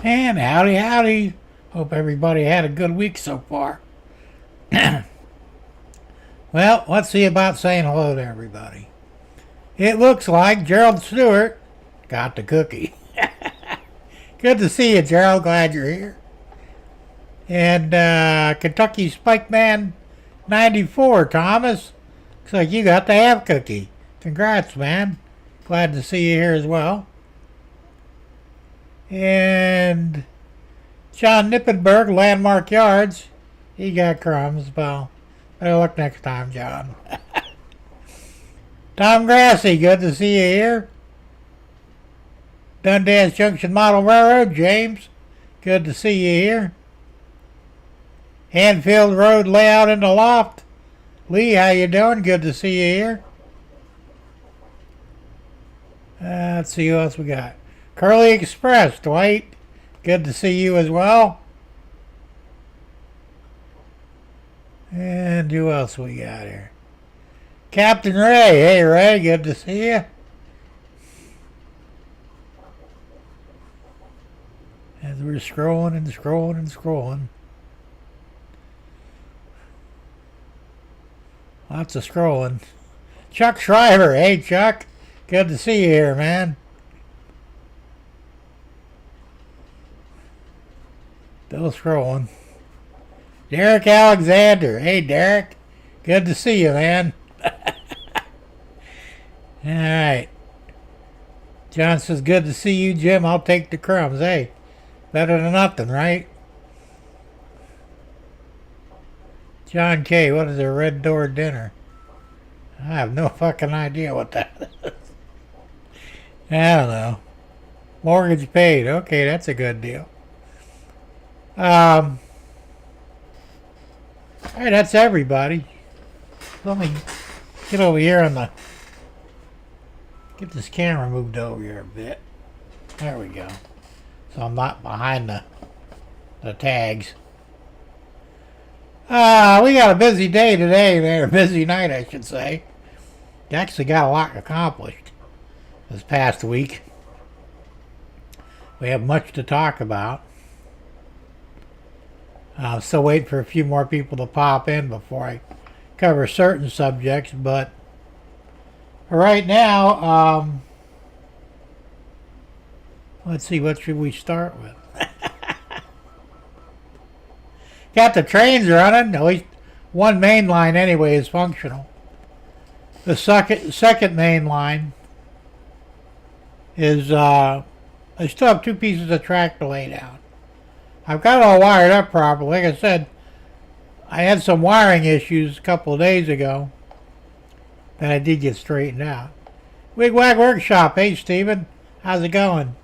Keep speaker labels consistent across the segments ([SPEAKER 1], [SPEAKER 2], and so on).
[SPEAKER 1] And howdy, howdy. Hope everybody had a good week so far. Well, let's see about saying hello to everybody. It looks like Gerald Stewart got the cookie. Good to see you, Gerald. Glad you're here. And Kentucky Spike Man 94, Thomas. Looks like you got the half cookie. Congrats, man. Glad to see you here as well. And John Nippenberg, Landmark Yards. He got crumbs. Well, better look next time, John. Tom Grassi, good to see you here. Dundas Junction Model Railroad, James. Good to see you here. Hanfield Road Layout in the Loft. Lee, how you doing? Good to see you here. Let's see who else we got. Curly Express, Dwight. Good to see you as well. And who else we got here? Captain Ray. Hey, Ray. Good to see you. As we're scrolling and scrolling and scrolling. Lots of scrolling. Chuck Shriver. Hey, Chuck. Good to see you here, man. Still scrolling. Derek Alexander. Hey, Derek. Good to see you, man. Alright. John says, good to see you, Jim. I'll take the crumbs. Hey, better than nothing, right? John K., what is a Red Door dinner? I have no fucking idea what that is. I don't know. Mortgage paid. Okay, that's a good deal. Alright, that's everybody. Let me get over here on the... Get this camera moved over here a bit. There we go. So I'm not behind the tags. We got a busy day today, man. A busy night, I should say. Actually got a lot accomplished this past week. We have much to talk about. Still waiting for a few more people to pop in before I cover certain subjects, but for right now, let's see, what should we start with? Got the trains running. At least one main line anyway is functional. The second main line is, I still have two pieces of track to lay down. I've got it all wired up properly. Like I said, I had some wiring issues a couple of days ago that I did get straightened out. Wigwag Workshop. Hey, Steven. How's it going?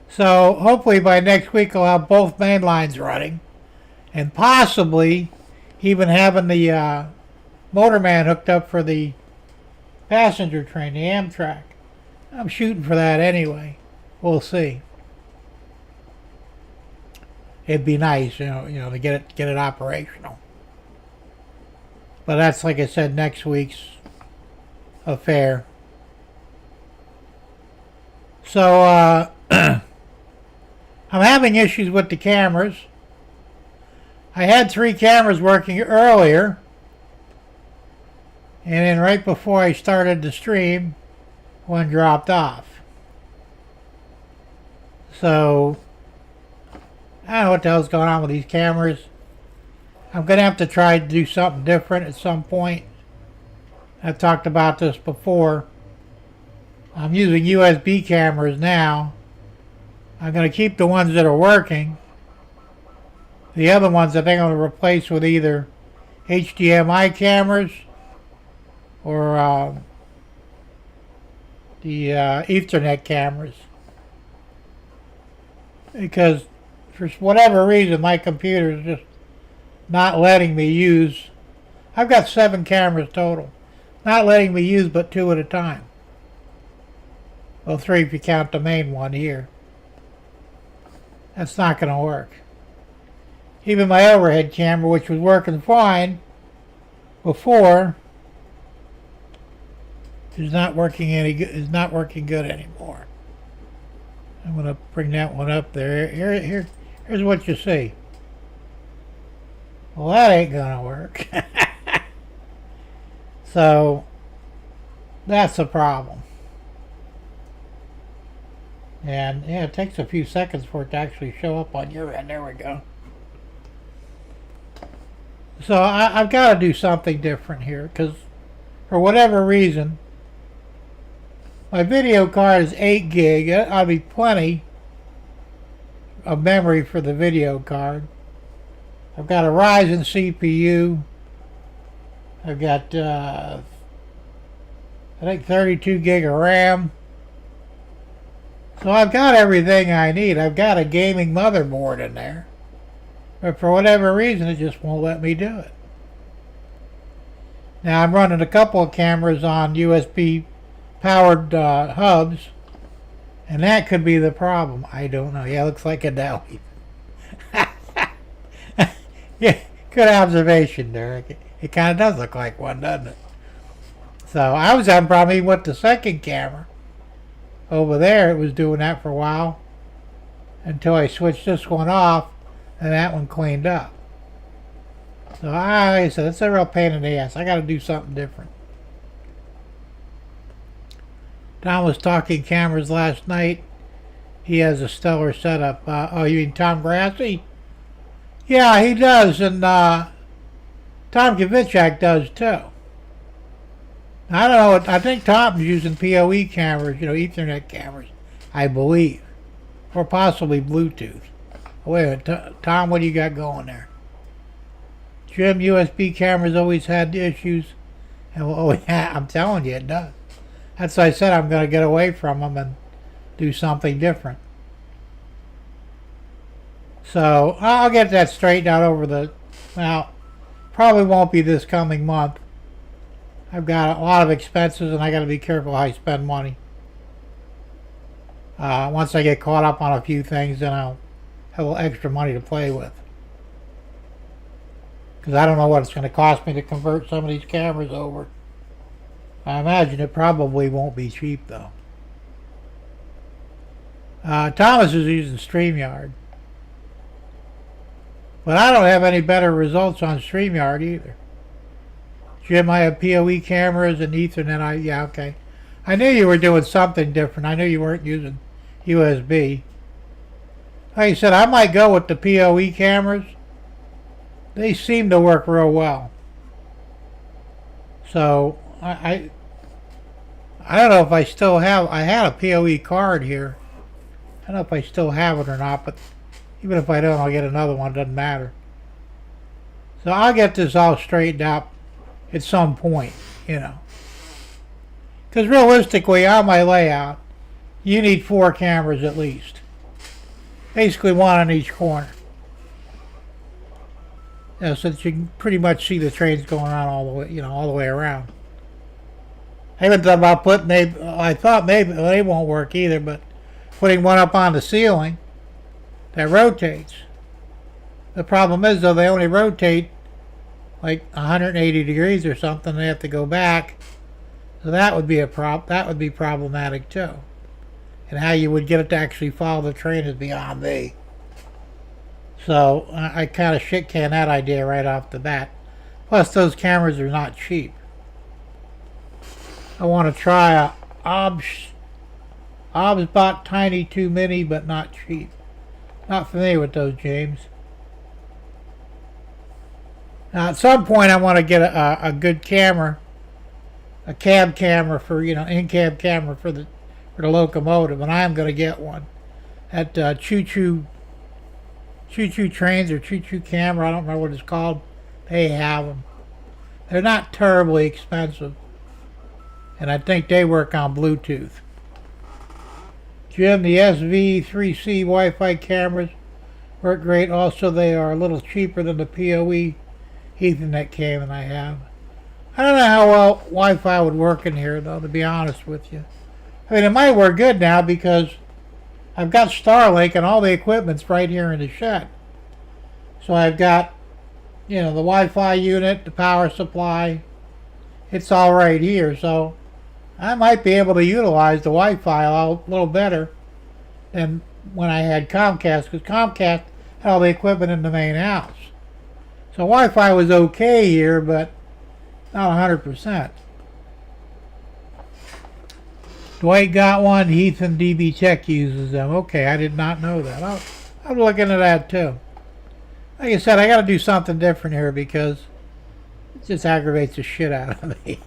[SPEAKER 1] So, hopefully by next week I'll have both main lines running. And possibly even having the Motorman hooked up for the passenger train, the Amtrak. I'm shooting for that anyway. We'll see. It'd be nice, you know, to get it operational. But that's, like I said, next week's affair. So, I'm having issues with the cameras. I had 3 cameras working earlier. And then right before I started the stream, one dropped off. So, I don't know what the hell's going on with these cameras. I'm going to have to try to do something different at some point. I've talked about this before. I'm using USB cameras now. I'm going to keep the ones that are working. The other ones I think I'm going to replace with either HDMI cameras or the Ethernet cameras. Because for whatever reason my computer is just not letting me use. I've got 7 cameras total. Not letting me use but 2 at a time. Well, 3 if you count the main one here. That's not going to work. Even my overhead camera, which was working fine before, is not working good anymore. I'm going to bring that one up there. Here's what you see. Well, that ain't going to work. So, that's a problem. And yeah, it takes a few seconds for it to actually show up on your end. There we go. So I've got to do something different here because for whatever reason, my video card is 8 gig. That'll be plenty of memory for the video card. I've got a Ryzen CPU. I've got, I think 32 gig of RAM. So I've got everything I need. I've got a gaming motherboard in there. But for whatever reason, it just won't let me do it. Now I'm running a couple of cameras on USB powered hubs. And that could be the problem. I don't know. Yeah, looks like a Deli. Yeah, good observation, Derek. It kind of does look like one, doesn't it? So I was having problems with the second camera. Over there, it was doing that for a while. Until I switched this one off, and that one cleaned up. So like I said, it's a real pain in the ass. I got to do something different. Tom was talking cameras last night. He has a stellar setup. Oh, you mean Tom Grassi? Yeah, he does, and Tom Kavicak does too. I don't know. I think Tom's using PoE cameras, Ethernet cameras, I believe, or possibly Bluetooth. Wait a minute, Tom, what do you got going there? Jim, USB cameras always had issues, and yeah, I'm telling you, it does. That's why I said I'm going to get away from them and do something different. So I'll get that straightened out over the, well, probably won't be this coming month. I've got a lot of expenses and I got to be careful how I spend money. Once I get caught up on a few things, then I'll have a little extra money to play with. Because I don't know what it's going to cost me to convert some of these cameras over. I imagine it probably won't be cheap though. Thomas is using StreamYard. But I don't have any better results on StreamYard either. Jim, I have PoE cameras and Ethernet. Yeah, okay. I knew you were doing something different. I knew you weren't using USB. Like I said, I might go with the PoE cameras. They seem to work real well. So, I don't know if I still have, I had a PoE card here. I don't know if I still have it or not, but even if I don't, I'll get another one. It doesn't matter. So I'll get this all straightened out at some point, Because realistically, on my layout, you need 4 cameras at least. Basically one on each corner. So that you can pretty much see the trains going on all the way, all the way around. I even thought about putting, I thought maybe, well, they won't work either, but putting one up on the ceiling that rotates. The problem is, though, they only rotate like 180 degrees or something. They have to go back. So that would be that would be problematic too. And how you would get it to actually follow the train is beyond me. So I kind of shit-can that idea right off the bat. Plus, those cameras are not cheap. I want to try a Obsbot Tiny 2 Mini, but not cheap. Not familiar with those, James. Now, at some point, I want to get a good camera, a cab camera for, in-cab camera for the locomotive, and I am going to get one. At Choo Choo Trains or Choo Choo Camera, I don't remember what it's called. They have them. They're not terribly expensive, and I think they work on Bluetooth. Jim, the SV3C Wi-Fi cameras work great. Also, they are a little cheaper than the PoE Ethernet camera I have. I don't know how well Wi-Fi would work in here, though, to be honest with you. I mean, it might work good now because I've got Starlink and all the equipment's right here in the shed. So I've got, the Wi-Fi unit, the power supply. It's all right here, so I might be able to utilize the Wi-Fi a little better than when I had Comcast, because Comcast had all the equipment in the main house. So Wi-Fi was okay here, but not 100%. Dwight got one. Heath and DB Tech uses them. Okay, I did not know that. I'm looking into that too. Like I said, I got to do something different here because it just aggravates the shit out of me.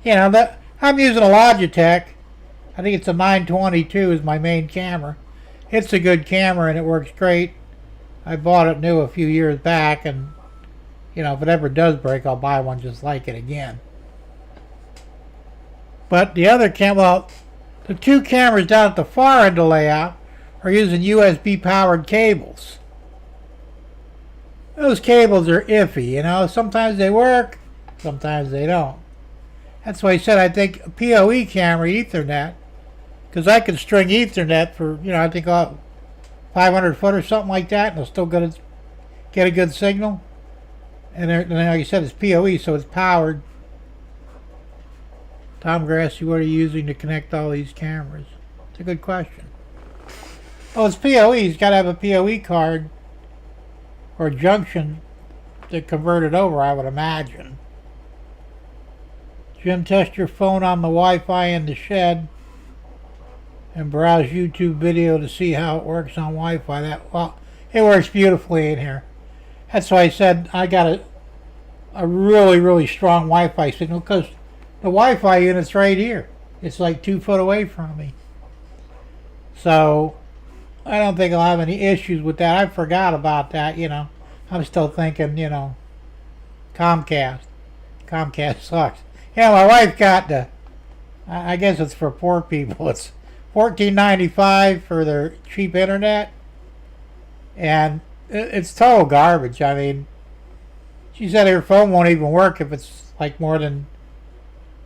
[SPEAKER 1] You know, I'm using a Logitech. I think it's a 922 is my main camera. It's a good camera and it works great. I bought it new a few years back, and you know, if it ever does break, I'll buy one just like it again. But the other the two cameras down at the far end of the layout are using USB powered cables. Those cables are iffy, you know. Sometimes they work, sometimes they don't. That's why I said I think a PoE camera Ethernet, because I can string Ethernet for, you know, I think 500 foot or something like that, and it'll still get a good signal. And like you said, it's PoE, so it's powered. Tom Grassi, what are you using to connect all these cameras? It's a good question. Oh, it's PoE. He's got to have a PoE card or junction to convert it over, I would imagine. Jim, test your phone on the Wi-Fi in the shed and browse YouTube video to see how it works on Wi-Fi. Well, it works beautifully in here. That's why I said I got a really, really strong Wi-Fi signal, because the Wi-Fi unit's right here. It's like 2 foot away from me. So I don't think I'll have any issues with that. I forgot about that, you know. I'm still thinking, you know, Comcast. Comcast sucks. Yeah, my wife got I guess it's for poor people. It's $14.95 for their cheap internet. And it's total garbage. I mean, she said her phone won't even work if it's like more than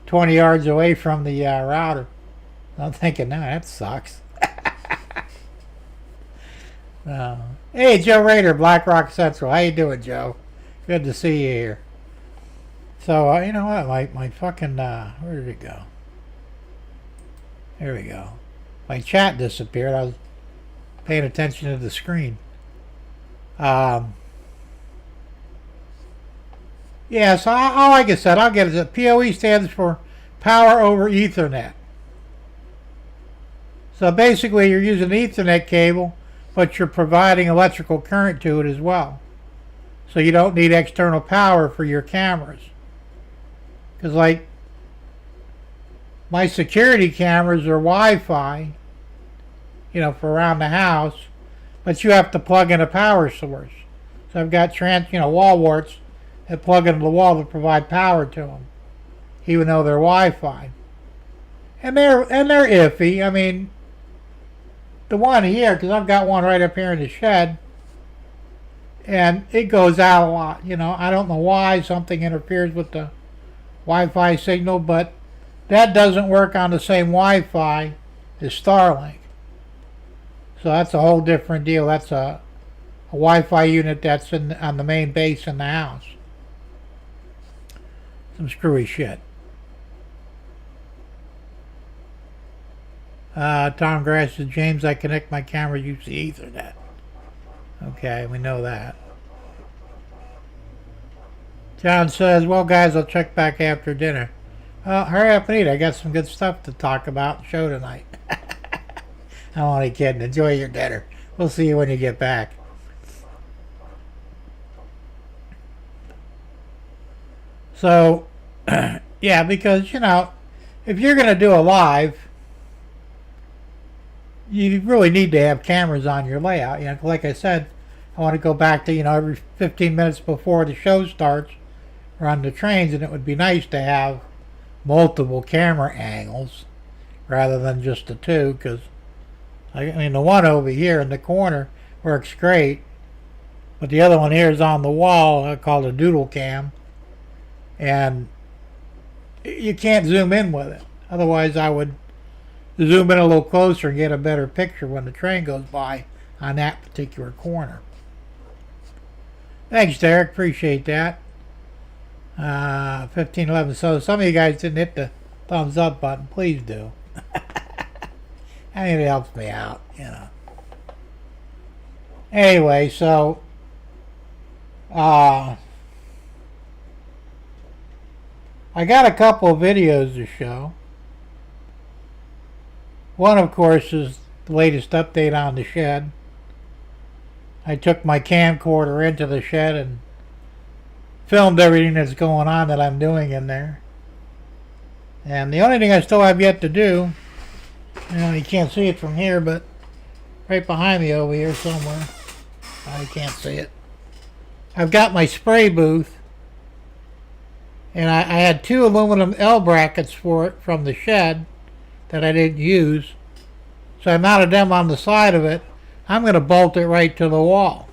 [SPEAKER 1] 20 yards away from the router. I'm thinking, no, that sucks. Hey, Joe Rader, Black Rock Central. How you doing, Joe? Good to see you here. So, you know what? My fucking, where did it go? There we go. My chat disappeared. I was paying attention to the screen. Yeah, so like I said, I'll get it. PoE stands for Power over Ethernet. So basically, you're using an Ethernet cable, but you're providing electrical current to it as well. So you don't need external power for your cameras. Because like my security cameras are Wi-Fi, you know, for around the house, but you have to plug in a power source. So I've got wall warts that plug into the wall to provide power to them, even though they're Wi-Fi. And they're iffy. I mean, the one here, because I've got one right up here in the shed, and it goes out a lot. You know, I don't know why something interferes with the Wi-Fi signal, but that doesn't work on the same Wi-Fi as Starlink. So that's a whole different deal. That's a Wi-Fi unit that's on the main base in the house. Some screwy shit. Tom Grass says, James, I connect my camera using Ethernet. Okay, we know that. John says, well, guys, I'll check back after dinner. Well, hurry up and eat. I got some good stuff to talk about in the show tonight. I'm only kidding. Enjoy your dinner. We'll see you when you get back. So, yeah, because, you know, if you're going to do a live, you really need to have cameras on your layout. You know, like I said, I want to go back to, you know, every 15 minutes before the show starts, run the trains, and it would be nice to have multiple camera angles rather than just the two, because I mean, the one over here in the corner works great, but the other one here is on the wall. I call it a doodle cam, and you can't zoom in with it. Otherwise, I would zoom in a little closer and get a better picture when the train goes by on that particular corner. Thanks, Derek. Appreciate that. 1511. So some of you guys didn't hit the thumbs up button. Please do. I mean, it helps me out, you know. Anyway, so I got a couple of videos to show. One, of course, is the latest update on the shed. I took my camcorder into the shed and filmed everything that's going on that I'm doing in there. And the only thing I still have yet to do, you know, you can't see it from here, but right behind me over here somewhere, I can't see it. I've got my spray booth, and I had 2 aluminum L brackets for it from the shed that I didn't use. So I mounted them on the side of it. I'm going to bolt it right to the wall.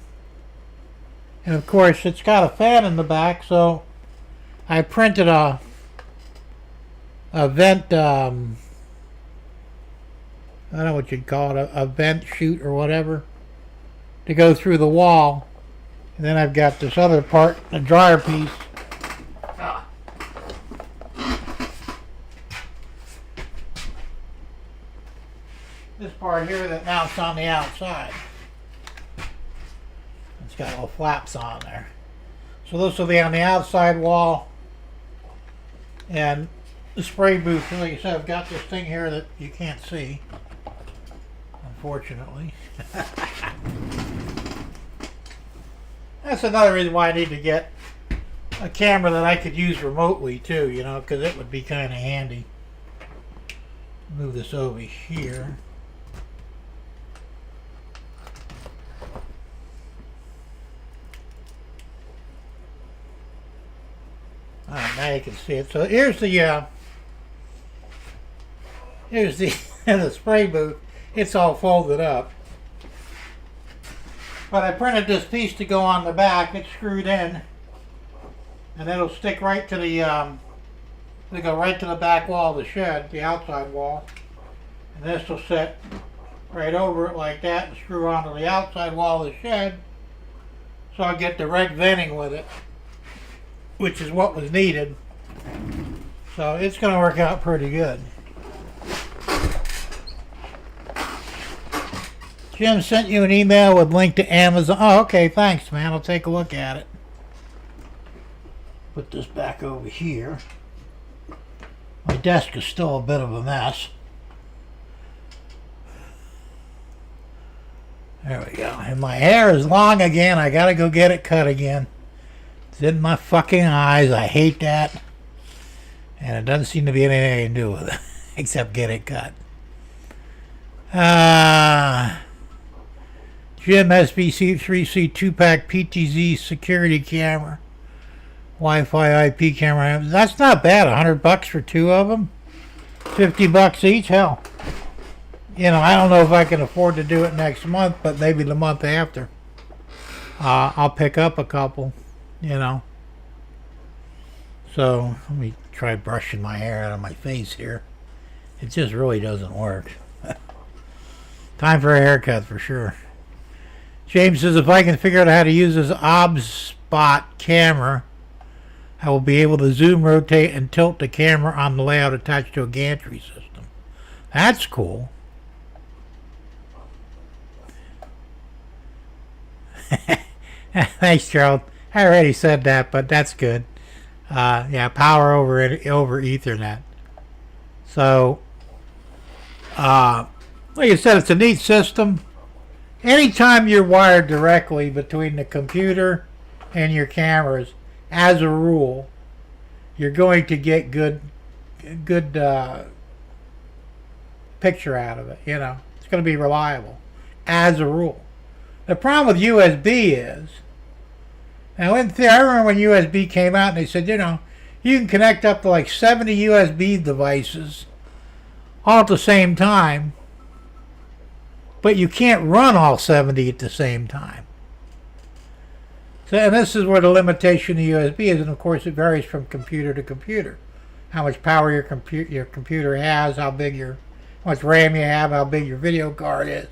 [SPEAKER 1] And of course it's got a fan in the back, so I printed a vent, I don't know what you'd call it, a vent chute or whatever, to go through the wall. And then I've got this other part, the dryer piece. This part here that mounts on the outside. It's got little flaps on there. So this will be on the outside wall. And the spray booth, like I said, I've got this thing here that you can't see, unfortunately. That's another reason why I need to get a camera that I could use remotely too, you know, because it would be kind of handy. Move this over here. Alright, now you can see it. So here's the the spray booth. It's all folded up. But I printed this piece to go on the back. It's screwed in, and it'll stick right to the it'll go right to the back wall of the shed, the outside wall. And this will sit right over it like that and screw onto the outside wall of the shed. So I'll get direct venting with it, which is what was needed. So it's going to work out pretty good. Jim sent you an email with link to Amazon. Oh, okay, thanks, man. I'll take a look at it. Put this back over here. My desk is still a bit of a mess. There we go. And my hair is long again. I gotta go get it cut again. It's in my fucking eyes. I hate that. And it doesn't seem to be anything I can do with it except get it cut. Jim SBC3C 2-pack PTZ security camera. Wi-Fi IP camera. That's not bad. $100 for 2 of them. $50 each. Hell. You know, I don't know if I can afford to do it next month, but maybe the month after. I'll pick up a couple, you know. So, let me try brushing my hair out of my face here. It just really doesn't work. Time for a haircut for sure. James says, if I can figure out how to use this ObSpot camera, I will be able to zoom, rotate, and tilt the camera on the layout attached to a gantry system. That's cool. Thanks, Gerald. I already said that, but that's good. Yeah, power over Ethernet. So, like I said, it's a neat system. Anytime you're wired directly between the computer and your cameras, as a rule, you're going to get good picture out of it. You know, it's going to be reliable, as a rule. The problem with USB is, now I remember when USB came out and they said, you know, you can connect up to like 70 USB devices all at the same time, but you can't run all 70 at the same time. So, and this is where the limitation of USB is, and of course it varies from computer to computer. How much power your computer has, how much RAM you have, how big your video card is,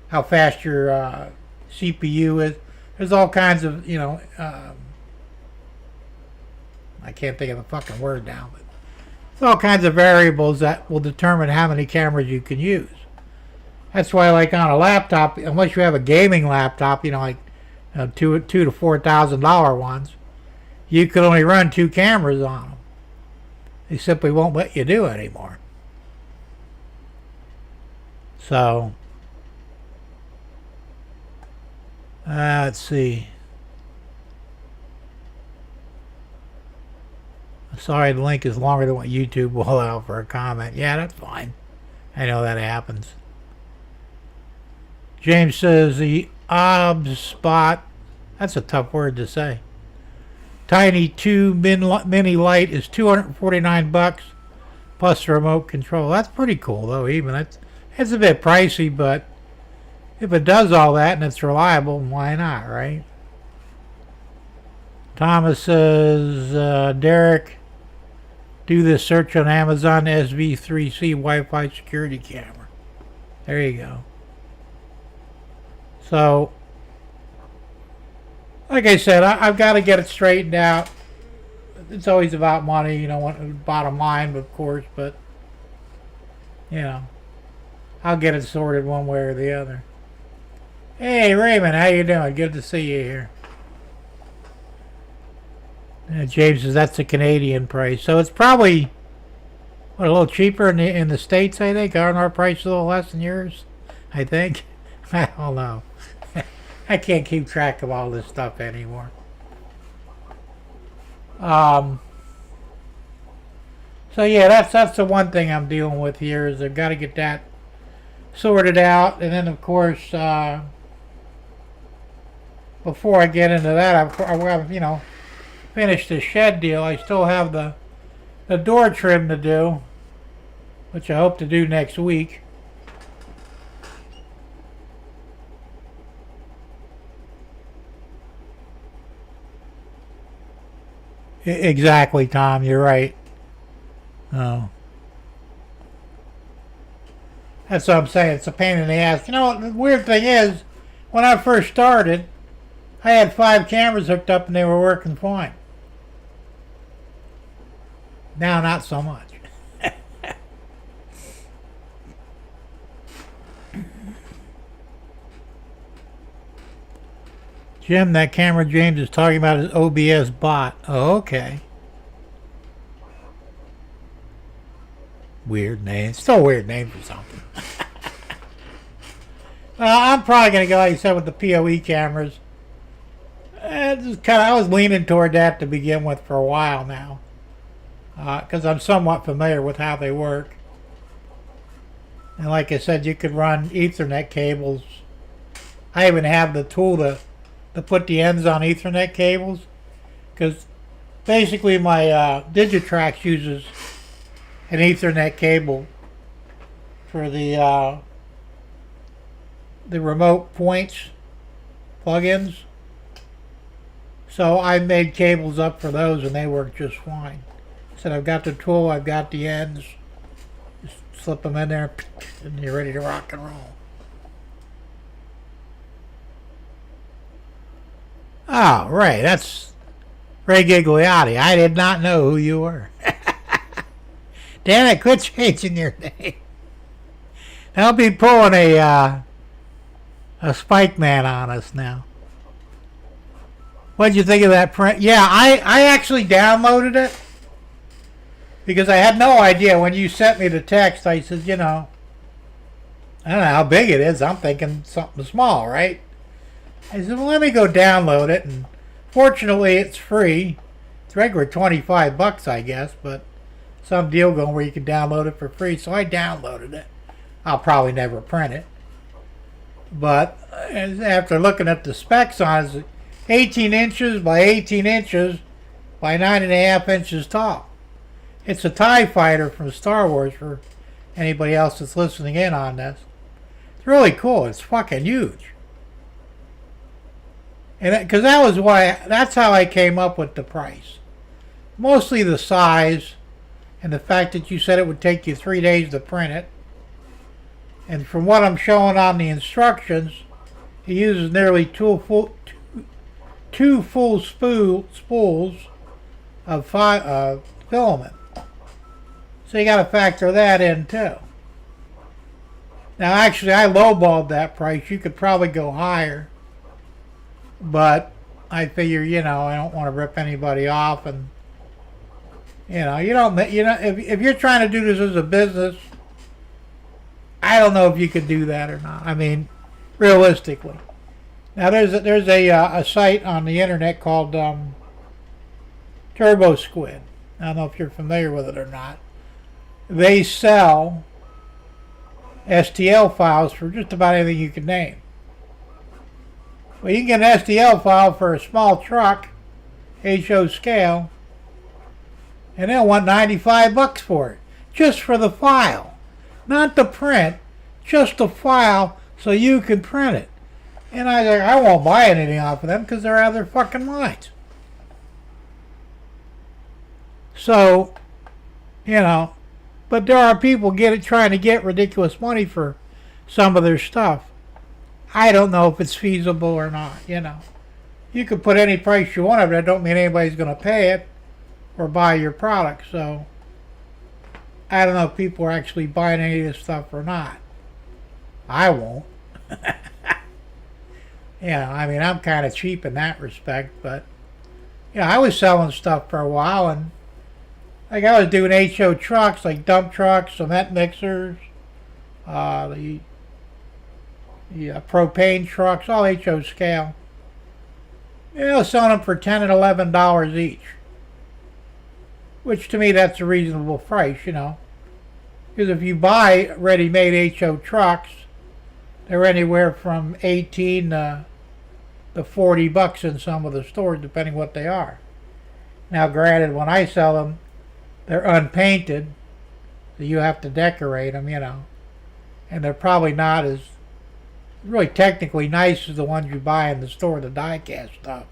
[SPEAKER 1] how fast your CPU is. There's all kinds of, you know, I can't think of the fucking word now, but there's all kinds of variables that will determine how many cameras you can use. That's why, like on a laptop, unless you have a gaming laptop, like two to $4,000 ones, you can only run 2 cameras on them. They simply won't let you do anymore. So, let's see. Sorry, the link is longer than what YouTube will allow for a comment. Yeah, that's fine. I know that happens. James says the OBS spot, that's a tough word to say. Tiny 2 mini light is $249 plus the remote control. That's pretty cool though. Even it's a bit pricey, but if it does all that and it's reliable, why not, right? Thomas says, Derek, do this search on Amazon SV3C Wi-Fi security camera. There you go. So, like I said, I've got to get it straightened out. It's always about money, bottom line, of course, but, I'll get it sorted one way or the other. Hey, Raymond, how you doing? Good to see you here. James says that's a Canadian price. So it's probably, a little cheaper in the States, I think. Aren't our prices a little less than yours? I think. I don't know. I can't keep track of all this stuff anymore. So yeah, that's the one thing I'm dealing with here is I've got to get that sorted out, and then of course before I get into that, I've finished the shed deal. I still have the door trim to do, which I hope to do next week. Exactly, Tom. You're right. Oh. That's what I'm saying. It's a pain in the ass. The weird thing is, when I first started, I had 5 cameras hooked up and they were working fine. Now, not so much. Jim, that camera James is talking about is OBS bot. Oh, okay. Weird name. Still a weird name for something. I'm probably going to go, like you said, with the PoE cameras. I was leaning toward that to begin with for a while now. Because I'm somewhat familiar with how they work. And like I said, you could run Ethernet cables. I even have the tool to put the ends on Ethernet cables. Because basically my Digitrax uses an Ethernet cable for the remote points plugins. So I made cables up for those and they work just fine. Said I've got the tool, I've got the ends. Just slip them in there and you're ready to rock and roll. Oh, Ray, that's Ray Gigliotti. I did not know who you were. Damn it, quit changing your name. I'll be pulling a Spike Man on us now. What'd you think of that print? Yeah, I actually downloaded it because I had no idea. When you sent me the text, I said, I don't know how big it is. I'm thinking something small, right? I said, well, let me go download it. And fortunately, it's free. It's regular $25, I guess, but some deal going where you can download it for free. So I downloaded it. I'll probably never print it. But after looking at the specs on it, it's 18 inches by 18 inches by 9.5 inches tall. It's a TIE fighter from Star Wars for anybody else that's listening in on this. It's really cool. It's fucking huge. And because that's how I came up with the price. Mostly the size and the fact that you said it would take you 3 days to print it. And from what I'm showing on the instructions, it uses nearly two full spools of filament. So you got to factor that in too. Now, actually, I lowballed that price. You could probably go higher, but I figure, I don't want to rip anybody off, and you don't, if you're trying to do this as a business, I don't know if you could do that or not. I mean, realistically. Now, there's a site on the internet called Turbo Squid. I don't know if you're familiar with it or not. They sell STL files for just about anything you can name. Well, you can get an STL file for a small truck, HO scale, and they'll want $95 for it, just for the file. Not the print, just the file so you can print it. And I was like, I won't buy anything off of them because they're out of their fucking minds. So, but there are people trying to get ridiculous money for some of their stuff. I don't know if it's feasible or not, You can put any price you want, but that don't mean anybody's going to pay it or buy your product. So, I don't know if people are actually buying any of this stuff or not. I won't. I mean, I'm kind of cheap in that respect, but, I was selling stuff for a while, and like I was doing HO trucks, like dump trucks, cement mixers, the propane trucks, all HO scale. Selling them for $10 and $11 each. Which to me, that's a reasonable price, Because if you buy ready-made HO trucks, they're anywhere from $18 to $40 in some of the stores, depending what they are. Now, granted, when I sell them, they're unpainted, so you have to decorate them, and they're probably not as really technically nice as the ones you buy in the store, the die-cast stuff.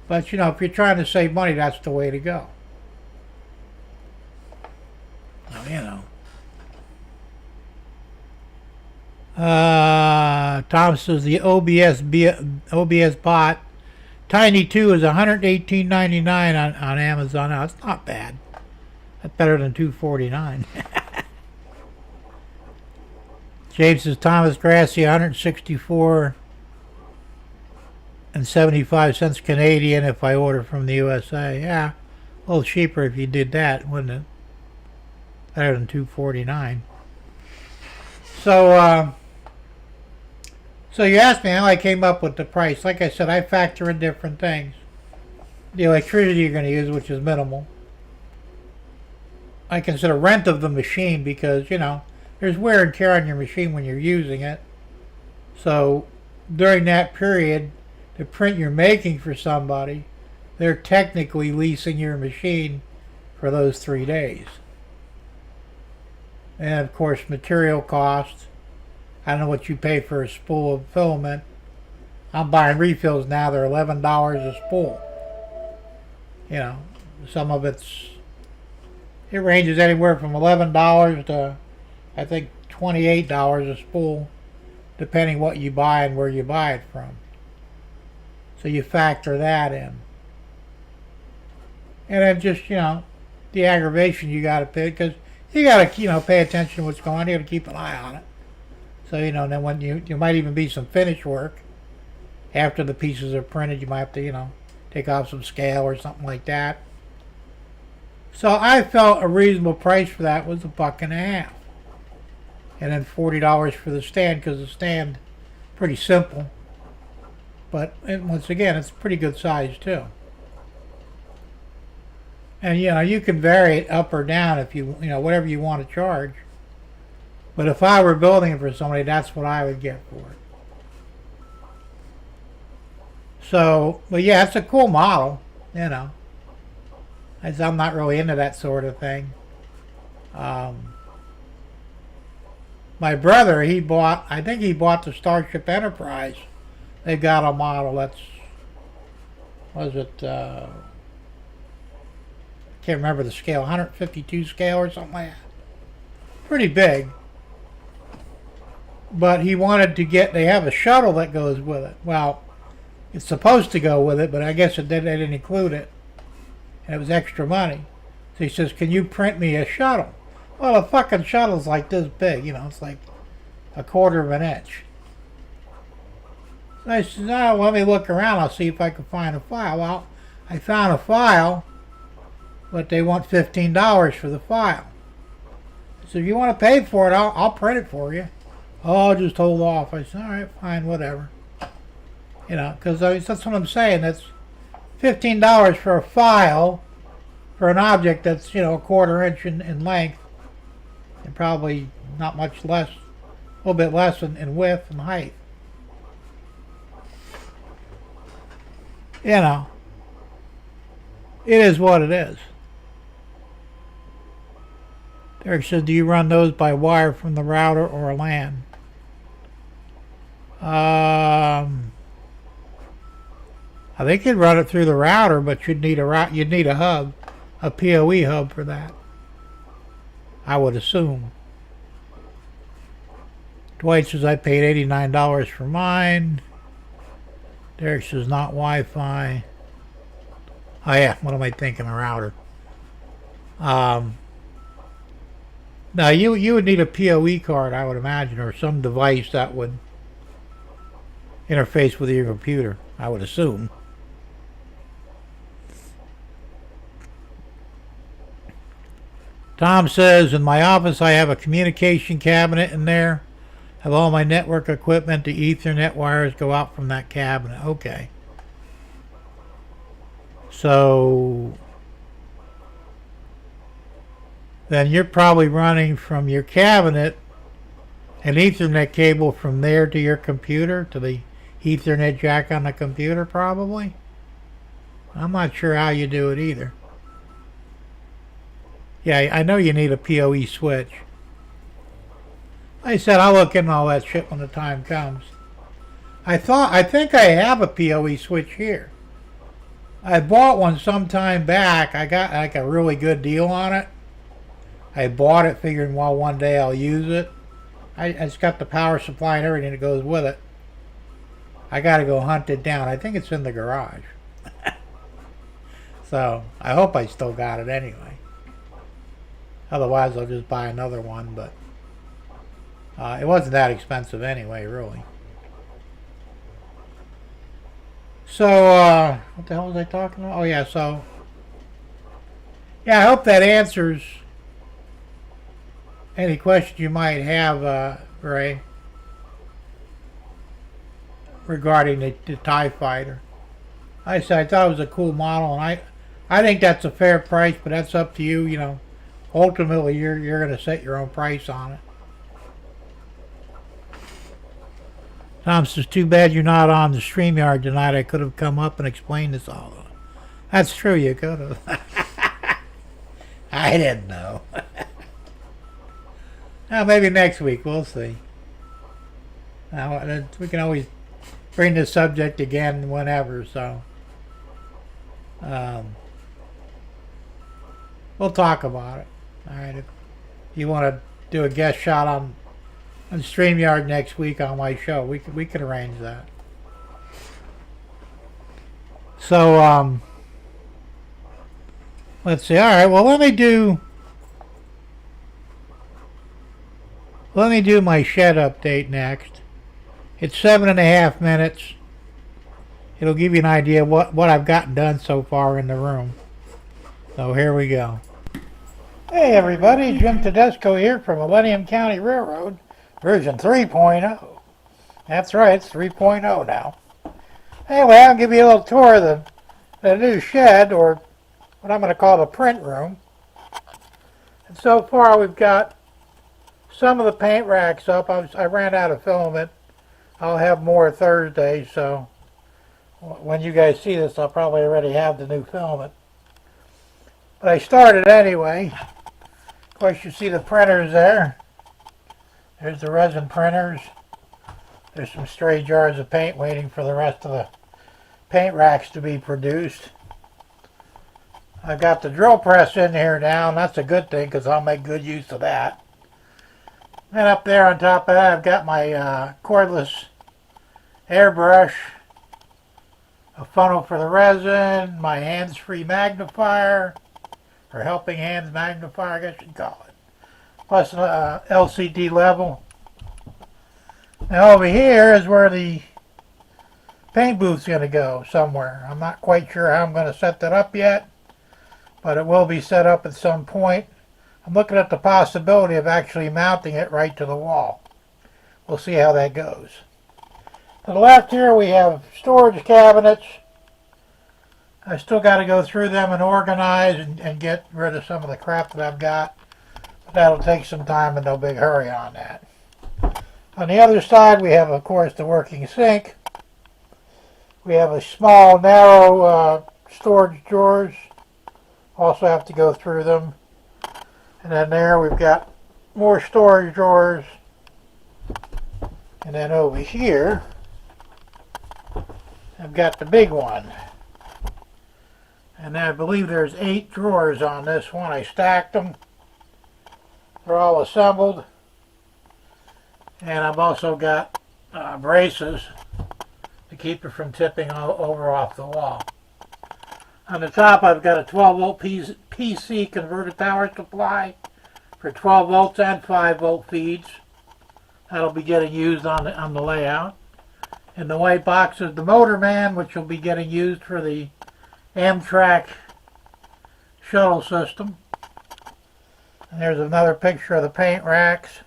[SPEAKER 1] But, if you're trying to save money, that's the way to go. Tom says the OBS bot Tiny 2 is $118.99 on Amazon. Now, it's not bad. That's better than $249. James says Thomas Grassi, $164.75 Canadian if I order from the USA. Yeah, a little cheaper if you did that, wouldn't it? Better than $249. So you asked me how I came up with the price. Like I said, I factor in different things. The electricity you're going to use, which is minimal. I consider rent of the machine because, there's wear and tear on your machine when you're using it. So during that period, the print you're making for somebody, they're technically leasing your machine for those 3 days. And of course, material costs. I don't know what you pay for a spool of filament. I'm buying refills now. They're $11 a spool. Some of it ranges anywhere from $11 to, I think, $28 a spool, depending what you buy and where you buy it from. So you factor that in. And then just, the aggravation you got to pay, because you got to, pay attention to what's going on. You got to keep an eye on it. So, then when you might even be some finish work after the pieces are printed, you might have to, take off some scale or something like that. So I felt a reasonable price for that was $1.50. And then $40 for the stand, because the stand pretty simple. But once again, it's pretty good size too. And you can vary it up or down if you whatever you want to charge. But if I were building it for somebody, that's what I would get for it. So, but yeah, it's a cool model, I'm not really into that sort of thing. My brother, I think he bought the Starship Enterprise. They got a model that's, I can't remember the scale, 152 scale or something like that. Pretty big. But he wanted to they have a shuttle that goes with it. Well, it's supposed to go with it, but I guess they didn't include it. And it was extra money. So he says, can you print me a shuttle? Well, a fucking shuttle's like this big, it's like 1/4 of an inch. So I said, no, let me look around. I'll see if I can find a file. Well, I found a file, but they want $15 for the file. So if you want to pay for it, I'll print it for you. Oh, I'll just hold off. I said, all right, fine, whatever. You know, because that's what I'm saying. That's $15 for a file for an object that's, you know, 1/4 inch in length and probably not much less, a little bit less in width and height. You know, it is what it is. Derek says, do you run those by wire from the router or LAN? I think you'd run it through the router, but you'd need a hub, a PoE hub for that, I would assume. Dwight says, I paid $89 for mine. Derek says, not Wi-Fi. Oh yeah, what am I thinking, a router? Now you would need a PoE card, I would imagine, or some device that would interface with your computer, I would assume. Tom says, in my office I have a communication cabinet in there. Have all my network equipment. The Ethernet wires go out from that cabinet. Okay. So then you're probably running from your cabinet an Ethernet cable from there to your computer, to the Ethernet jack on the computer, probably. I'm not sure how you do it either. Yeah, I know you need a PoE switch. Like I said, I'll look into all that shit when the time comes. I think I have a PoE switch here. I bought one some time back. I got like a really good deal on it. I bought it figuring, well, one day I'll use it. It's got the power supply and everything that goes with it. I gotta go hunt it down. I think it's in the garage. So I hope I still got it anyway. Otherwise I'll just buy another one, but it wasn't that expensive anyway, really. So what the hell was I talking about? Oh yeah, so yeah, I hope that answers any questions you might have, Ray, regarding the TIE Fighter. I said I thought it was a cool model, and I think that's a fair price, but that's up to you. You know, ultimately you're going to set your own price on it. Tom says, too bad you're not on the StreamYard tonight. I could have come up and explained this all. That's true, you could have. I didn't know. Well, maybe next week, we'll see. Now, we can always bring this subject again whenever, so we'll talk about it. All right, if you want to do a guest shot on StreamYard next week on my show, we could arrange that. So let's see. All right, well, let me do my shed update next. It's 7.5 minutes. It'll give you an idea of what I've gotten done so far in the room. So here we go. Hey everybody, Jim Tedesco here from Millennium County Railroad, version 3.0. That's right, it's 3.0 now. Anyway, I'll give you a little tour of the new shed, or what I'm going to call the print room. And so far we've got some of the paint racks up. I ran out of filament. I'll have more Thursday, so when you guys see this, I'll probably already have the new filament. But I started anyway. Of course, you see the printers there. There's the resin printers. There's some stray jars of paint waiting for the rest of the paint racks to be produced. I've got the drill press in here now, and that's a good thing because I'll make good use of that. Then up there on top of that, I've got my cordless airbrush, a funnel for the resin, my hands-free magnifier, or helping hands magnifier, I guess you'd call it, plus an LCD level Now over here is where the paint booth's going to go somewhere. I'm not quite sure how I'm going to set that up yet, but it will be set up at some point. I'm looking at the possibility of actually mounting it right to the wall. We'll see how that goes. To the left here we have storage cabinets. I still got to go through them and organize and get rid of some of the crap that I've got. But that'll take some time and no big hurry on that. On the other side we have, of course, the working sink. We have a small, narrow storage drawers. Also have to go through them. And then there we've got more storage drawers. And then over here, I've got the big one. And I believe there's 8 drawers on this one. I stacked them. They're all assembled. And I've also got braces to keep it from tipping over off the wall. On the top I've got a 12 volt PC converter power supply for 12 volts and 5 volt feeds. That'll be getting used on the layout. In the white box is the motor man, which will be getting used for the Amtrak shuttle system. And there's another picture of the paint racks.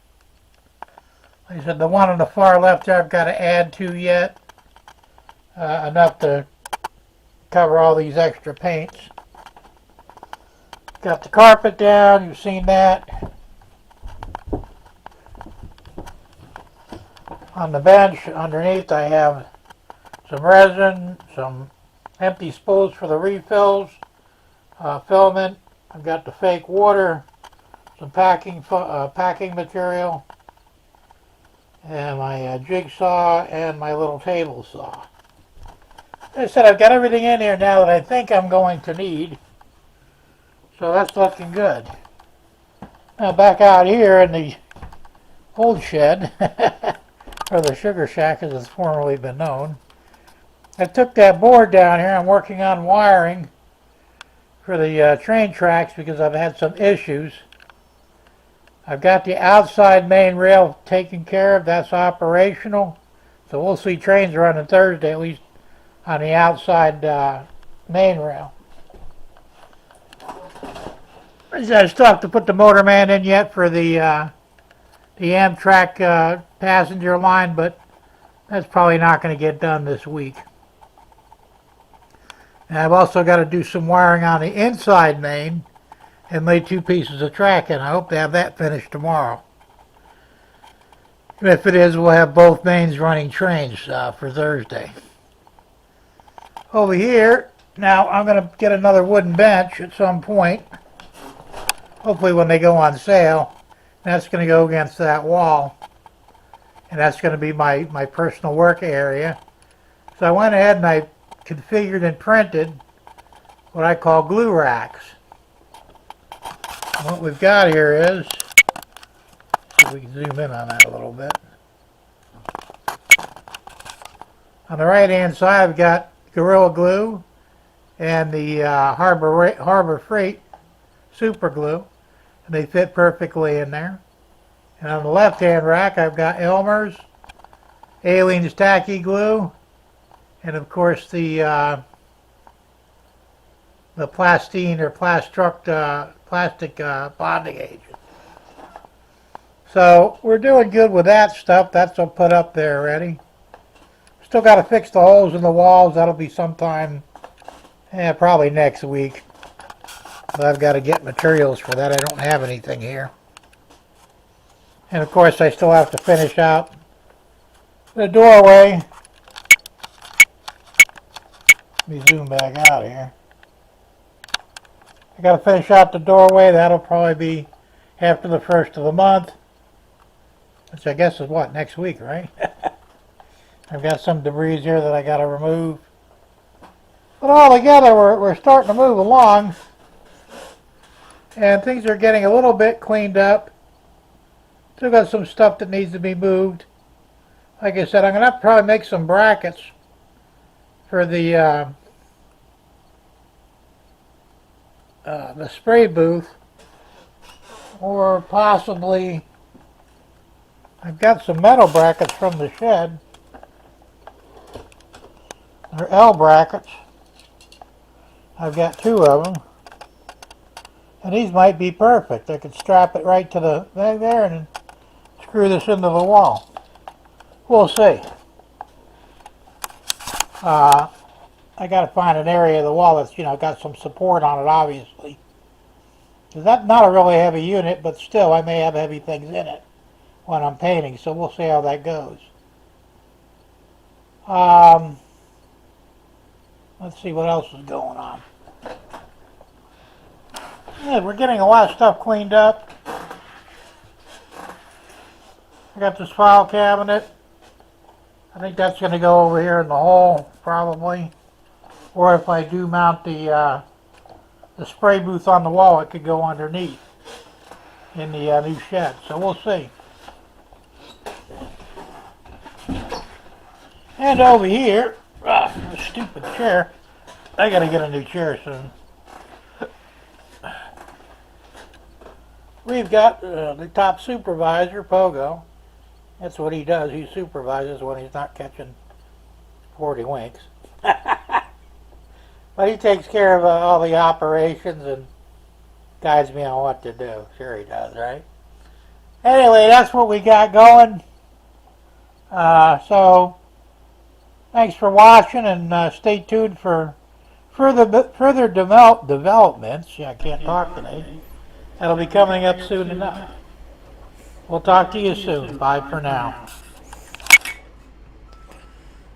[SPEAKER 1] Like I said, the one on the far left there I've got to add to yet. Enough to cover all these extra paints. Got the carpet down, you've seen that. On the bench underneath I have some resin, some empty spools for the refills, filament. I've got the fake water, some packing material, and my jigsaw and my little table saw. As I said, I've got everything in here now that I think I'm going to need, so that's looking good. Now back out here in the old shed, or the sugar shack as it's formerly been known, I took that board down here. I'm working on wiring for the train tracks because I've had some issues. I've got the outside main rail taken care of. That's operational. So we'll see trains running Thursday, at least on the outside main rail. I still have to put the motor man in yet for the Amtrak passenger line, but that's probably not going to get done this week. And I've also got to do some wiring on the inside main and lay 2 pieces of track in. I hope to have that finished tomorrow. And if it is, we'll have both mains running trains for Thursday. Over here, now I'm going to get another wooden bench at some point. Hopefully when they go on sale. That's going to go against that wall. And that's going to be my personal work area. So I went ahead and I configured and printed what I call glue racks. And what we've got here is, see if we can zoom in on that a little bit. On the right hand side I've got Gorilla Glue and the Harbor Freight Super Glue, and they fit perfectly in there. And on the left hand rack I've got Elmer's, Aleene's Tacky Glue, and of course the plastine or plastic bonding agent. So we're doing good with that stuff. That's all put up there already. Still got to fix the holes in the walls. That'll be sometime, probably next week. But I've got to get materials for that. I don't have anything here. And of course I still have to finish out the doorway. Let me zoom back out here. I got to finish out the doorway. That'll probably be after the 1st of the month, which I guess is what, next week, right? I've got some debris here that I got to remove. But all together, we're starting to move along, and things are getting a little bit cleaned up. Still got some stuff that needs to be moved. Like I said, I'm going to have to probably make some brackets for the spray booth, or possibly I've got some metal brackets from the shed. They're L brackets. I've got 2 of them. And these might be perfect. I could strap it right to the thing there and then screw this into the wall. We'll see. I got to find an area of the wall that's, got some support on it, obviously. Because that's not a really heavy unit, but still, I may have heavy things in it when I'm painting, so we'll see how that goes. Let's see what else is going on. Yeah, we're getting a lot of stuff cleaned up. I got this file cabinet. I think that's going to go over here in the hole, probably. Or if I do mount the spray booth on the wall, it could go underneath in the new shed. So we'll see. And over here, a stupid chair. I got to get a new chair soon. We've got the top supervisor, Pogo. That's what he does. He supervises when he's not catching 40 winks. But he takes care of all the operations and guides me on what to do. Sure he does, right? Anyway, that's what we got going. So, thanks for watching, and stay tuned for further developments. Yeah, I can't talk today. That'll be coming up soon enough. We'll talk to you soon. Bye for now.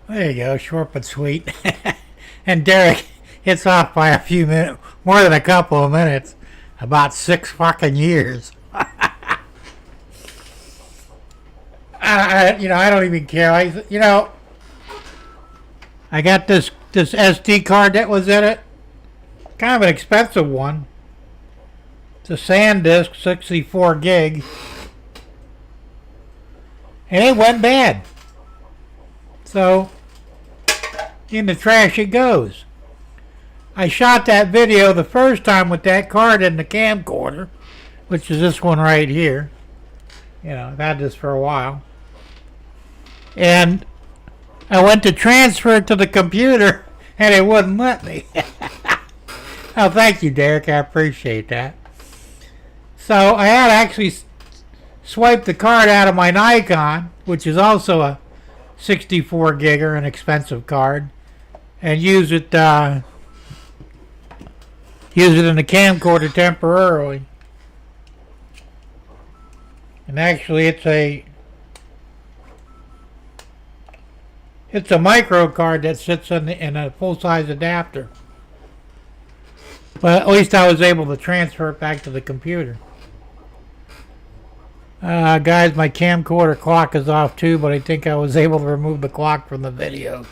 [SPEAKER 1] There you go, short but sweet. And Derek, it's off by a few minutes, more than a couple of minutes. About 6 fucking years. I don't even care. I got this SD card that was in it. Kind of an expensive one. It's a SanDisk, 64 gig. And it went bad. So, in the trash it goes. I shot that video the first time with that card in the camcorder, which is this one right here. I've had this for a while. And I went to transfer it to the computer, and it wouldn't let me. Oh, thank you, Derek. I appreciate that. So I had actually swiped the card out of my Nikon, which is also a 64 gigger, an expensive card, and use it in the camcorder temporarily. And actually, it's a micro card that sits in a full-size adapter. But at least I was able to transfer it back to the computer. Guys, my camcorder clock is off too, but I think I was able to remove the clock from the video.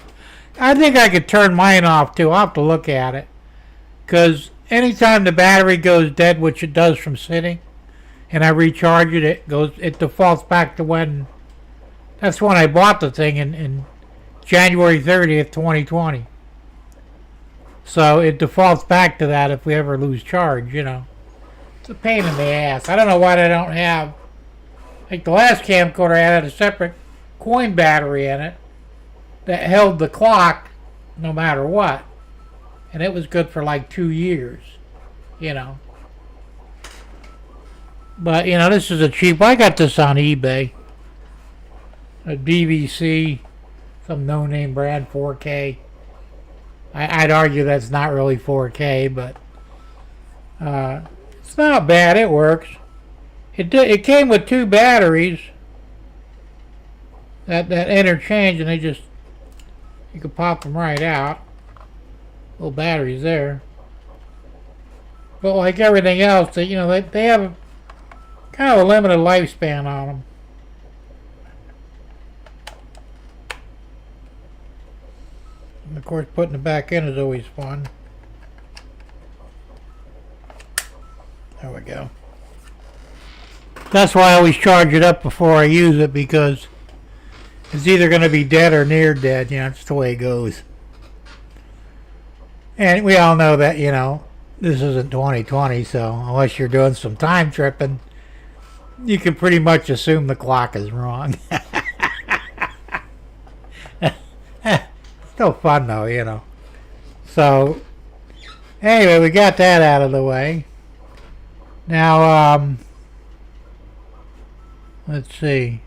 [SPEAKER 1] I think I could turn mine off too. I'll have to look at it. Because anytime the battery goes dead, which it does from sitting, and I recharge it, it defaults back to when. That's when I bought the thing in January 30th, 2020. So it defaults back to that if we ever lose charge, It's a pain in the ass. I don't know why they don't have. Like the last camcorder had a separate coin battery in it that held the clock no matter what. And it was good for like 2 years, But, this is a cheap. I got this on eBay. A DVC, some no-name brand, 4K. I'd argue that's not really 4K, but it's not bad. It works. It came with 2 batteries that interchange, and you could pop them right out. Little batteries there. But like everything else, they have kind of a limited lifespan on them. And of course, putting it back in is always fun. There we go. That's why I always charge it up before I use it, because it's either going to be dead or near dead. That's the way it goes. And we all know that, this isn't 2020, so unless you're doing some time tripping, You can pretty much assume the clock is wrong. Still fun though, you know. So, anyway, we got that out of the way. Now, let's see.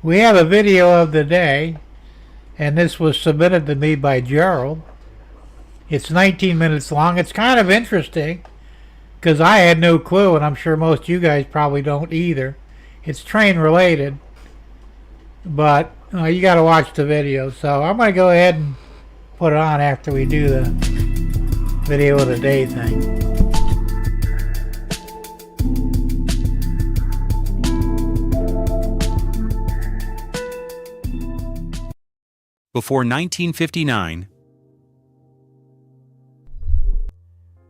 [SPEAKER 1] We have a video of the day, and this was submitted to me by Gerald. It's 19 minutes long. It's kind of interesting because I had no clue, and I'm sure most of you guys probably don't either. It's train related, but you got to watch the video. So I'm going to go ahead and put it on after we do the video of the day thing.
[SPEAKER 2] Before 1959,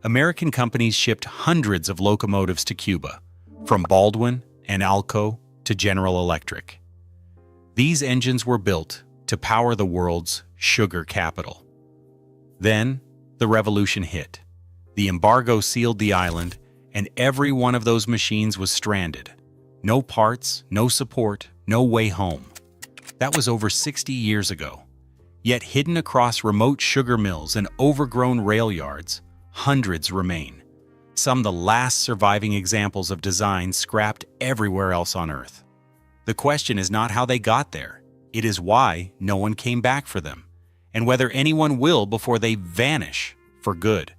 [SPEAKER 2] American companies shipped hundreds of locomotives to Cuba, from Baldwin and Alco to General Electric. These engines were built to power the world's sugar capital. Then, the revolution hit. The embargo sealed the island, and every one of those machines was stranded. No parts, no support, no way home. That was over 60 years ago. Yet hidden across remote sugar mills and overgrown rail yards, hundreds remain. Some the last surviving examples of designs scrapped everywhere else on Earth. The question is not how they got there. It is why no one came back for them, and whether anyone will before they vanish for good.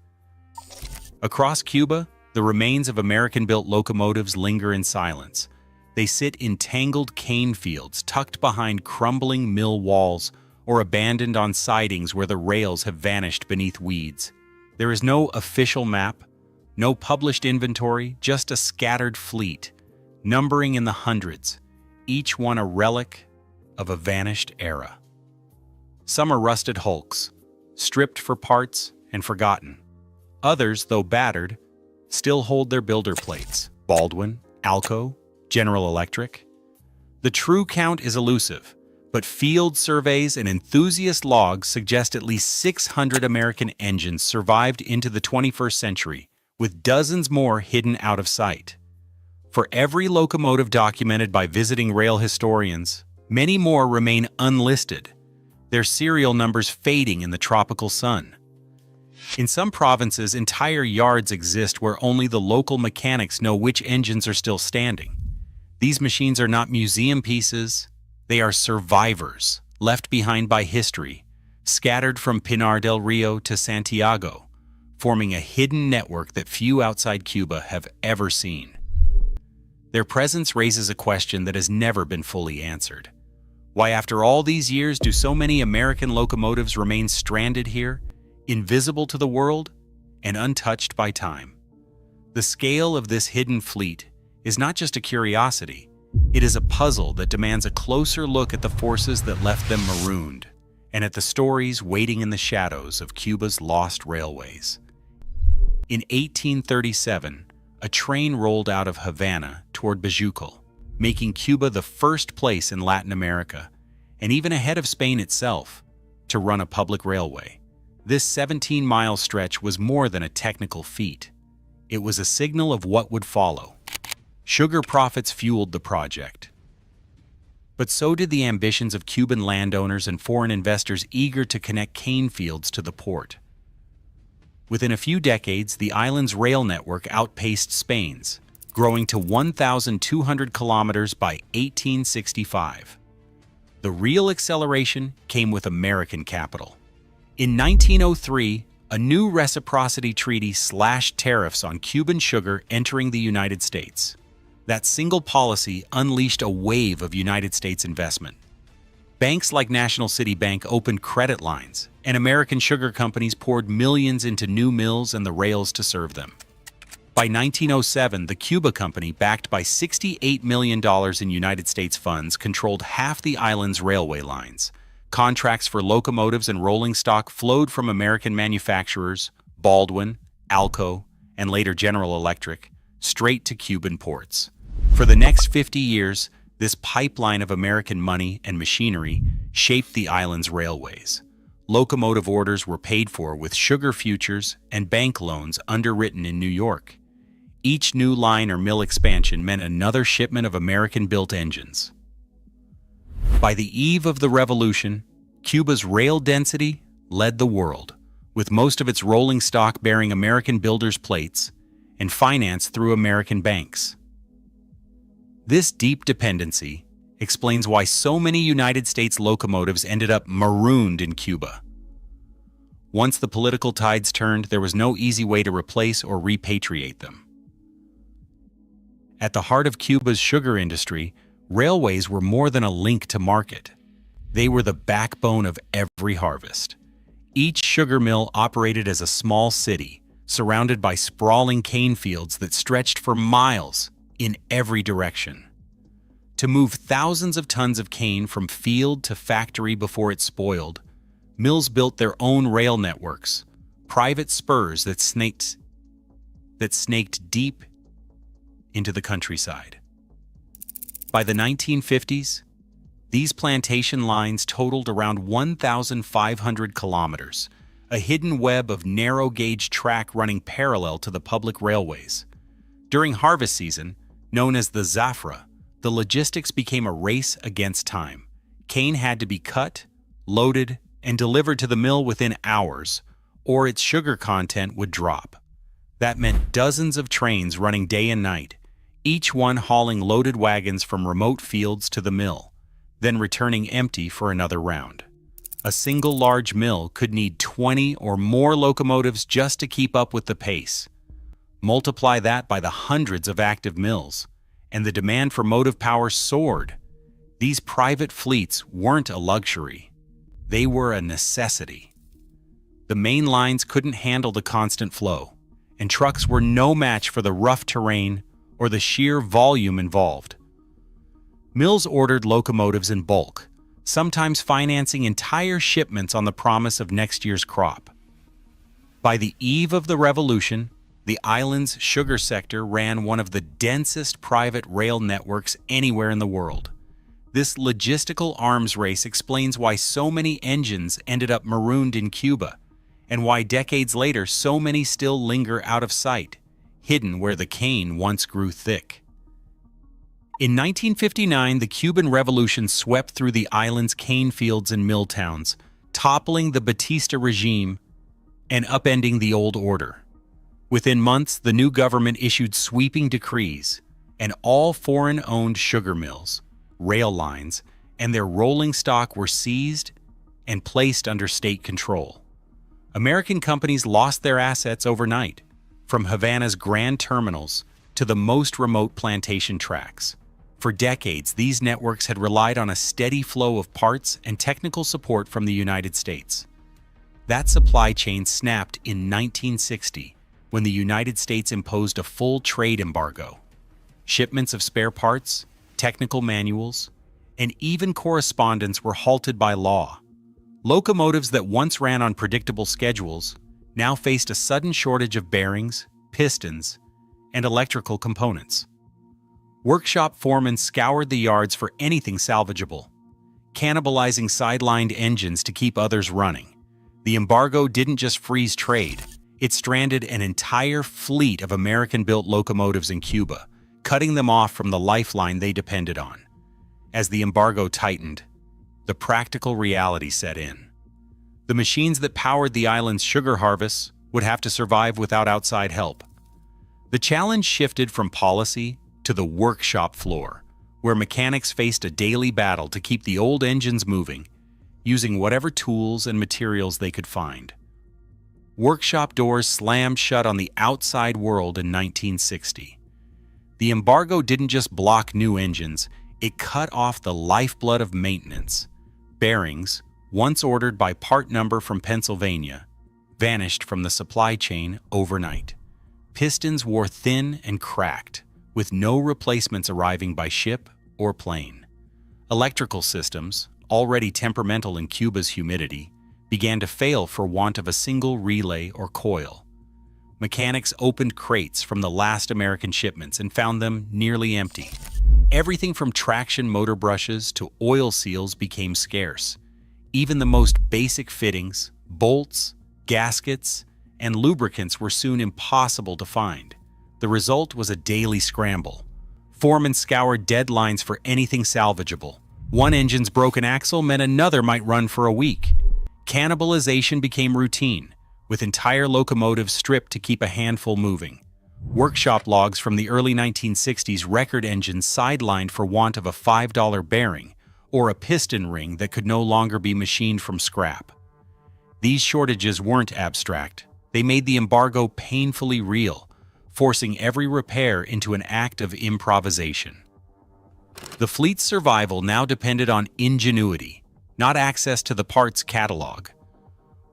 [SPEAKER 2] Across Cuba, the remains of American-built locomotives linger in silence. They sit in tangled cane fields tucked behind crumbling mill walls or abandoned on sidings where the rails have vanished beneath weeds. There is no official map, no published inventory, just a scattered fleet, numbering in the hundreds, each one a relic of a vanished era. Some are rusted hulks, stripped for parts and forgotten. Others, though battered, still hold their builder plates. Baldwin, Alco, General Electric. The true count is elusive, but field surveys and enthusiast logs suggest at least 600 American engines survived into the 21st century, with dozens more hidden out of sight. For every locomotive documented by visiting rail historians, many more remain unlisted, their serial numbers fading in the tropical sun. In some provinces, entire yards exist where only the local mechanics know which engines are still standing. These machines are not museum pieces. They are survivors, left behind by history, scattered from Pinar del Rio to Santiago, forming a hidden network that few outside Cuba have ever seen. Their presence raises a question that has never been fully answered. Why, after all these years, do so many American locomotives remain stranded here, invisible to the world, and untouched by time? The scale of this hidden fleet is not just a curiosity. It is a puzzle that demands a closer look at the forces that left them marooned, and at the stories waiting in the shadows of Cuba's lost railways. In 1837, a train rolled out of Havana toward Bejucal, making Cuba the first place in Latin America, and even ahead of Spain itself, to run a public railway. This 17-mile stretch was more than a technical feat. It was a signal of what would follow. Sugar profits fueled the project. But so did the ambitions of Cuban landowners and foreign investors eager to connect cane fields to the port. Within a few decades, the island's rail network outpaced Spain's, growing to 1,200 kilometers by 1865. The real acceleration came with American capital. In 1903, a new reciprocity treaty slashed tariffs on Cuban sugar entering the United States. That single policy unleashed a wave of United States investment. Banks like National City Bank opened credit lines, and American sugar companies poured millions into new mills and the rails to serve them. By 1907, the Cuba Company, backed by $68 million in United States funds, controlled half the island's railway lines. Contracts for locomotives and rolling stock flowed from American manufacturers, Baldwin, Alco, and later General Electric, straight to Cuban ports. For the next 50 years, this pipeline of American money and machinery shaped the island's railways. Locomotive orders were paid for with sugar futures and bank loans underwritten in New York. Each new line or mill expansion meant another shipment of American-built engines. By the eve of the revolution, Cuba's rail density led the world, with most of its rolling stock bearing American builders' plates and financed through American banks. This deep dependency explains why so many United States locomotives ended up marooned in Cuba. Once the political tides turned, there was no easy way to replace or repatriate them. At the heart of Cuba's sugar industry, railways were more than a link to market. They were the backbone of every harvest. Each sugar mill operated as a small city, surrounded by sprawling cane fields that stretched for miles in every direction. To move thousands of tons of cane from field to factory before it spoiled, mills built their own rail networks, private spurs that snaked deep into the countryside. By the 1950s, these plantation lines totaled around 1,500 kilometers, a hidden web of narrow-gauge track running parallel to the public railways. During harvest season, known as the Zafra, the logistics became a race against time. Cane had to be cut, loaded, and delivered to the mill within hours, or its sugar content would drop. That meant dozens of trains running day and night, each one hauling loaded wagons from remote fields to the mill, then returning empty for another round. A single large mill could need 20 or more locomotives just to keep up with the pace. Multiply that by the hundreds of active mills, and the demand for motive power soared. These private fleets weren't a luxury. They were a necessity. The main lines couldn't handle the constant flow, and trucks were no match for the rough terrain or the sheer volume involved. Mills ordered locomotives in bulk, sometimes financing entire shipments on the promise of next year's crop. By the eve of the revolution, the island's sugar sector ran one of the densest private rail networks anywhere in the world. This logistical arms race explains why so many engines ended up marooned in Cuba, and why decades later so many still linger out of sight, hidden where the cane once grew thick. In 1959, the Cuban Revolution swept through the island's cane fields and mill towns, toppling the Batista regime and upending the old order. Within months, the new government issued sweeping decrees, and all foreign-owned sugar mills, rail lines, and their rolling stock were seized and placed under state control. American companies lost their assets overnight, from Havana's grand terminals to the most remote plantation tracks. For decades, these networks had relied on a steady flow of parts and technical support from the United States. That supply chain snapped in 1960, when the United States imposed a full trade embargo. Shipments of spare parts, technical manuals, and even correspondence were halted by law. Locomotives that once ran on predictable schedules now faced a sudden shortage of bearings, pistons, and electrical components. Workshop foremen scoured the yards for anything salvageable, cannibalizing sidelined engines to keep others running. The embargo didn't just freeze trade, it stranded an entire fleet of American-built locomotives in Cuba, cutting them off from the lifeline they depended on. As the embargo tightened, the practical reality set in. The machines that powered the island's sugar harvests would have to survive without outside help. The challenge shifted from policy to the workshop floor, where mechanics faced a daily battle to keep the old engines moving, using whatever tools and materials they could find. Workshop doors slammed shut on the outside world in 1960. The embargo didn't just block new engines, it cut off the lifeblood of maintenance. Bearings, once ordered by part number from Pennsylvania, vanished from the supply chain overnight. Pistons wore thin and cracked, with no replacements arriving by ship or plane. Electrical systems, already temperamental in Cuba's humidity, began to fail for want of a single relay or coil. Mechanics opened crates from the last American shipments and found them nearly empty. Everything from traction motor brushes to oil seals became scarce. Even the most basic fittings, bolts, gaskets, and lubricants were soon impossible to find. The result was a daily scramble. Foremen scoured deadlines for anything salvageable. One engine's broken axle meant another might run for a week. Cannibalization became routine, with entire locomotives stripped to keep a handful moving. Workshop logs from the early 1960s record engines sidelined for want of a $5 bearing or a piston ring that could no longer be machined from scrap. These shortages weren't abstract. They made the embargo painfully real, forcing every repair into an act of improvisation. The fleet's survival now depended on ingenuity, not access to the parts catalog.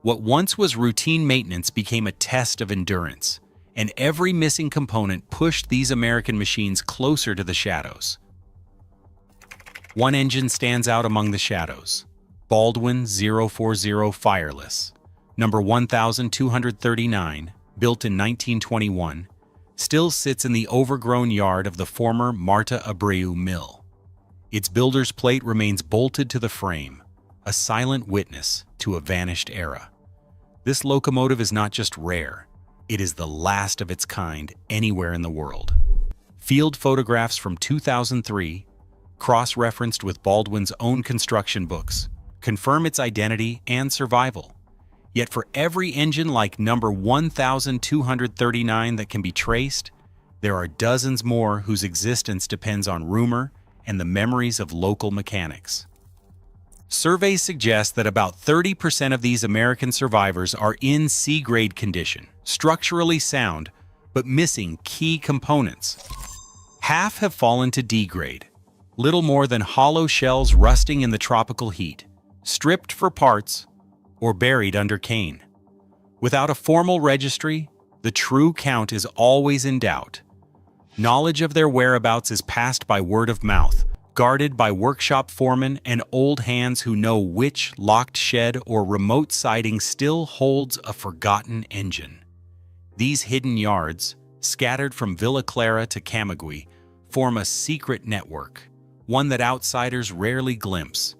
[SPEAKER 2] What once was routine maintenance became a test of endurance, and every missing component pushed these American machines closer to the shadows. One engine stands out among the shadows: Baldwin 040 Fireless, number 1239, built in 1921, still sits in the overgrown yard of the former Marta Abreu mill. Its builder's plate remains bolted to the frame, a silent witness to a vanished era. This locomotive is not just rare, it is the last of its kind anywhere in the world. Field photographs from 2003, cross-referenced with Baldwin's own construction books, confirm its identity and survival. Yet for every engine like number 1239 that can be traced, there are dozens more whose existence depends on rumor and the memories of local mechanics. Surveys suggest that about 30% of these American survivors are in C-grade condition, structurally sound, but missing key components. Half have fallen to D-grade, little more than hollow shells rusting in the tropical heat, stripped for parts, or buried under cane. Without a formal registry, the true count is always in doubt. Knowledge of their whereabouts is passed by word of mouth, guarded by workshop foremen and old hands who know which locked shed or remote siding still holds a forgotten engine. These hidden yards, scattered from Villa Clara to Camagüey, form a secret network, one that outsiders rarely glimpse.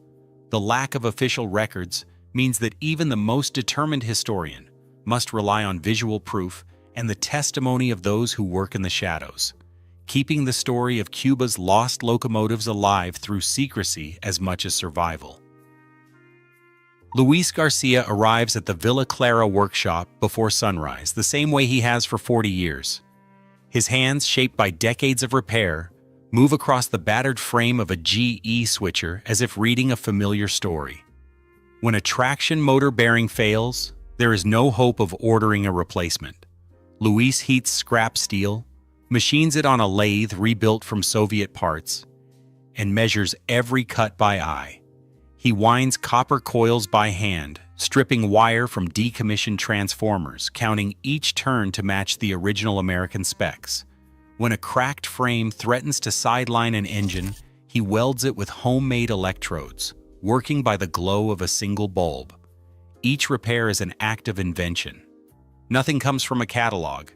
[SPEAKER 2] The lack of official records means that even the most determined historian must rely on visual proof and the testimony of those who work in the shadows, keeping the story of Cuba's lost locomotives alive through secrecy as much as survival. Luis Garcia arrives at the Villa Clara workshop before sunrise, the same way he has for 40 years. His hands, shaped by decades of repair, move across the battered frame of a GE switcher as if reading a familiar story. When a traction motor bearing fails, there is no hope of ordering a replacement. Luis heats scrap steel, machines it on a lathe rebuilt from Soviet parts, and measures every cut by eye. He winds copper coils by hand, stripping wire from decommissioned transformers, counting each turn to match the original American specs. When a cracked frame threatens to sideline an engine, he welds it with homemade electrodes, working by the glow of a single bulb. Each repair is an act of invention. Nothing comes from a catalog,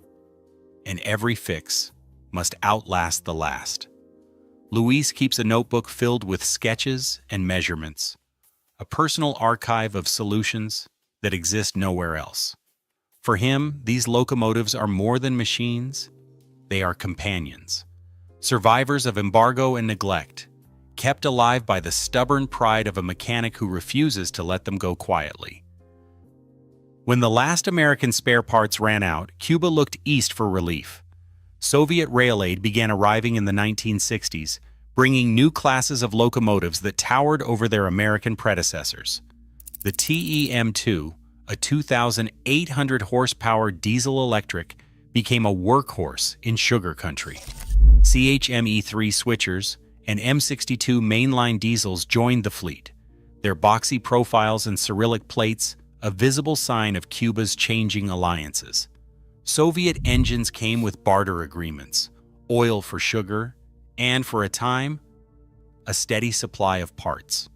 [SPEAKER 2] and every fix must outlast the last. Luis keeps a notebook filled with sketches and measurements, a personal archive of solutions that exist nowhere else. For him, these locomotives are more than machines. They are companions, survivors of embargo and neglect, kept alive by the stubborn pride of a mechanic who refuses to let them go quietly. When the last American spare parts ran out, Cuba looked east for relief. Soviet rail aid began arriving in the 1960s, bringing new classes of locomotives that towered over their American predecessors. The TEM-2, a 2,800 horsepower diesel-electric, became a workhorse in sugar country. CHME-3 switchers and M62 mainline diesels joined the fleet, their boxy profiles and Cyrillic plates a visible sign of Cuba's changing alliances. Soviet engines came with barter agreements, oil for sugar, and for a time, a steady supply of parts.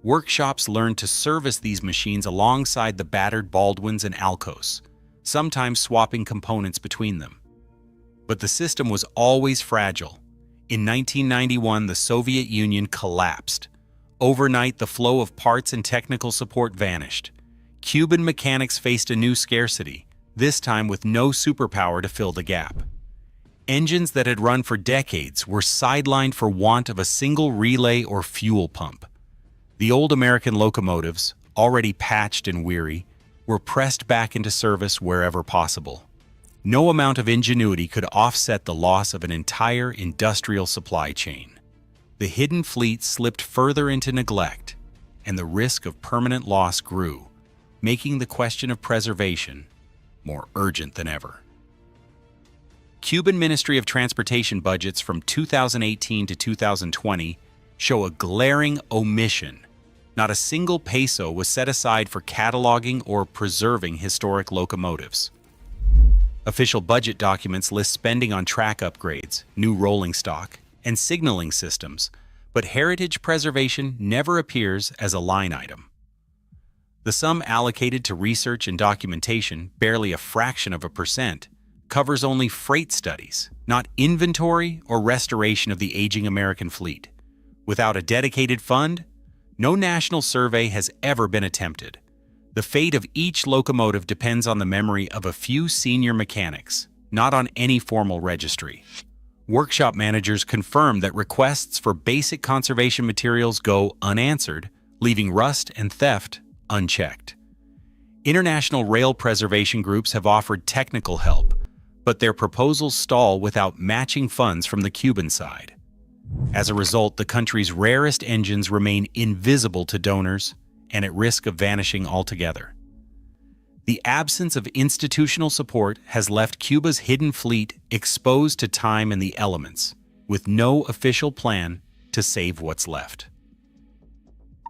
[SPEAKER 2] Workshops learned to service these machines alongside the battered Baldwins and Alcos, sometimes swapping components between them. But the system was always fragile. In 1991, the Soviet Union collapsed. Overnight, the flow of parts and technical support vanished. Cuban mechanics faced a new scarcity, this time with no superpower to fill the gap. Engines that had run for decades were sidelined for want of a single relay or fuel pump. The old American locomotives, already patched and weary, were pressed back into service wherever possible. No amount of ingenuity could offset the loss of an entire industrial supply chain. The hidden fleet slipped further into neglect, and the risk of permanent loss grew, making the question of preservation more urgent than ever. Cuban Ministry of Transportation budgets from 2018 to 2020 show a glaring omission. Not a single peso was set aside for cataloging or preserving historic locomotives. Official budget documents list spending on track upgrades, new rolling stock, and signaling systems, but heritage preservation never appears as a line item. The sum allocated to research and documentation, barely a fraction of a percent, covers only freight studies, not inventory or restoration of the aging American fleet. Without a dedicated fund, no national survey has ever been attempted. The fate of each locomotive depends on the memory of a few senior mechanics, not on any formal registry. Workshop managers confirm that requests for basic conservation materials go unanswered, leaving rust and theft unchecked. International rail preservation groups have offered technical help, but their proposals stall without matching funds from the Cuban side. As a result, the country's rarest engines remain invisible to donors and at risk of vanishing altogether. The absence of institutional support has left Cuba's hidden fleet exposed to time and the elements, with no official plan to save what's left.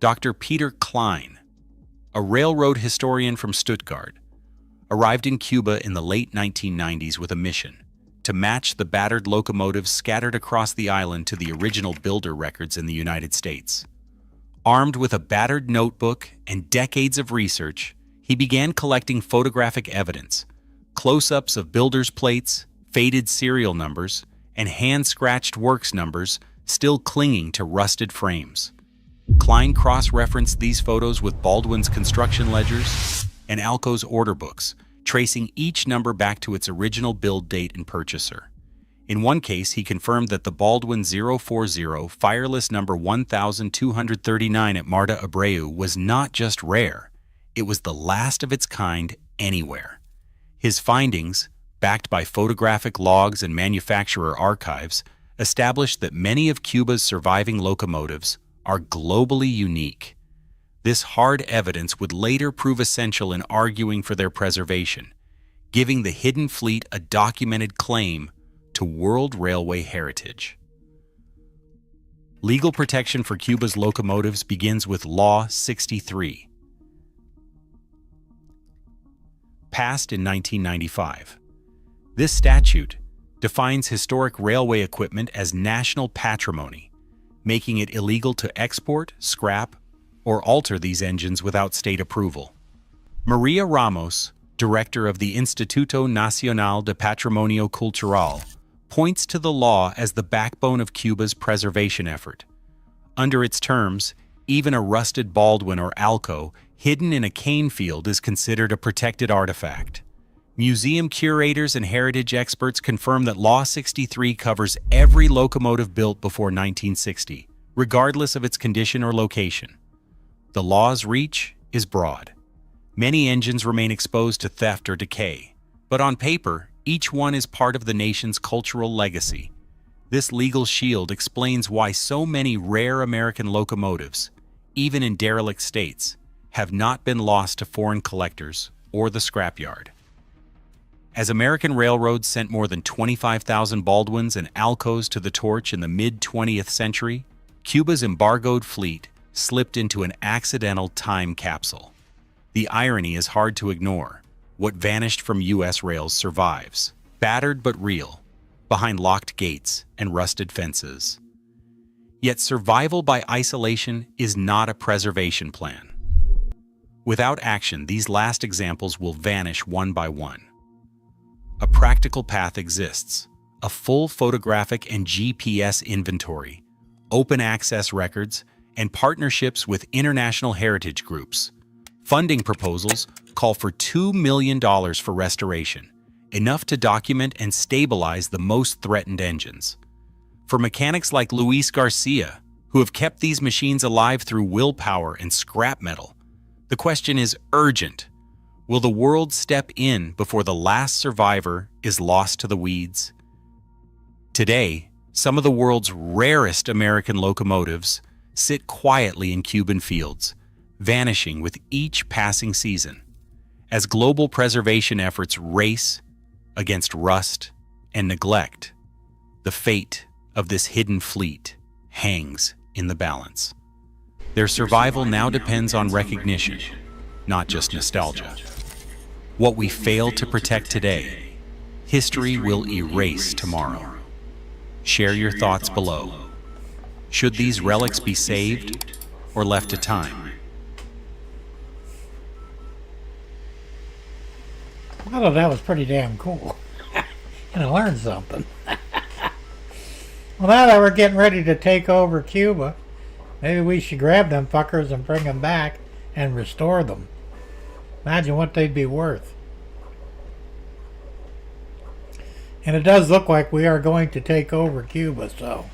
[SPEAKER 2] Dr. Peter Klein, a railroad historian from Stuttgart, arrived in Cuba in the late 1990s with a mission to match the battered locomotives scattered across the island to the original builder records in the United States. Armed with a battered notebook and decades of research, he began collecting photographic evidence, close-ups of builders' plates, faded serial numbers, and hand-scratched works numbers still clinging to rusted frames. Klein cross-referenced these photos with Baldwin's construction ledgers and Alco's order books, tracing each number back to its original build date and purchaser. In one case, he confirmed that the Baldwin 040 fireless number 1239 at Marta Abreu was not just rare, it was the last of its kind anywhere. His findings, backed by photographic logs and manufacturer archives, established that many of Cuba's surviving locomotives are globally unique. This hard evidence would later prove essential in arguing for their preservation, giving the hidden fleet a documented claim to world railway heritage. Legal protection for Cuba's locomotives begins with Law 63, passed in 1995. This statute defines historic railway equipment as national patrimony, making it illegal to export, scrap, or alter these engines without state approval. Maria Ramos, director of the Instituto Nacional de Patrimonio Cultural, points to the law as the backbone of Cuba's preservation effort. Under its terms, even a rusted Baldwin or Alco hidden in a cane field is considered a protected artifact. Museum curators and heritage experts confirm that Law 63 covers every locomotive built before 1960, regardless of its condition or location. The law's reach is broad. Many engines remain exposed to theft or decay, but on paper, each one is part of the nation's cultural legacy. This legal shield explains why so many rare American locomotives, even in derelict states, have not been lost to foreign collectors or the scrapyard. As American railroads sent more than 25,000 Baldwins and Alcos to the torch in the mid-20th century, Cuba's embargoed fleet slipped into an accidental time capsule. The irony is hard to ignore. What vanished from U.S. rails survives, battered but real, behind locked gates and rusted fences. Yet survival by isolation is not a preservation plan. Without action, these last examples will vanish one by one. A practical path exists: a full photographic and GPS inventory, open access records, and partnerships with international heritage groups. Funding proposals call for $2 million for restoration, enough to document and stabilize the most threatened engines. For mechanics like Luis Garcia, who have kept these machines alive through willpower and scrap metal, the question is urgent. Will the world step in before the last survivor is lost to the weeds? Today, some of the world's rarest American locomotives sit quietly in Cuban fields, vanishing with each passing season, as global preservation efforts race against rust and neglect. The fate of this hidden fleet hangs in the balance. Their survival now depends on recognition, not just nostalgia. What we fail to protect today, history will erase tomorrow. Share your thoughts below. Should these relics be saved or left to time?
[SPEAKER 1] I thought that was pretty damn cool. And I learned something. Well, now that we're getting ready to take over Cuba, maybe we should grab them fuckers and bring them back and restore them. Imagine what they'd be worth. And it does look like we are going to take over Cuba, so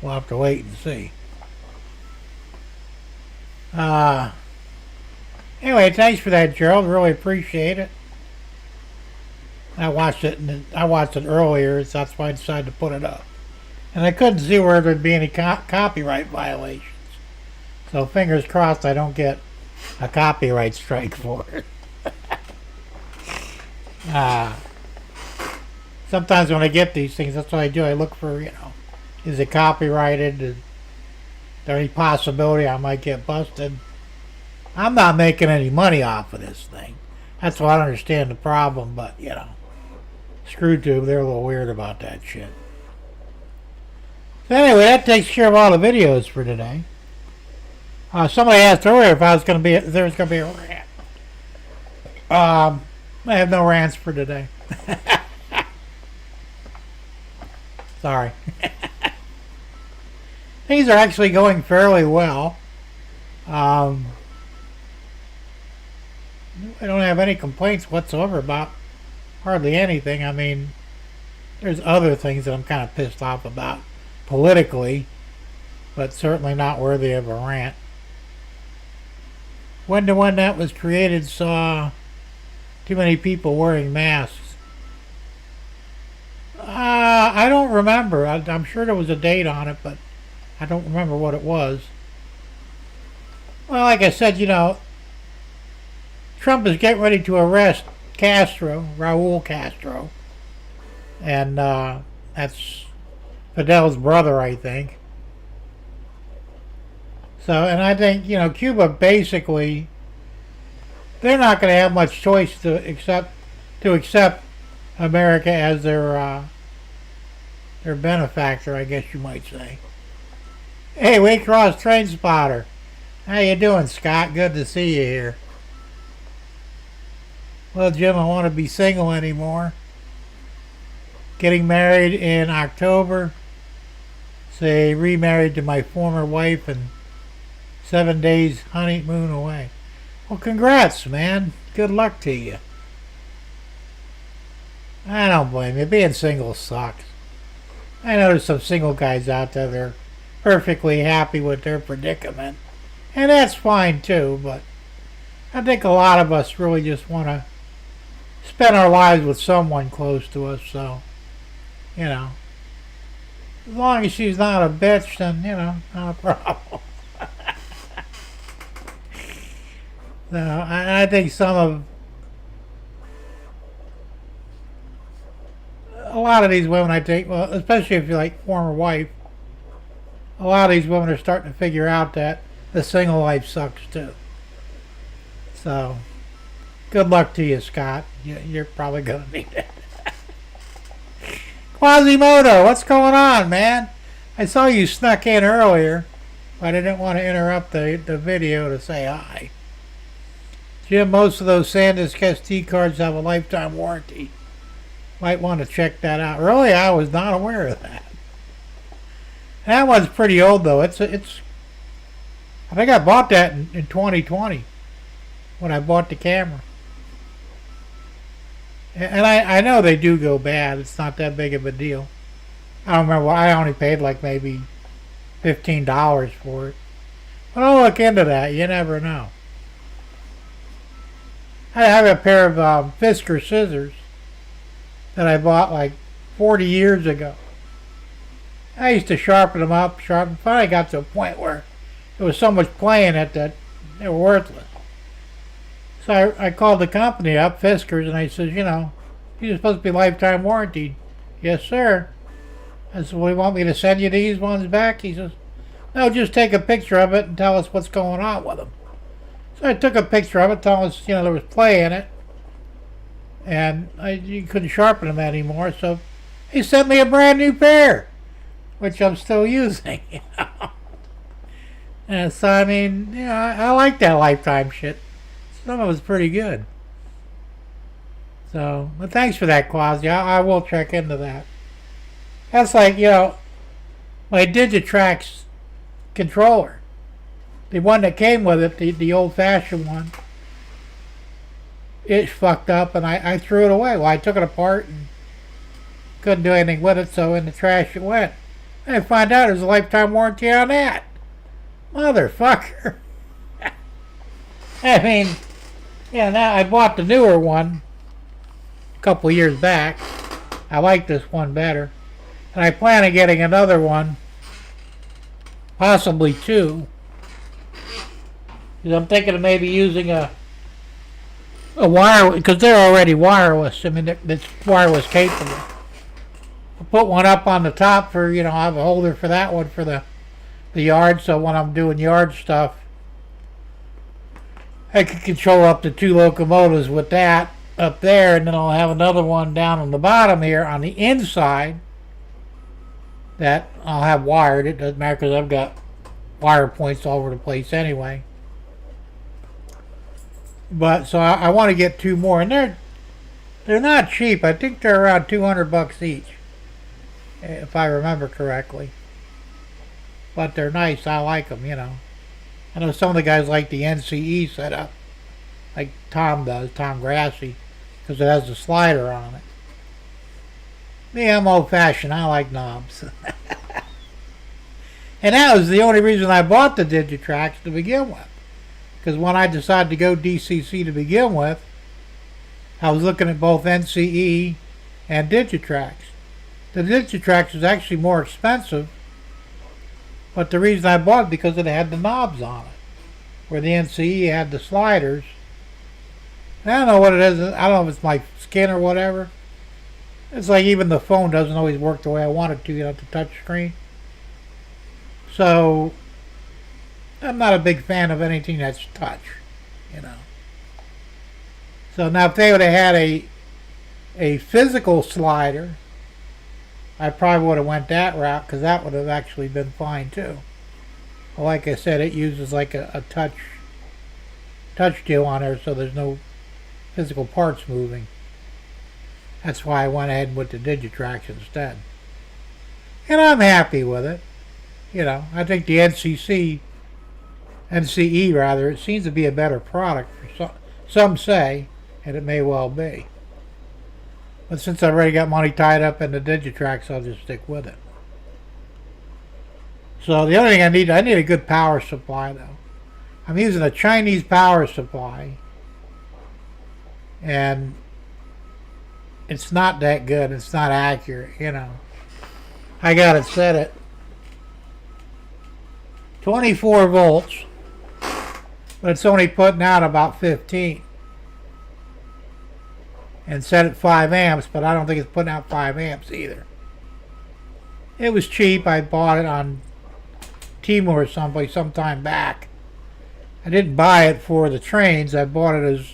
[SPEAKER 1] we'll have to wait and see. Anyway, thanks for that, Gerald. Really appreciate it. I watched it earlier, so that's why I decided to put it up. And I couldn't see where there'd be any copyright violations. So fingers crossed I don't get a copyright strike for it. Sometimes when I get these things, that's what I do. I look for, is it copyrighted? Is there any possibility I might get busted? I'm not making any money off of this thing. That's why I don't understand the problem, but, ScrewTube, they're a little weird about that shit. So anyway, that takes care of all the videos for today. Somebody asked earlier if there was going to be a rant. I have no rants for today. Sorry. Things are actually going fairly well. I don't have any complaints whatsoever about hardly anything. I mean, there's other things that I'm kind of pissed off about politically, but certainly not worthy of a rant. When that was created saw too many people wearing masks. I don't remember. I'm sure there was a date on it, but I don't remember what it was. Well, like I said, Trump is getting ready to arrest Raul Castro. And that's Fidel's brother, I think. So, and I think, Cuba basically, they're not going to have much choice to accept America as their benefactor, I guess you might say. Hey, Waycross Train Spotter. How you doing, Scott? Good to see you here. Well, Jim, I want to be single anymore. Getting married in October. Say, remarried to my former wife and 7 days honeymoon away. Well, congrats, man. Good luck to you. I don't blame you. Being single sucks. I know there's some single guys out there that are perfectly happy with their predicament. And that's fine too, but I think a lot of us really just want to spend our lives with someone close to us, so, as long as she's not a bitch, then, not a problem. So, I think a lot of these women, well, especially if you're like former wife, a lot of these women are starting to figure out that the single life sucks too. So, good luck to you, Scott. You're probably going to need it. Quasimodo, what's going on, man? I saw you snuck in earlier, but I didn't want to interrupt the video to say hi. Jim, most of those SanDisk SD cards have a lifetime warranty. Might want to check that out. Really, I was not aware of that. That one's pretty old, though. I think I bought that in 2020 when I bought the camera. And I know they do go bad. It's not that big of a deal. I don't remember. I only paid like maybe $15 for it. But I'll look into that. You never know. I have a pair of Fisker scissors that I bought like 40 years ago. I used to sharpen them up, Finally got to a point where there was so much play in it that they were worthless. So I called the company up, Fiskers, and I said, these are supposed to be lifetime warranted. Yes, sir. I said, well, you want me to send you these ones back? He says, no, just take a picture of it and tell us what's going on with them. So I took a picture of it, telling us, there was play in it. And you couldn't sharpen them anymore, so he sent me a brand new pair, which I'm still using. And so, I like that lifetime shit. Some of it's pretty good. So, but thanks for that, Quasi. I will check into that. That's like, my Digitrax controller. The one that came with it, the old-fashioned one, it fucked up and I threw it away. Well, I took it apart and couldn't do anything with it, so in the trash it went. And I find out there's a lifetime warranty on that. Motherfucker. Now I bought the newer one a couple of years back. I like this one better. And I plan on getting another one, possibly two. Because I'm thinking of maybe using a wire, because they're already wireless. It's wireless capable. I'll put one up on the top for, I have a holder for that one for the yard, so when I'm doing yard stuff, I can control up to 2 locomotives with that up there, and then I'll have another one down on the bottom here on the inside that I'll have wired. It doesn't matter because I've got wire points all over the place anyway. But so I want to get 2 more, and they're not cheap. I think they're around $200 each, if I remember correctly. But they're nice. I like them. I know some of the guys like the NCE setup, like Tom does, Tom Grassi, because it has a slider on it. Me, I'm old-fashioned. I like knobs. And that was the only reason I bought the Digitrax to begin with. Because when I decided to go DCC to begin with, I was looking at both NCE and Digitrax. The Digitrax is actually more expensive, but the reason I bought it because it had the knobs on it, where the NCE had the sliders. And I don't know what it is. I don't know if it's my skin or whatever. It's like even the phone doesn't always work the way I want it to, the touch screen. So I'm not a big fan of anything that's touch, So now if they would have had a physical slider, I probably would have went that route because that would have actually been fine too. But like I said, it uses like a touch deal on there, so there's no physical parts moving. That's why I went ahead with the Digitrax instead. And I'm happy with it. I think the NCE rather, it seems to be a better product for some say, and it may well be. But since I've already got money tied up in the Digitrax, I'll just stick with it. So the other thing I need a good power supply though. I'm using a Chinese power supply, and it's not that good. It's not accurate, I got it set at 24 volts, but it's only putting out about 15. And set at 5 amps, but I don't think it's putting out 5 amps either. It was cheap. I bought it on Temu or someplace sometime back. I didn't buy it for the trains. I bought it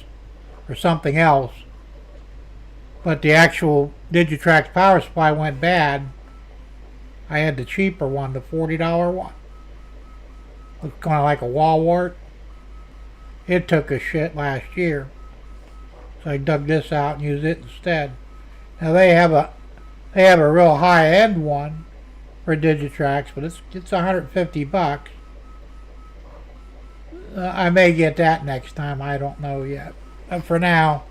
[SPEAKER 1] for something else. But the actual Digitrax power supply went bad. I had the cheaper one, the $40 one. Looked kind of like a wall wart. It took a shit last year. So I dug this out and used it instead. Now they have a real high end one for Digitrax, but it's $150. I may get that next time. I don't know yet. But for now,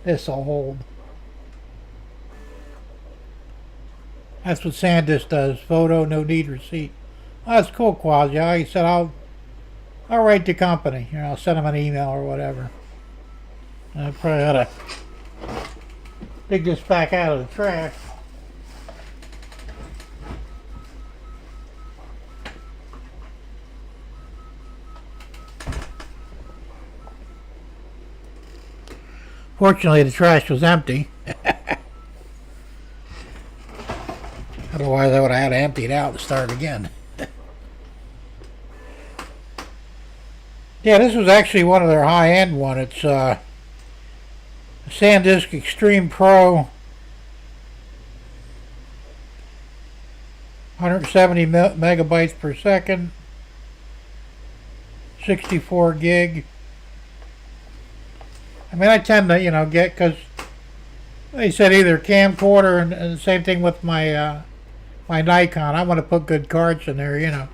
[SPEAKER 1] this will hold. That's what SanDisk does. Photo, no need receipt. Oh, that's cool, Quasi. Like I said, I'll write the company. You know, I'll send them an email or whatever. I probably ought to dig this back out of the trash. Fortunately, the trash was empty. Otherwise, I would have had to empty it out and start again. Yeah, this was actually one of their high-end one. It's SanDisk Extreme Pro, 170 megabytes per second, 64 gig. I mean, I tend to, you know, get, because they said either camcorder, and the same thing with my my Nikon. I want to put good cards in there, you know.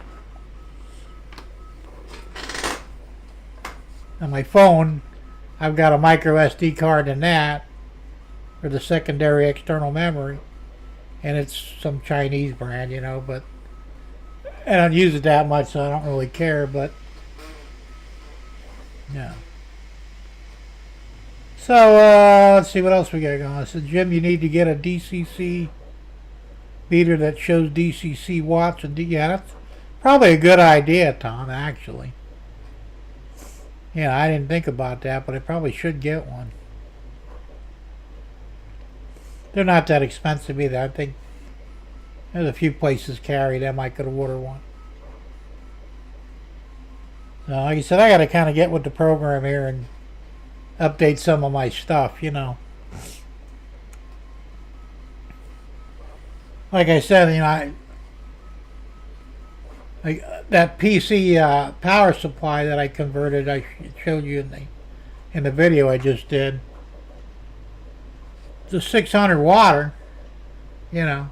[SPEAKER 1] On my phone, I've got a micro SD card in that for the secondary external memory, and it's some Chinese brand, you know, but I don't use it that much, so I don't really care, but yeah. So, let's see what else we got going on. So, Jim, you need to get a DCC meter that shows DCC watts. And yeah, that's probably a good idea, Tom, actually. Yeah, I didn't think about that, but I probably should get one. They're not that expensive either. I think there's a few places carry them. I could order one. So, like I said, I got to kind of get with the program here and update some of my stuff, you know. Like I said, you know, that PC power supply that I converted, I showed you in the video I just did. It's a 600 watt, you know.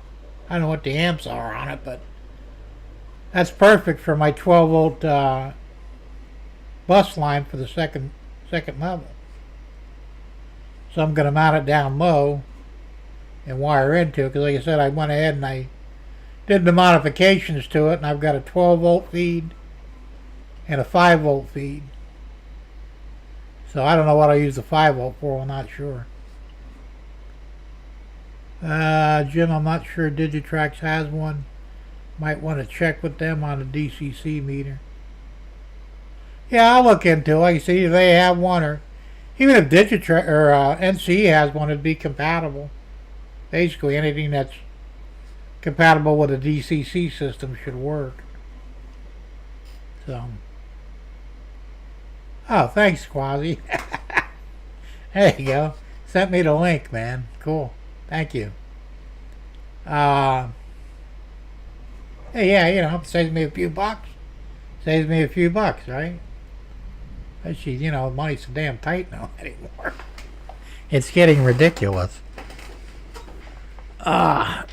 [SPEAKER 1] I don't know what the amps are on it, but that's perfect for my 12 volt bus line for the second level. So I'm going to mount it down low and wire into it, because like I said, I went ahead and I did the modifications to it, and I've got a 12 volt feed and a 5 volt feed. So I don't know what I use the 5 volt for, I'm not sure. Jim, I'm not sure Digitrax has one. Might want to check with them on the DCC meter. Yeah, I'll look into it. Like I said, if they have one, or even if Digitrax or NCE has one, it'd be compatible. Basically, anything that's compatible with a DCC system should work. So, oh, thanks, Quasi. There you go. Sent me the link, man. Cool. Thank you. Hey, yeah, you know, saves me a few bucks. Saves me a few bucks, right? Actually, you know, money's so damn tight now anymore. It's getting ridiculous. I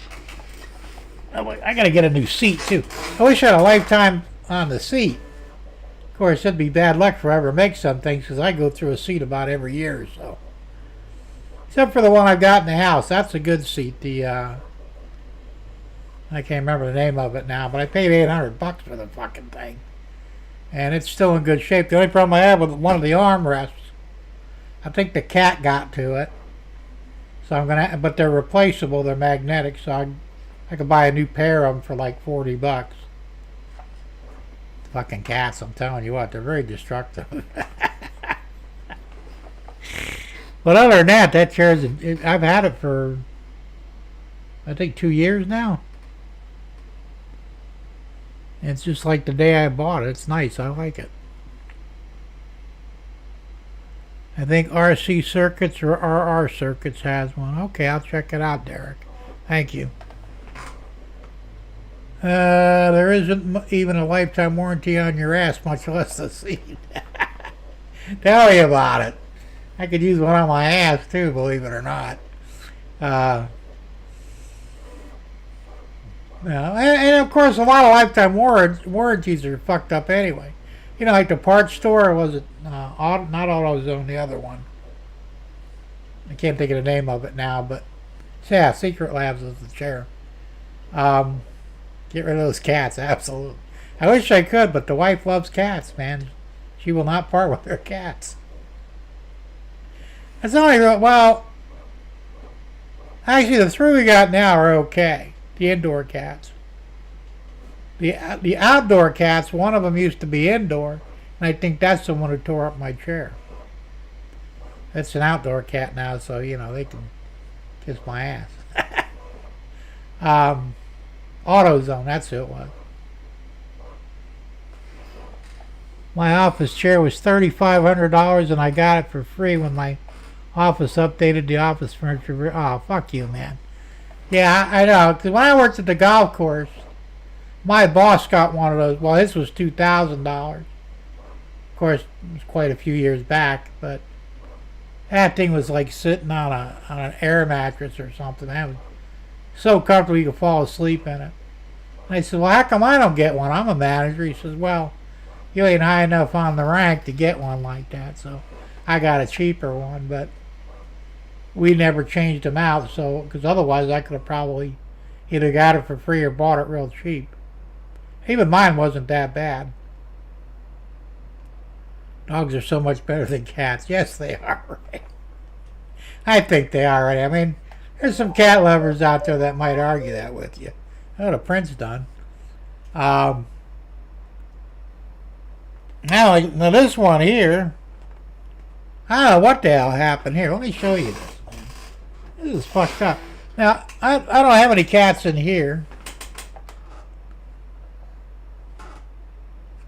[SPEAKER 1] gotta get a new seat too. I wish I had a lifetime on the seat. Of course, it'd be bad luck if I ever make some things, because I go through a seat about every year or so. Except for the one I've got in the house. That's a good seat. The I can't remember the name of it now, but I paid $800 for the fucking thing, and it's still in good shape. The only problem I have with one of the armrests, I think the cat got to it. So I'm gonna, but they're replaceable. They're magnetic, so I could buy a new pair of them for like $40. Fucking cats! I'm telling you what, they're very destructive. But other than that, that chair's, I've had it for, I think, 2 years now. It's just like the day I bought it. It's nice. I like it. I think RC Circuits or RR Circuits has one. Okay, I'll check it out, Derek. Thank you. There isn't even a lifetime warranty on your ass, much less the seat. Tell me about it. I could use one on my ass too, believe it or not. And of course, a lot of lifetime warranties are fucked up anyway. You know, like the parts store, or was it not AutoZone, the other one? I can't think of the name of it now, but yeah, Secret Labs is the chair. Get rid of those cats, absolutely. I wish I could, but the wife loves cats, man. She will not part with her cats. It's only well, actually, the three we got now are okay. The indoor cats. The outdoor cats, one of them used to be indoor, and I think that's the one who tore up my chair. It's an outdoor cat now, so you know they can kiss my ass. AutoZone, that's who it was. My office chair was $3,500, and I got it for free when my office updated the office furniture. Oh, fuck you, man. Yeah, I know. Because when I worked at the golf course, my boss got one of those. Well, his was $2,000. Of course, it was quite a few years back, but that thing was like sitting on an air mattress or something. That was so comfortable you could fall asleep in it. And I said, well, how come I don't get one? I'm a manager. He says, well, you ain't high enough on the rank to get one like that. So I got a cheaper one, but we never changed them out. So, because otherwise I could have probably either got it for free or bought it real cheap. Even mine wasn't that bad. Dogs are so much better than cats. Yes, they are. Right? I think they are. Right? I mean, there's some cat lovers out there that might argue that with you. That's what Prince done. Now this one here, I don't know what the hell happened here. Let me show you this. This is fucked up. Now, I don't have any cats in here.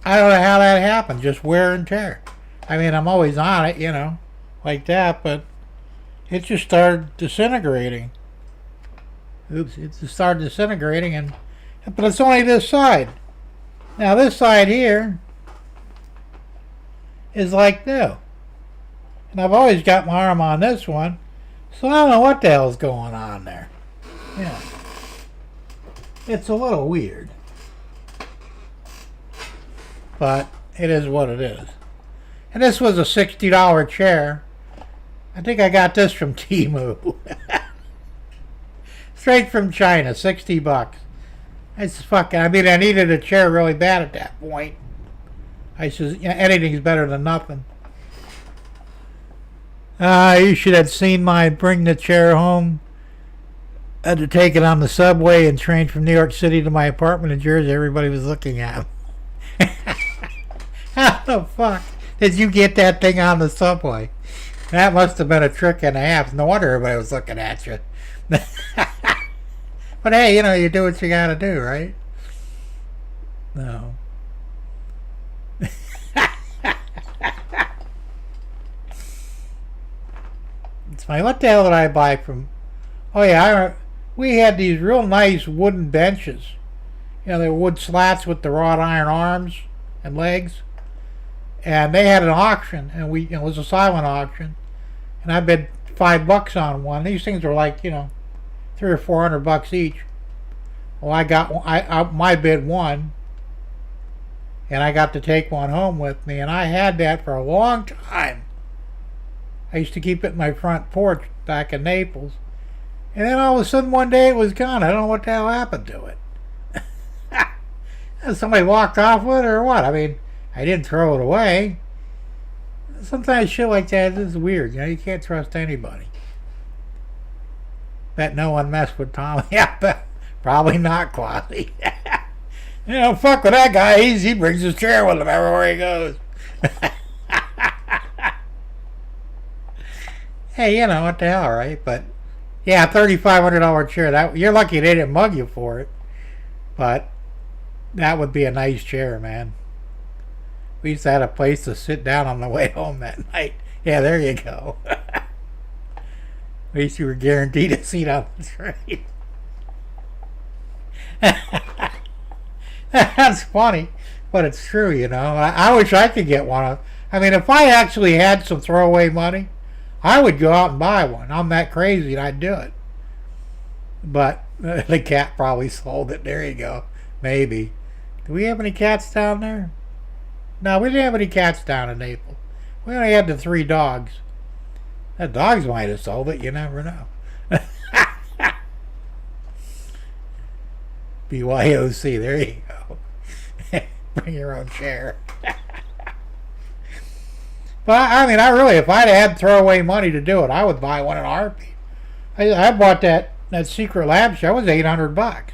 [SPEAKER 1] I don't know how that happened. Just wear and tear. I mean, I'm always on it, you know, like that, but it just started disintegrating. Oops, it just started disintegrating, but it's only this side. Now, this side here is like new. And I've always got my arm on this one, so I don't know what the hell's going on there. Yeah. It's a little weird. But it is what it is. And this was a $60 chair. I think I got this from Temu. Straight from China, $60. It's fucking, I mean, I needed a chair really bad at that point. I said, you know, anything's better than nothing. You should have seen my bring the chair home. I had to take it on the subway and train from New York City to my apartment in Jersey. Everybody was looking at me. How the fuck did you get that thing on the subway? That must have been a trick and a half. No wonder everybody was looking at you. But hey, you know, you do what you gotta do, right? No. It's funny. What the hell did I buy from? Oh yeah, we had these real nice wooden benches. You know, they were wood slats with the wrought iron arms and legs. And they had an auction, and it was a silent auction, and I bid $5 on one. These things were like, you know, $300 or $400 each. Well, I got my bid won, and I got to take one home with me, and I had that for a long time. I used to keep it in my front porch back in Naples, and then all of a sudden one day it was gone. I don't know what the hell happened to it. Somebody walked off with it or what? I mean, I didn't throw it away. Sometimes shit like that is weird. You know, you can't trust anybody. Bet no one messed with Tom. Yeah, probably not, Quasi. You know, fuck with that guy. He brings his chair with him everywhere he goes. Hey, you know, what the hell, right? But, yeah, $3,500 chair. You're lucky they didn't mug you for it. But that would be a nice chair, man. We used to have a place to sit down on the way home that night. Yeah, there you go. At least you were guaranteed a seat on the train. That's funny, but it's true, you know. I wish I could get one. I mean, if I actually had some throwaway money, I would go out and buy one. I'm that crazy and I'd do it. But the cat probably sold it. There you go. Maybe. Do we have any cats down there? No, we didn't have any cats down in Naples. We only had the 3 dogs. The dogs might have sold it. You never know. BYOC. There you go. Bring your own chair. But I mean, I really, if I'd had throwaway money to do it, I would buy one in RP. I bought that Secret Lab chair. It was $800.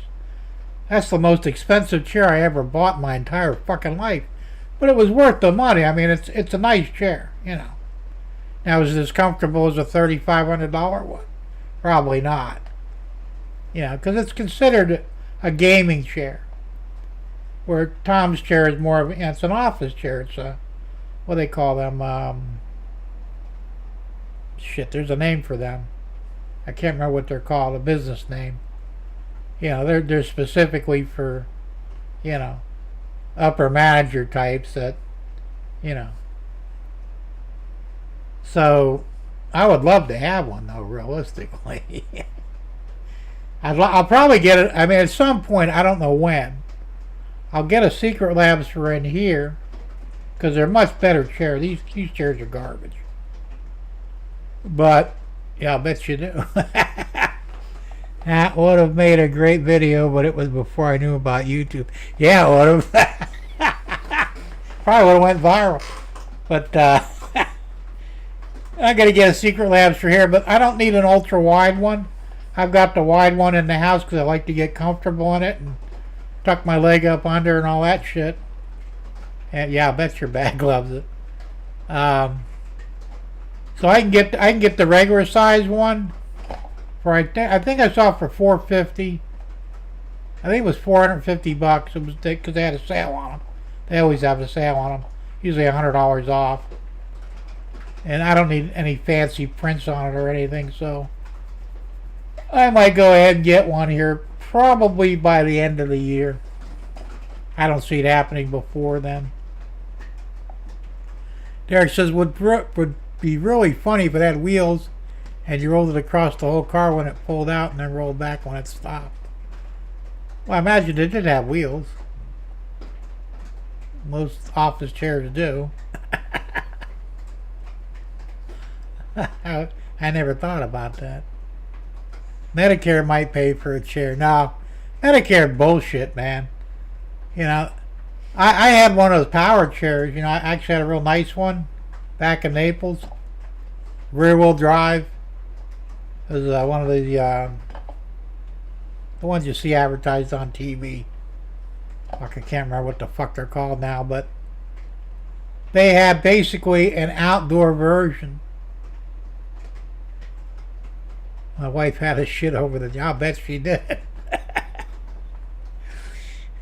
[SPEAKER 1] That's the most expensive chair I ever bought in my entire fucking life. But it was worth the money. I mean, it's a nice chair, you know. Now, is it as comfortable as a $3,500 one? Probably not. You know, because it's considered a gaming chair. Where Tom's chair is more of, it's an office chair. It's a, what do they call them? Shit, there's a name for them. I can't remember what they're called, a business name. You know, they're specifically for, you know, upper manager types that, you know. So, I would love to have one, though, realistically. I'll probably get it, I mean, at some point, I don't know when. I'll get a Secret Labs for in here, because they're much better chairs. These chairs are garbage. But, yeah, I'll bet you do. That would have made a great video, but it was before I knew about YouTube. Yeah, it would have. Probably would have went viral. But, I'm going to get a Secret Labs for here, but I don't need an ultra wide one. I've got the wide one in the house because I like to get comfortable in it and tuck my leg up under and all that shit. And yeah, I bet your bag loves it. So I can get the regular size one for I think I saw it for $450. I think it was $450. It was because they had a sale on them. They always have a sale on them. Usually $100 off. And I don't need any fancy prints on it or anything, so I might go ahead and get one here probably by the end of the year. I don't see it happening before then. Derek says, would be really funny if it had wheels and you rolled it across the whole car when it pulled out and then rolled back when it stopped. Well, I imagine it did have wheels. Most office chairs do. I never thought about that. Medicare might pay for a chair. No, Medicare bullshit, man. You know, I had one of those power chairs. You know, I actually had a real nice one back in Naples. Rear-wheel drive. It was one of the ones you see advertised on TV. Fuck, I can't remember what the fuck they're called now, but they had basically an outdoor version. My wife had a shit over the job. I bet she did.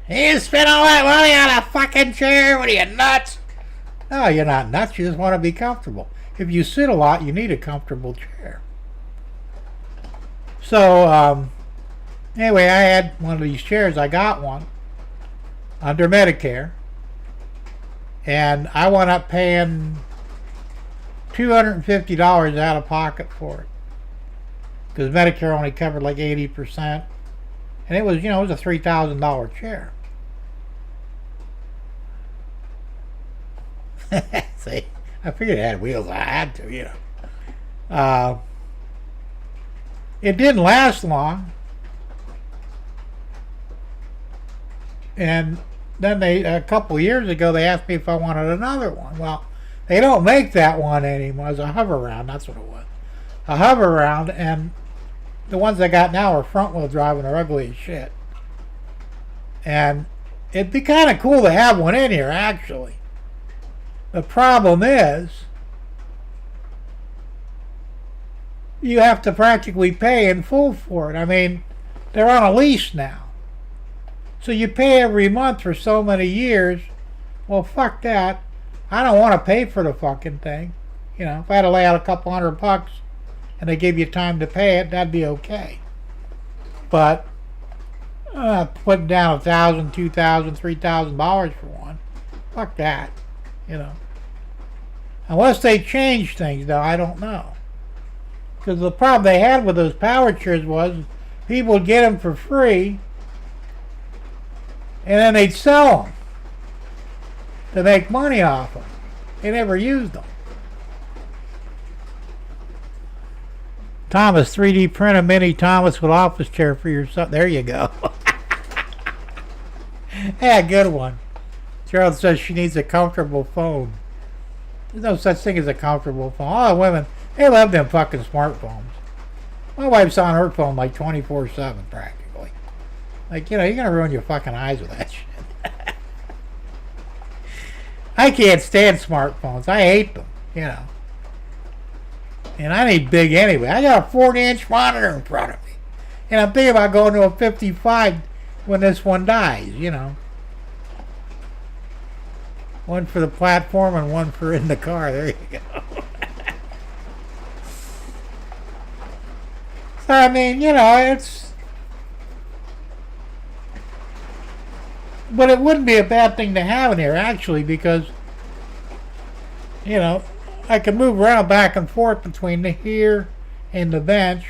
[SPEAKER 1] You spent all that money on a fucking chair? What are you, nuts? No, you're not nuts. You just want to be comfortable. If you sit a lot, you need a comfortable chair. So, anyway, I had one of these chairs. I got one under Medicare. And I wound up paying $250 out of pocket for it. Because Medicare only covered like 80%. And it was, you know, it was a $3,000 chair. See, I figured it had wheels. I had to, you know. It didn't last long. And then a couple years ago, they asked me if I wanted another one. Well, they don't make that one anymore. It's a hover-round. That's what it was. A hover-round, and the ones I got now are front-wheel drive and are ugly as shit. And it'd be kind of cool to have one in here, actually. The problem is, you have to practically pay in full for it. I mean, they're on a lease now. So you pay every month for so many years. Well, fuck that. I don't want to pay for the fucking thing. You know, if I had to lay out a couple $100 and they give you time to pay it, that'd be okay. But putting down $1,000, $2,000, $3,000 for one, fuck that. You know, unless they change things, though, I don't know. Because the problem they had with those power chairs was people would get them for free, and then they'd sell them to make money off them. They never used them. Thomas, 3D print a mini Thomas with office chair for yourself. There you go. Yeah, good one. Gerald says she needs a comfortable phone. There's no such thing as a comfortable phone. All the women, they love them fucking smartphones. My wife's on her phone like 24/7 practically. Like, you're going to ruin your fucking eyes with that shit. I can't stand smartphones. I hate them. And I need big anyway. I got a 40-inch monitor in front of me. And I'm thinking about going to a 55 when this one dies, One for the platform and one for in the car. There you go. So, I mean, it's... But it wouldn't be a bad thing to have in here, actually, because, I can move around back and forth between here and the bench,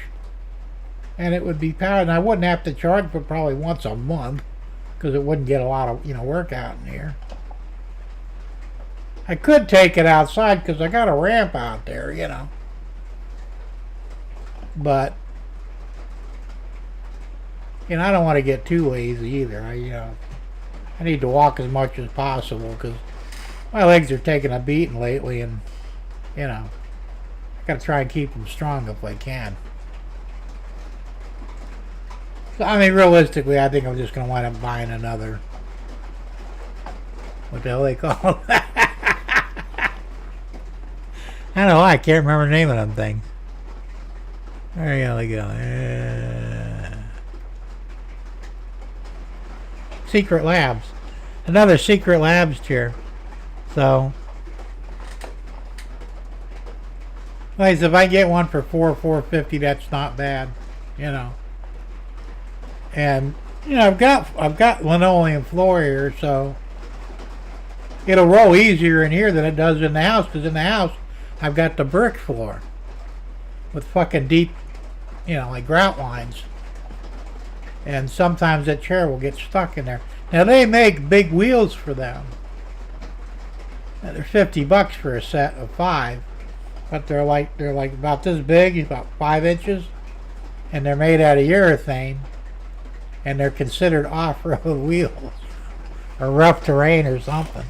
[SPEAKER 1] and it would be powered, and I wouldn't have to charge for probably once a month, because it wouldn't get a lot of, work out in here. I could take it outside, because I got a ramp out there, But, I don't want to get too lazy either. I need to walk as much as possible because my legs are taking a beating lately, and I gotta try and keep them strong if I can. So I mean, realistically, I think I'm just gonna wind up buying another. What the hell they call it? I don't know. I can't remember the name of them things. There you go. Secret Labs. Another Secret Labs chair. So, like, if I get one for $450, that's not bad, And I've got linoleum floor here, so it'll roll easier in here than it does in the house. Because in the house, I've got the brick floor with fucking deep, like grout lines. And sometimes that chair will get stuck in there. Now they make big wheels for them. Now, they're $50 for a set of 5, but they're like about this big, about 5 inches, and they're made out of urethane, and they're considered off-road wheels or rough terrain or something.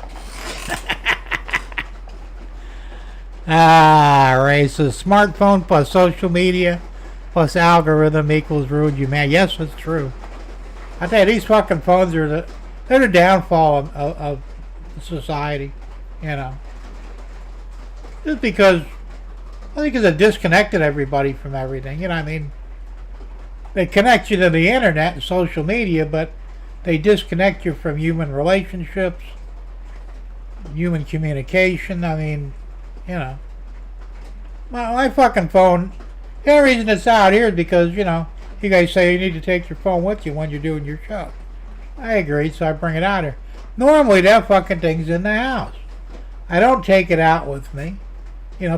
[SPEAKER 1] Ray says smartphone plus social media plus algorithm equals ruined humanity. Yes, it's true. I tell you, these fucking phones they're the downfall of society, Just because I think it's disconnected everybody from everything. I mean, they connect you to the internet and social media, but they disconnect you from human relationships, human communication. I mean, my fucking phone. The only reason it's out here is because, you guys say you need to take your phone with you when you're doing your show. I agree, so I bring it out here. Normally, that fucking thing's in the house. I don't take it out with me.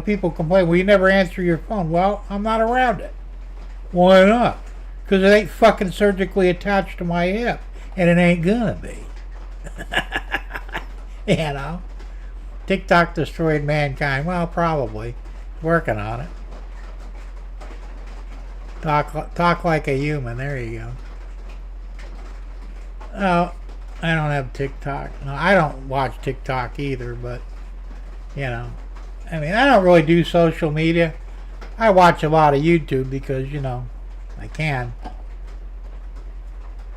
[SPEAKER 1] People complain, well, you never answer your phone. Well, I'm not around it. Why not? Because it ain't fucking surgically attached to my hip. And it ain't gonna be. TikTok destroyed mankind. Well, probably. Working on it. Talk like a human. There you go. Oh, I don't have TikTok. No, I don't watch TikTok either, but, I mean, I don't really do social media. I watch a lot of YouTube because, I can.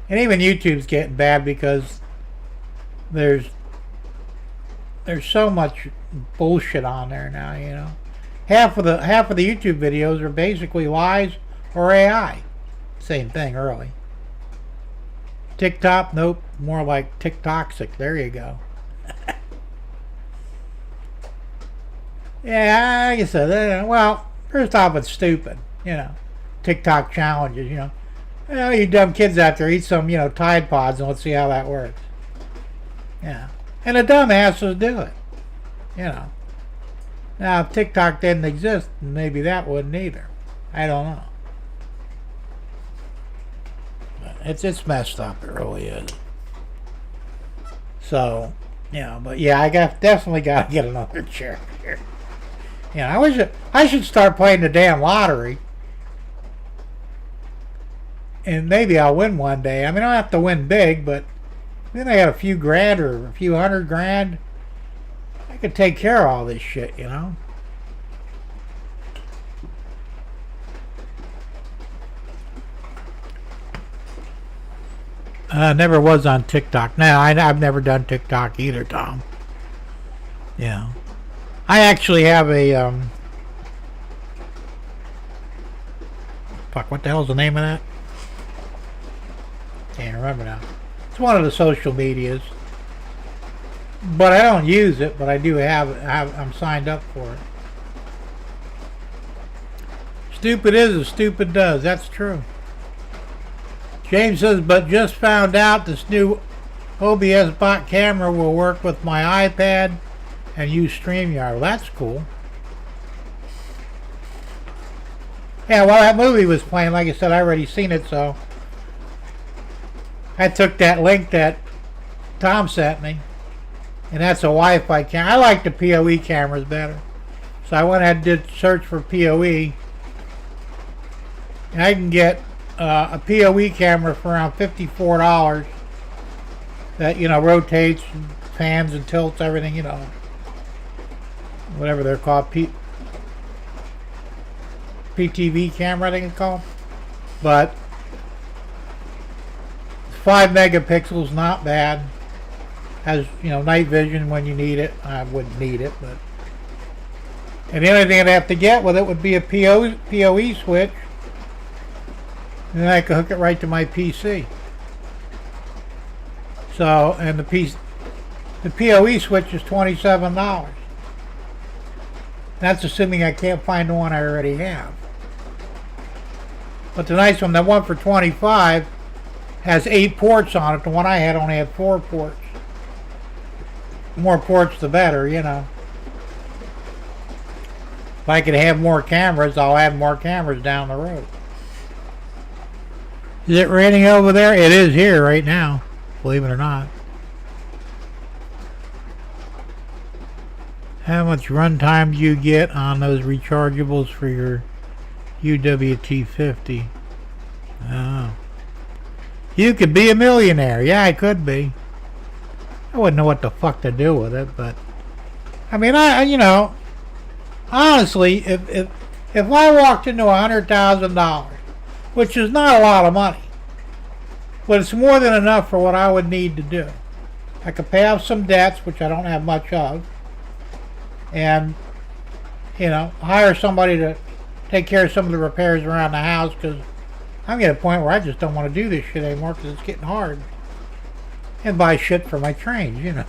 [SPEAKER 1] And even YouTube's getting bad because there's so much bullshit on there now, Half of the YouTube videos are basically lies or AI. Same thing, really. TikTok, nope. More like TikToxic. There you go. Yeah, like I said, well, first off, it's stupid. TikTok challenges, you dumb kids out there, eat some, Tide Pods and let's see how that works. Yeah. And the dumbasses do it. Now, if TikTok didn't exist, maybe that wouldn't either. I don't know. It's messed up. It really is. So, but yeah, definitely got to get another chair here. I should start playing the damn lottery, and maybe I'll win one day. I mean, I don't have to win big, but Then I got a few grand or a few $100,000. I could take care of all this shit, you know. Never was on TikTok. No, I've never done TikTok either, Tom. Yeah. I actually have a, fuck, what the hell's the name of that? Can't remember now. It's one of the social medias. But I don't use it, but I do I'm signed up for it. Stupid is as stupid does. That's true. James says, but just found out this new OBS bot camera will work with my iPad and use StreamYard. Well, that's cool. Yeah, well, that movie was playing. Like I said, I already seen it, so I took that link that Tom sent me, and that's a Wi-Fi camera. I like the PoE cameras better, so I went ahead and did search for PoE, and I can get a PoE camera for around $54 that, you know, rotates and pans and tilts everything, you know, whatever they're called, PTV camera I think it's called. But 5 megapixels, not bad. Has, you know, night vision when you need it. I wouldn't need it, but, and the only thing I'd have to get with it would be a PoE switch. And then I could hook it right to my PC. So, and the PoE switch is $27. That's assuming I can't find the one I already have. But the nice one, the one for $25, has 8 ports on it. The one I had only had 4 ports. The more ports, the better, you know. If I could have more cameras, I'll add more cameras down the road. Is it raining over there? It is here right now, believe it or not. How much runtime do you get on those rechargeables for your UWT-50? Oh. You could be a millionaire. Yeah, I could be. I wouldn't know what the fuck to do with it, but I mean, you know, honestly, if I walked into $100,000, which is not a lot of money, but it's more than enough for what I would need to do. I could pay off some debts, which I don't have much of, and, you know, hire somebody to take care of some of the repairs around the house, because I'm at a point where I just don't want to do this shit anymore because it's getting hard. And buy shit for my trains, you know.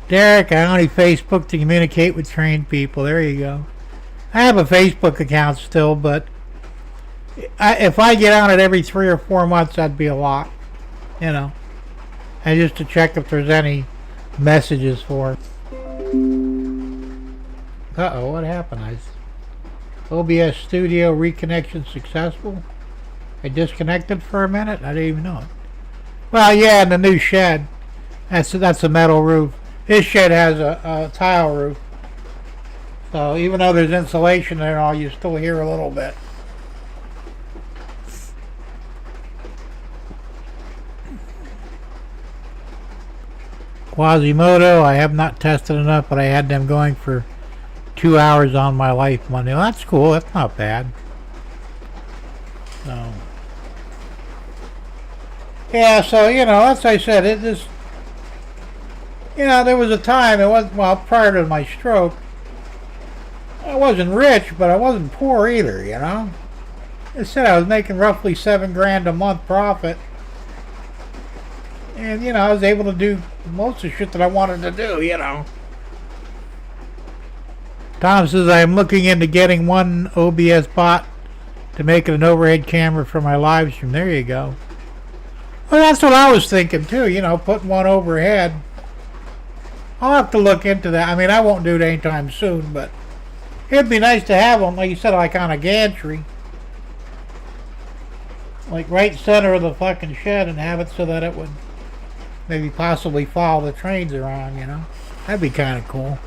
[SPEAKER 1] Derek, I only Facebook to communicate with trained people. There you go. I have a Facebook account still, but if I get on it every 3 or 4 months, that'd be a lot, you know. And just to check if there's any messages for it. Uh-oh, what happened? OBS Studio reconnection successful. I disconnected for a minute. I didn't even know it. Well, yeah, in the new shed. That's a metal roof. This shed has a tile roof. So even though there's insulation there and all, you still hear a little bit. Quasimodo, I have not tested enough, but I had them going for 2 hours on my life Monday. Well, that's cool. That's not bad. So, yeah, so, you know, as I said, it just, you know, there was a time, it was, well, prior to my stroke, I wasn't rich, but I wasn't poor either, you know. I said I was making roughly $7,000 a month profit. And, you know, I was able to do most of the shit that I wanted to do, you know. Tom says, I am looking into getting one OBS bot to make it an overhead camera for my live stream. There you go. Well, that's what I was thinking, too, you know, putting one overhead. I'll have to look into that. I mean, I won't do it anytime soon, but it'd be nice to have one, like you said, like on a gantry. Like right center of the fucking shed, and have it so that it would maybe possibly follow the trains around, you know. That'd be kind of cool.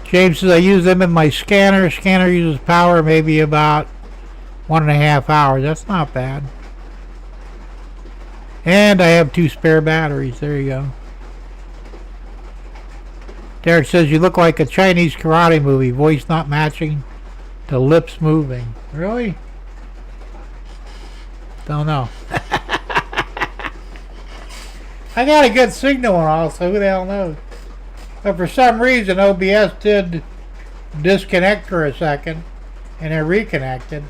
[SPEAKER 1] James says I use them in my scanner. Scanner uses power maybe about 1.5 hours. That's not bad. And I have 2 spare batteries. There you go. Derek says you look like a Chinese karate movie. Voice not matching to lips moving. Really? Don't know. I got a good signal and all, so who the hell knows? But for some reason, OBS did disconnect for a second, and it reconnected.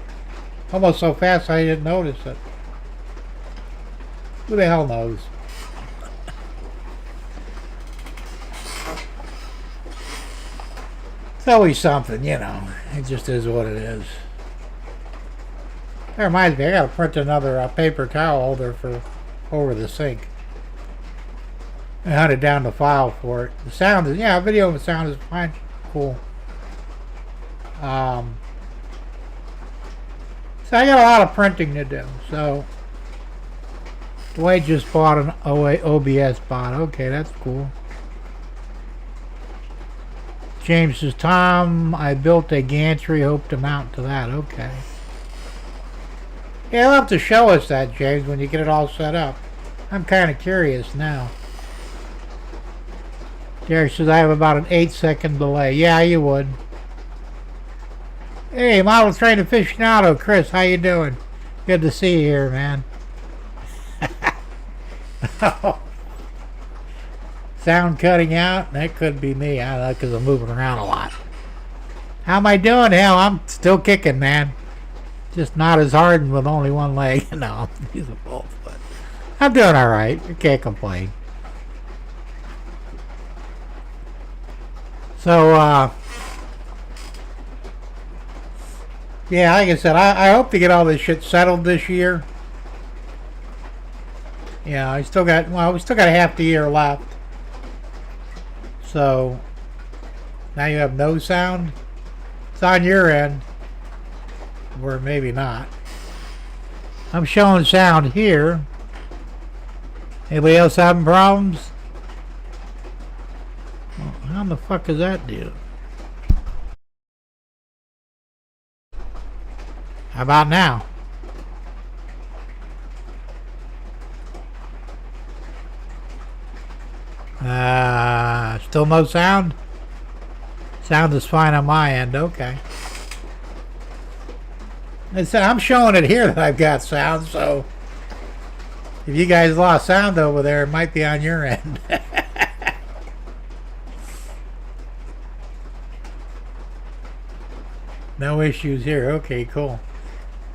[SPEAKER 1] Almost so fast I didn't notice it. Who the hell knows? It's always something, you know. It just is what it is. That reminds me, I gotta print another paper towel holder for over the sink. I hunted down the file for it. The sound is, yeah, video and sound is fine. Cool. So I got a lot of printing to do. So Dwight just bought an OBS bot. Okay, that's cool. James says, Tom, I built a gantry, hope to mount to that. Okay. Yeah, you'll have to show us that, James, when you get it all set up. I'm kind of curious now. Derek says, I have about an 8-second delay. Yeah, you would. Hey, Model Train Aficionado, Chris, how you doing? Good to see you here, man. Sound cutting out? That could be me. I don't know, because I'm moving around a lot. How am I doing? Hell, I'm still kicking, man. Just not as hard and with only one leg. No, these are both, but I'm doing all right. I can't complain. So, yeah, like I said, I hope to get all this shit settled this year. Yeah, we still got a half the year left. So, now you have no sound. It's on your end. Or maybe not. I'm showing sound here. Anybody else having problems? Well, how the fuck is that deal? How about now? Still no sound? Sound is fine on my end. Okay. I said I'm showing it here that I've got sound, so if you guys lost sound over there, it might be on your end. No issues here. Okay, cool.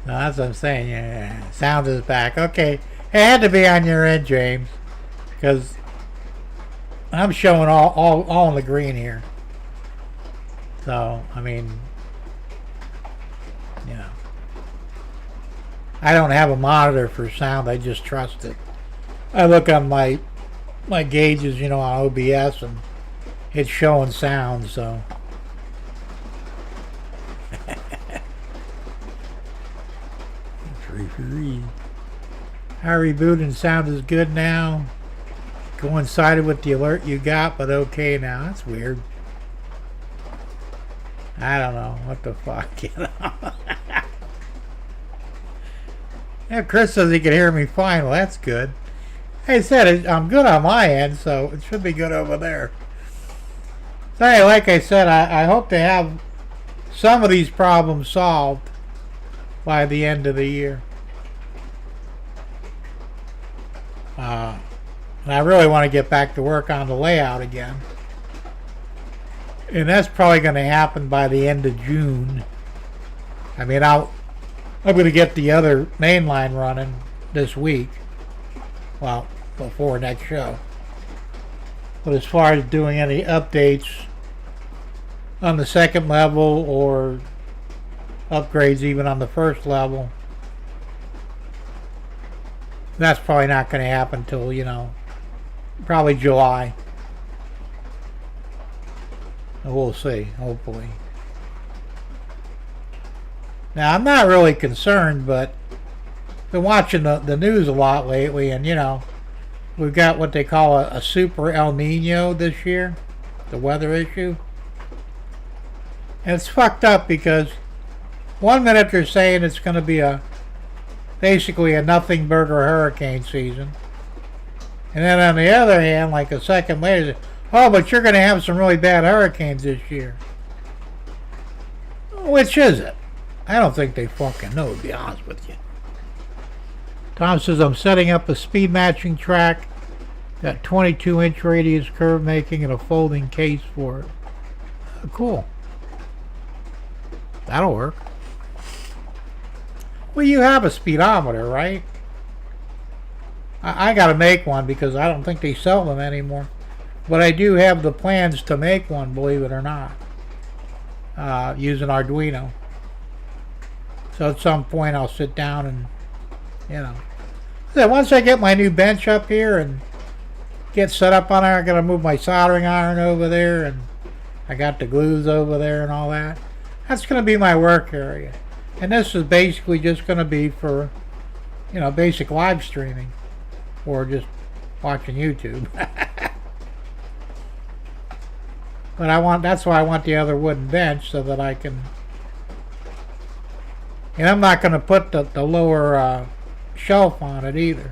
[SPEAKER 1] No, that's what I'm saying. Yeah, sound is back. Okay, it had to be on your end, James, because I'm showing all in the green here. So I mean, you know, I don't have a monitor for sound. I just trust it. I look on my gauges, you know, on OBS, and it's showing sound. So. How rebooting sound is good now. Coincided with the alert you got, but okay now. That's weird. I don't know. What the fuck, you know? Yeah, Chris says he can hear me fine. Well, that's good. Like I said, I'm good on my end, so it should be good over there. So anyway, like I said, I hope to have some of these problems solved by the end of the year. And I really want to get back to work on the layout again. And that's probably going to happen by the end of June. I mean, I'm going to get the other main line running this week. Well, before next show. But as far as doing any updates on the second level or upgrades even on the first level, that's probably not going to happen till, you know, probably July. We'll see, hopefully. Now, I'm not really concerned, but I've been watching the news a lot lately, and, you know, we've got what they call a super El Nino this year, the weather issue. And it's fucked up because one minute they're saying it's going to be basically a nothing burger hurricane season. And then on the other hand, like a second later, oh, but you're going to have some really bad hurricanes this year. Which is it? I don't think they fucking know, to be honest with you. Tom says, I'm setting up a speed matching track. Got 22-inch radius curve making and a folding case for it. Cool. That'll work. Well, you have a speedometer, right? I gotta make one because I don't think they sell them anymore. But I do have the plans to make one, believe it or not. Using Arduino. So at some point I'll sit down and, you know. So once I get my new bench up here and get set up on there, I gotta move my soldering iron over there, and I got the glues over there and all that. That's gonna be my work area. And this is basically just gonna be for, you know, basic live streaming. Or just watching YouTube. But that's why I want the other wooden bench, so that I can, and I'm not going to put the lower shelf on it either,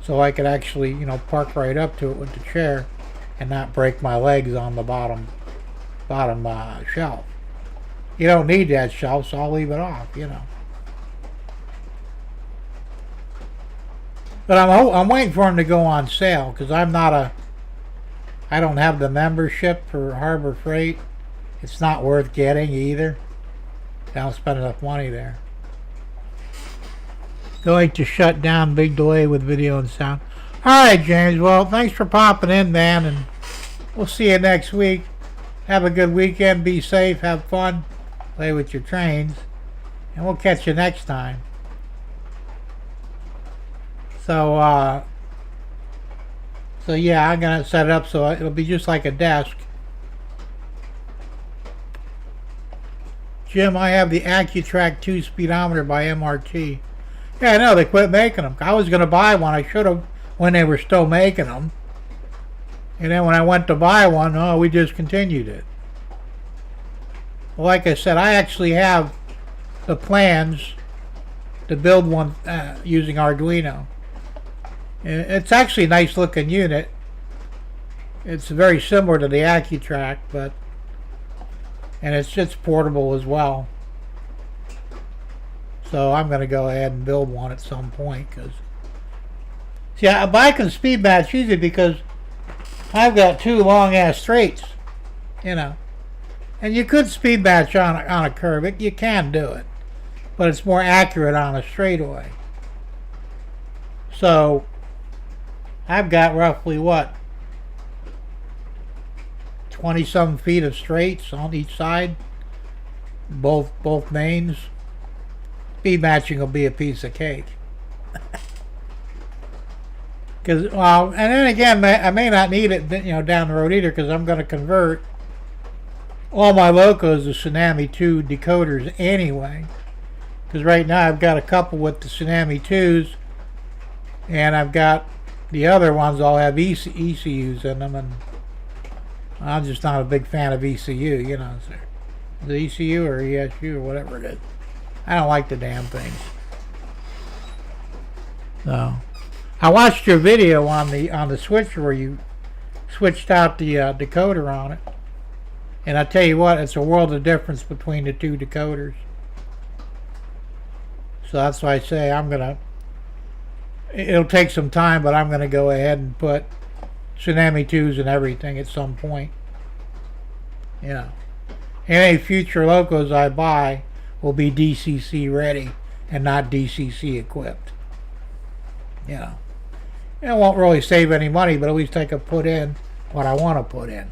[SPEAKER 1] so I could actually, you know, park right up to it with the chair and not break my legs on the bottom shelf. You don't need that shelf, so I'll leave it off, you know. But I'm waiting for them to go on sale, because I don't have the membership for Harbor Freight. It's not worth getting either. I don't spend enough money there. Going to shut down, big delay with video and sound. Alright, James, well, thanks for popping in, man, and we'll see you next week. Have a good weekend, be safe, have fun, play with your trains, and we'll catch you next time. So yeah, I'm gonna set it up so it'll be just like a desk. Jim, I have the AccuTrack 2 speedometer by MRT. Yeah, I know, they quit making them. I was gonna buy one. I should have when they were still making them. And then when I went to buy one, oh, we discontinued it. Well, like I said, I actually have the plans to build one using Arduino. It's actually a nice looking unit. It's very similar to the AccuTrack, and it's portable as well. So I'm going to go ahead and build one at some point, because see, I can speed match easy because I've got two long ass straights, you know. And you could speed match on a curve. You can do it, but it's more accurate on a straightaway. So I've got roughly, what, 20-some feet of straights on each side, both mains. Speed matching will be a piece of cake. Because, well, and then again, I may not need it, you know, down the road either, because I'm going to convert all my locos to Tsunami 2 decoders anyway. Because right now I've got a couple with the Tsunami 2s, and I've got the other ones all have ECUs in them, and I'm just not a big fan of ECU, you know. The ECU or ESU or whatever it is. I don't like the damn things. So, I watched your video on the switcher where you switched out the decoder on it, and I tell you what, it's a world of difference between the two decoders. So that's why I say it'll take some time, but I'm going to go ahead and put Tsunami 2s and everything at some point. You know, any future locos I buy will be DCC ready and not DCC equipped. You know, it won't really save any money, but at least I can put in what I want to put in.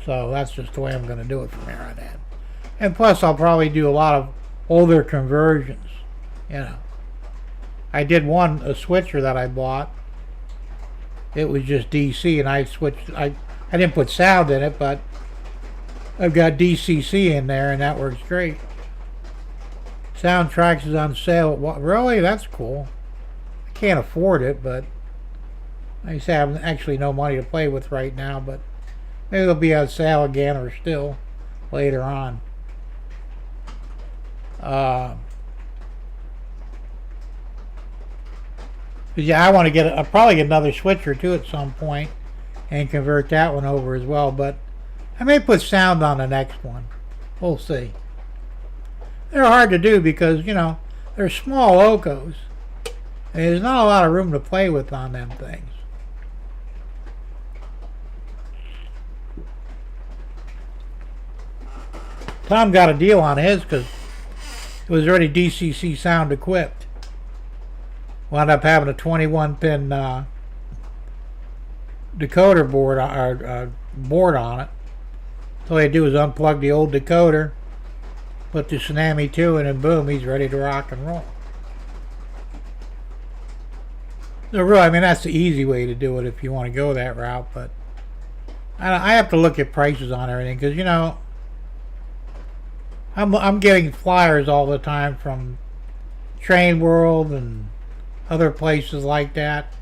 [SPEAKER 1] So that's just the way I'm going to do it from here on in. And plus, I'll probably do a lot of older conversions. You know, I did a switcher that I bought. It was just DC, and I switched. I didn't put sound in it, but I've got DCC in there, and that works great. Soundtracks is on sale. Really? That's cool. I can't afford it, but like I say, I have actually no money to play with right now, but Maybe it'll be on sale again or still later on. Yeah, I want to get. I'll probably get another switcher too at some point, and convert that one over as well. But I may put sound on the next one. We'll see. They're hard to do because they're small locos, and there's not a lot of room to play with on them things. Tom got a deal on his because it was already DCC sound equipped. Wound up having a 21-pin decoder board on it. So all you do is unplug the old decoder, put the Tsunami 2 in, and boom, he's ready to rock and roll. So really, I mean, that's the easy way to do it if you want to go that route. But I have to look at prices on everything because I'm getting flyers all the time from Train World and other places like that,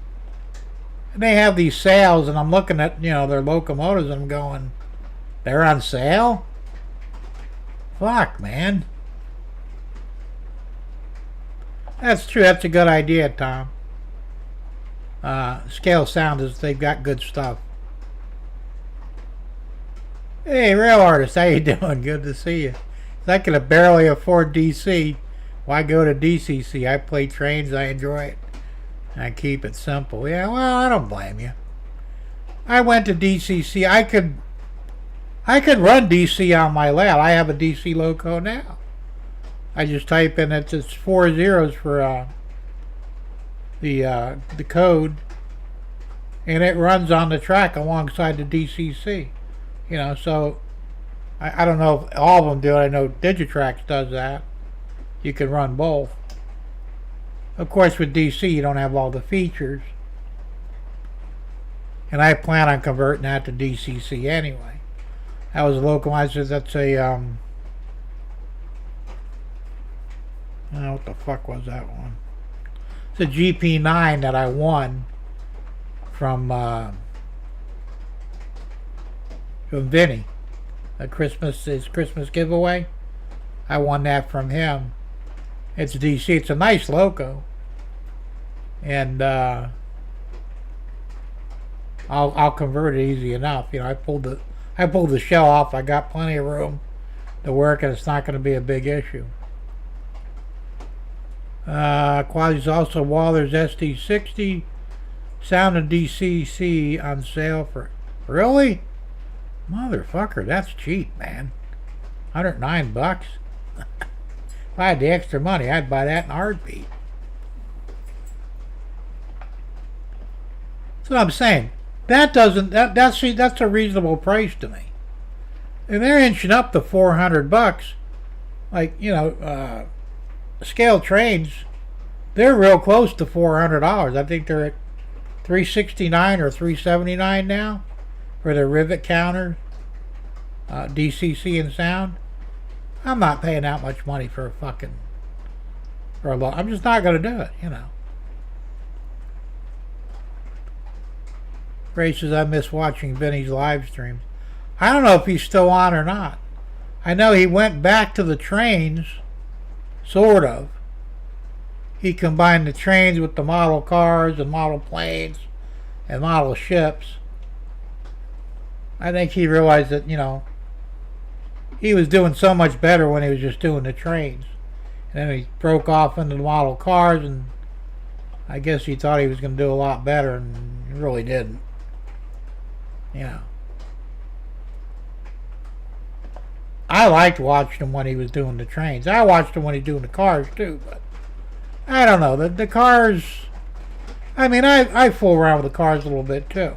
[SPEAKER 1] and they have these sales, and I'm looking at their locomotives, and I'm going, they're on sale? Fuck, man. That's true. That's a good idea, Tom. Scale Sound they've got good stuff. Hey, Rail Artist, how you doing? Good to see you. I can barely afford DC. Why go to DCC? I play trains. I enjoy it. I keep it simple. Yeah, well, I don't blame you. I went to DCC. I could run DC on my lab. I have a DC loco now. I just type in it's 4 zeros for the code, and it runs on the track alongside the DCC. So I don't know if all of them do it. I know Digitrax does that. You can run both. Of course, with DC, you don't have all the features. And I plan on converting that to DCC anyway. That was a localizer. That's a, what the fuck was that one? It's a GP9 that I won from Vinny. His Christmas giveaway. I won that from him. It's DC. It's a nice loco, and I'll convert it easy enough. I pulled the shell off. I got plenty of room to work, and it's not going to be a big issue. Quality's also Waller's SD60 Sound and DCC on sale for really, motherfucker. That's cheap, man. $109. If I had the extra money, I'd buy that in a heartbeat. That's what I'm saying. That's a reasonable price to me. And they're inching up to $400. Like, scale trains, they're real close to $400. I think they're at $369 or $379 now for their rivet counter, DCC and sound. I'm not paying that much money for I'm just not going to do it, Ray says, I miss watching Vinny's live streams. I don't know if he's still on or not. I know he went back to the trains, sort of. He combined the trains with the model cars and model planes and model ships. I think he realized that, he was doing so much better when he was just doing the trains. And then he broke off into the model cars, and I guess he thought he was going to do a lot better, and he really didn't. I liked watching him when he was doing the trains. I watched him when he was doing the cars too, but I don't know. The cars, I mean, I fool around with the cars a little bit too.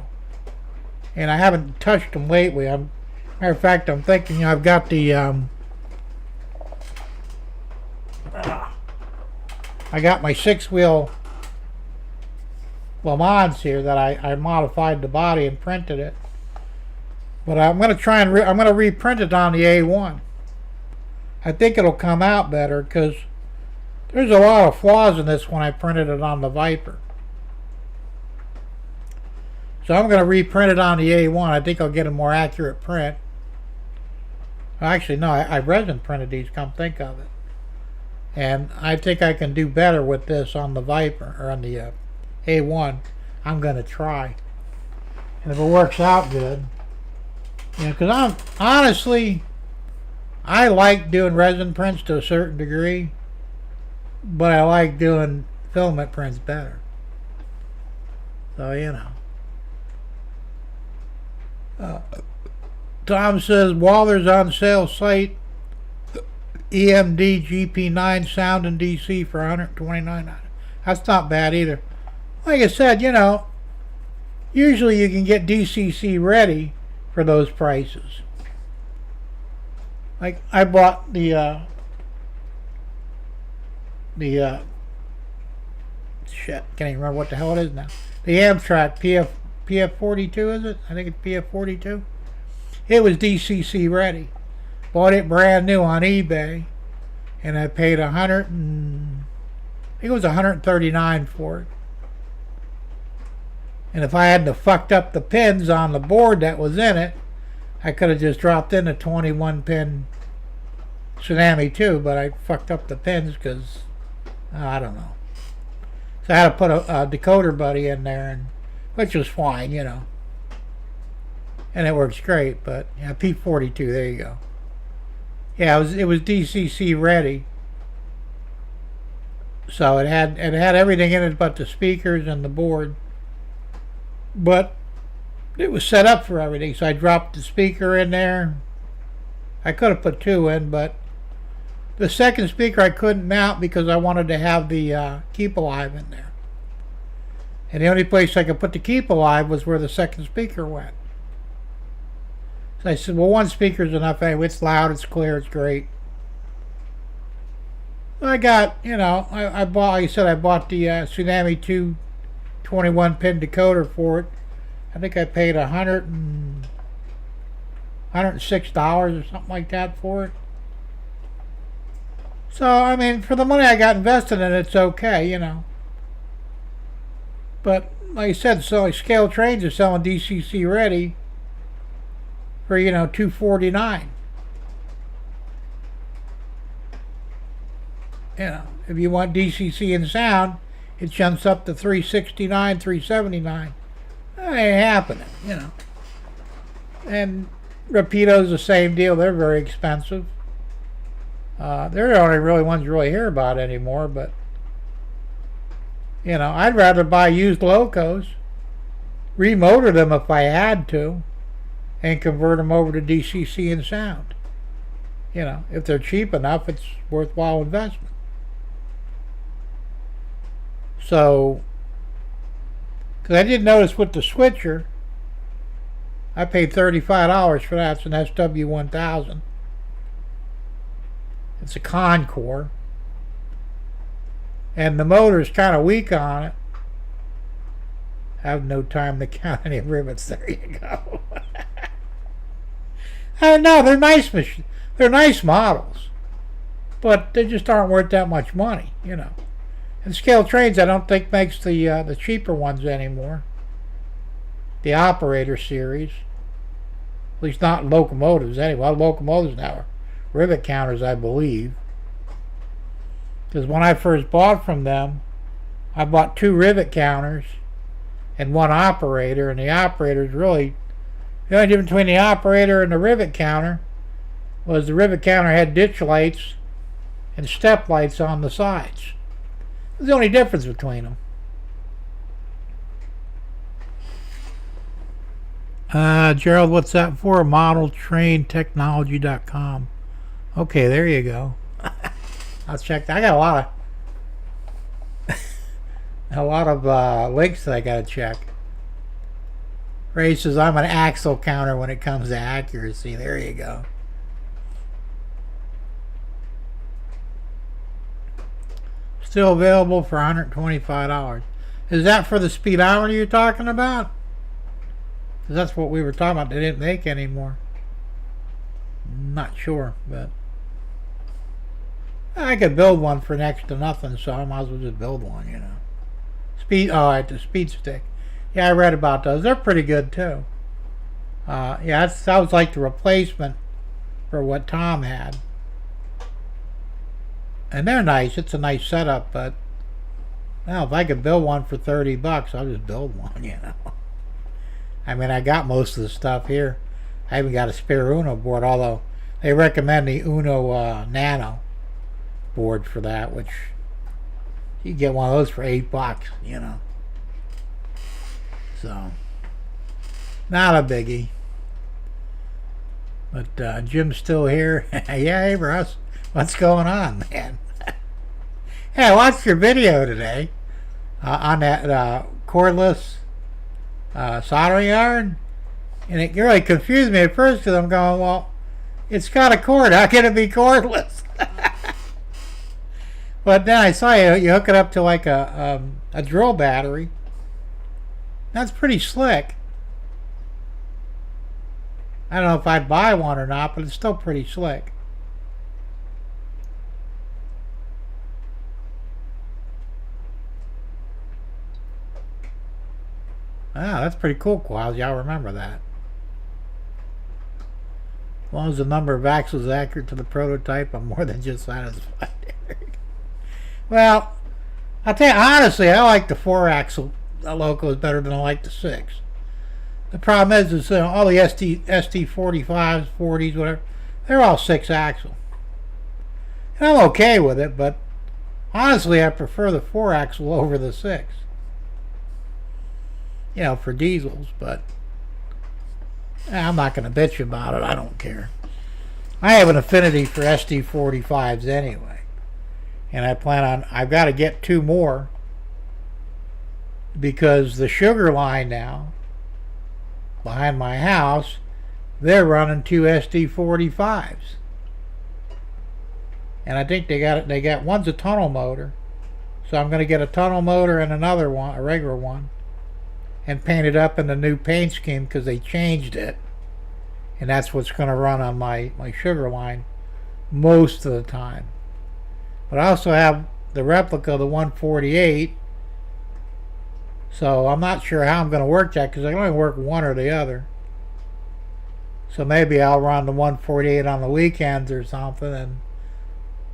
[SPEAKER 1] And I haven't touched them lately. Matter of fact, I'm thinking, I've got the, I got my 6-wheel Le Mans here that I modified the body and printed it. But I'm going to try and I'm going to reprint it on the A1. I think it'll come out better because there's a lot of flaws in this when I printed it on the Viper. So I'm going to reprint it on the A1. I think I'll get a more accurate print. Well, actually, no, I resin printed these, come think of it. And I think I can do better with this on the Viper, or on the A1. I'm going to try. And if it works out good. You know, because honestly, I like doing resin prints to a certain degree. But I like doing filament prints better. So, you know. Tom says, Waller's on sale site. EMD GP9 sound and DC for $129. That's not bad either. Like I said, you know, usually you can get DCC ready for those prices. Like I bought the shit, can't even remember what the hell it is now. The Amtrak PF42, is it? I think it's PF42. It was DCC ready. Bought it brand new on eBay, and I paid I think it was $139 for it. And if I hadn't have fucked up the pins on the board that was in it, I could have just dropped in a 21 pin Tsunami 2, but I fucked up the pins because I don't know. So I had to put a decoder buddy in there, and which was fine, you know. And it works great, but yeah, P42, there you go. Yeah, it was DCC ready. So it had everything in it but the speakers and the board. But it was set up for everything, so I dropped the speaker in there. I could have put 2 in, but the second speaker I couldn't mount because I wanted to have the Keep Alive in there. And the only place I could put the Keep Alive was where the second speaker went. So I said, well, one speaker's enough anyway. It's loud, it's clear, it's great. I got, you know, I bought, like I said, I bought the Tsunami 2 21 pin decoder for it. I think I paid $106 or something like that for it. So, I mean, for the money I got invested in it, it's okay, you know. But, like I said, so like Scale Trains are selling DCC ready for, you know, $249. You know, if you want DCC and sound, it jumps up to $369, $379. That ain't happening, you know. And Rapido's the same deal. They're very expensive. They're the only really ones you really hear about anymore, but you know, I'd rather buy used locos, remotor them if I had to, and convert them over to DCC and sound. You know, if they're cheap enough, it's worthwhile investment. So, because I did notice with the switcher, I paid $35 for that. It's an SW1000. It's a Concore. And the motor's kind of weak on it. I have no time to count any rivets. There you go. No, they're nice machines. They're nice models. But they just aren't worth that much money, you know. And Scale Trains, I don't think makes the cheaper ones anymore. The Operator series. At least not locomotives anyway. Well, locomotives now are rivet counters, I believe. Because when I first bought from them, I bought 2 rivet counters and 1 operator, and the operator's really, the only difference between the operator and the rivet counter was the rivet counter had ditch lights and step lights on the sides. That's the only difference between them. Gerald, what's that for? ModelTrainTechnology.com. Okay, there you go. I'll check that. I got a lot of links that I gotta check. Ray says I'm an axle counter when it comes to accuracy. There you go. Still available for $125. Is that for the speedometer you're talking about? Because that's what we were talking about. They didn't make anymore. Not sure, but I could build one for next to nothing, so I might as well just build one, you know. The speed stick. Yeah, I read about those. They're pretty good too. Yeah, that sounds like the replacement for what Tom had. And they're nice. It's a nice setup, but well, if I could build one for $30, I'll just build one, you know. I mean, I got most of the stuff here. I even got a spare Uno board, although they recommend the Uno Nano board for that, which you can get one of those for $8, you know. So, not a biggie. But Jim's still here. Yeah, hey, Russ, what's going on, man? Hey, I watched your video today on that cordless soldering iron, and it really confused me at first because I'm going, well, it's got a cord. How can it be cordless? But then I saw you hook it up to like a drill battery. That's pretty slick. I don't know if I'd buy one or not, but it's still pretty slick. Ah, that's pretty cool, Quaz. Y'all remember that. As long as the number of axles is accurate to the prototype, I'm more than just satisfied. Well, I'll tell you, honestly, I like the 4-axle locos better than I like the 6. The problem is all the ST45s, 40s, whatever, they're all 6-axle. And I'm okay with it, but honestly, I prefer the 4-axle over the 6. You know, for diesels, but I'm not going to bitch about it. I don't care. I have an affinity for ST45s anyway. And I plan on, I've got to get 2 more because the sugar line now behind my house, they're running 2 SD45s. And I think they got one's a tunnel motor. So I'm going to get a tunnel motor and another one, a regular one, and paint it up in the new paint scheme because they changed it. And that's what's going to run on my sugar line most of the time. But I also have the replica of the 148. So I'm not sure how I'm going to work that because I can only work one or the other. So maybe I'll run the 148 on the weekends or something and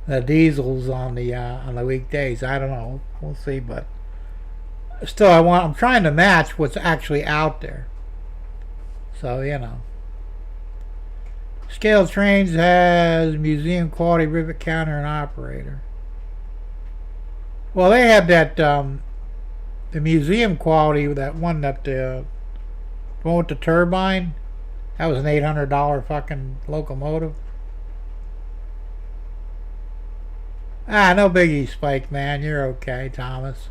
[SPEAKER 1] the diesels on the weekdays. I don't know. We'll see, but still I'm trying to match what's actually out there. So, you know. Scale Trains has museum quality rivet counter and operator. Well, they had that the museum quality, that one that the one with the turbine. That was an $800 fucking locomotive. Ah, no biggie, Spike, man. You're okay, Thomas.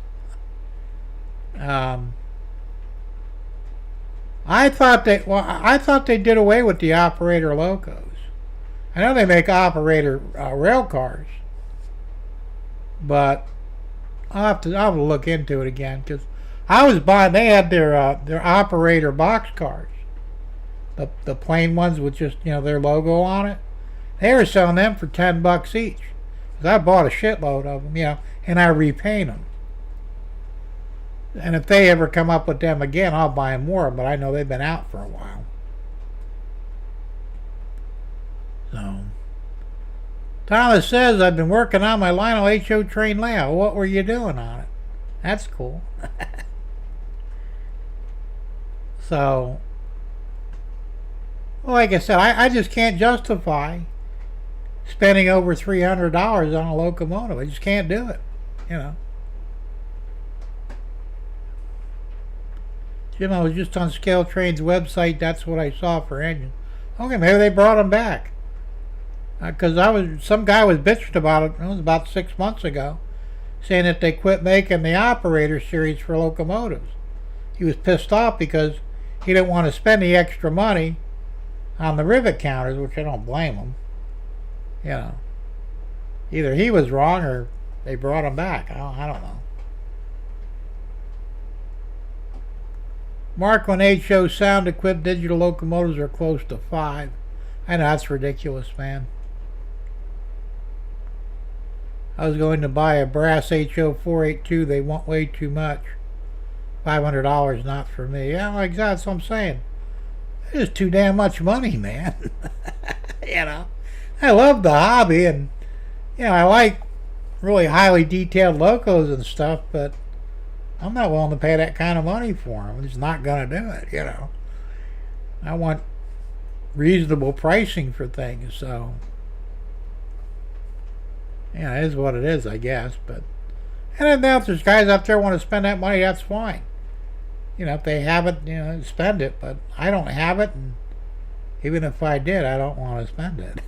[SPEAKER 1] I thought they did away with the operator locos. I know they make operator rail cars, but I'll have to look into it again because I was buying. They had their operator box cars, the plain ones with just their logo on it. They were selling them for $10 each. Cause I bought a shitload of them, and I repaint them. And if they ever come up with them again, I'll buy more. But I know they've been out for a while. So, Thomas says, I've been working on my Lionel HO train layout. What were you doing on it? That's cool. So, well, like I said, I just can't justify spending over $300 on a locomotive. I just can't do it, Jim, I was just on Scale Train's website. That's what I saw for engines. Okay, maybe they brought them back. Because some guy was bitching about it. It was about 6 months ago, saying that they quit making the operator series for locomotives. He was pissed off because he didn't want to spend the extra money on the rivet counters, which I don't blame him. Either he was wrong or they brought them back. I don't know. Mark on HO sound equipped digital locomotives are close to 5. I know, that's ridiculous, man. I was going to buy a brass HO 482. They want way too much. $500 not for me. Yeah, like that's what I'm saying. It's too damn much money, man. You know, I love the hobby, and I like really highly detailed locos and stuff, but I'm not willing to pay that kind of money for them. I'm just not gonna do it. I want reasonable pricing for things. So it is what it is, I guess. But and then if there's guys out there who want to spend that money, that's fine. If they have it, spend it. But I don't have it, and even if I did, I don't want to spend it.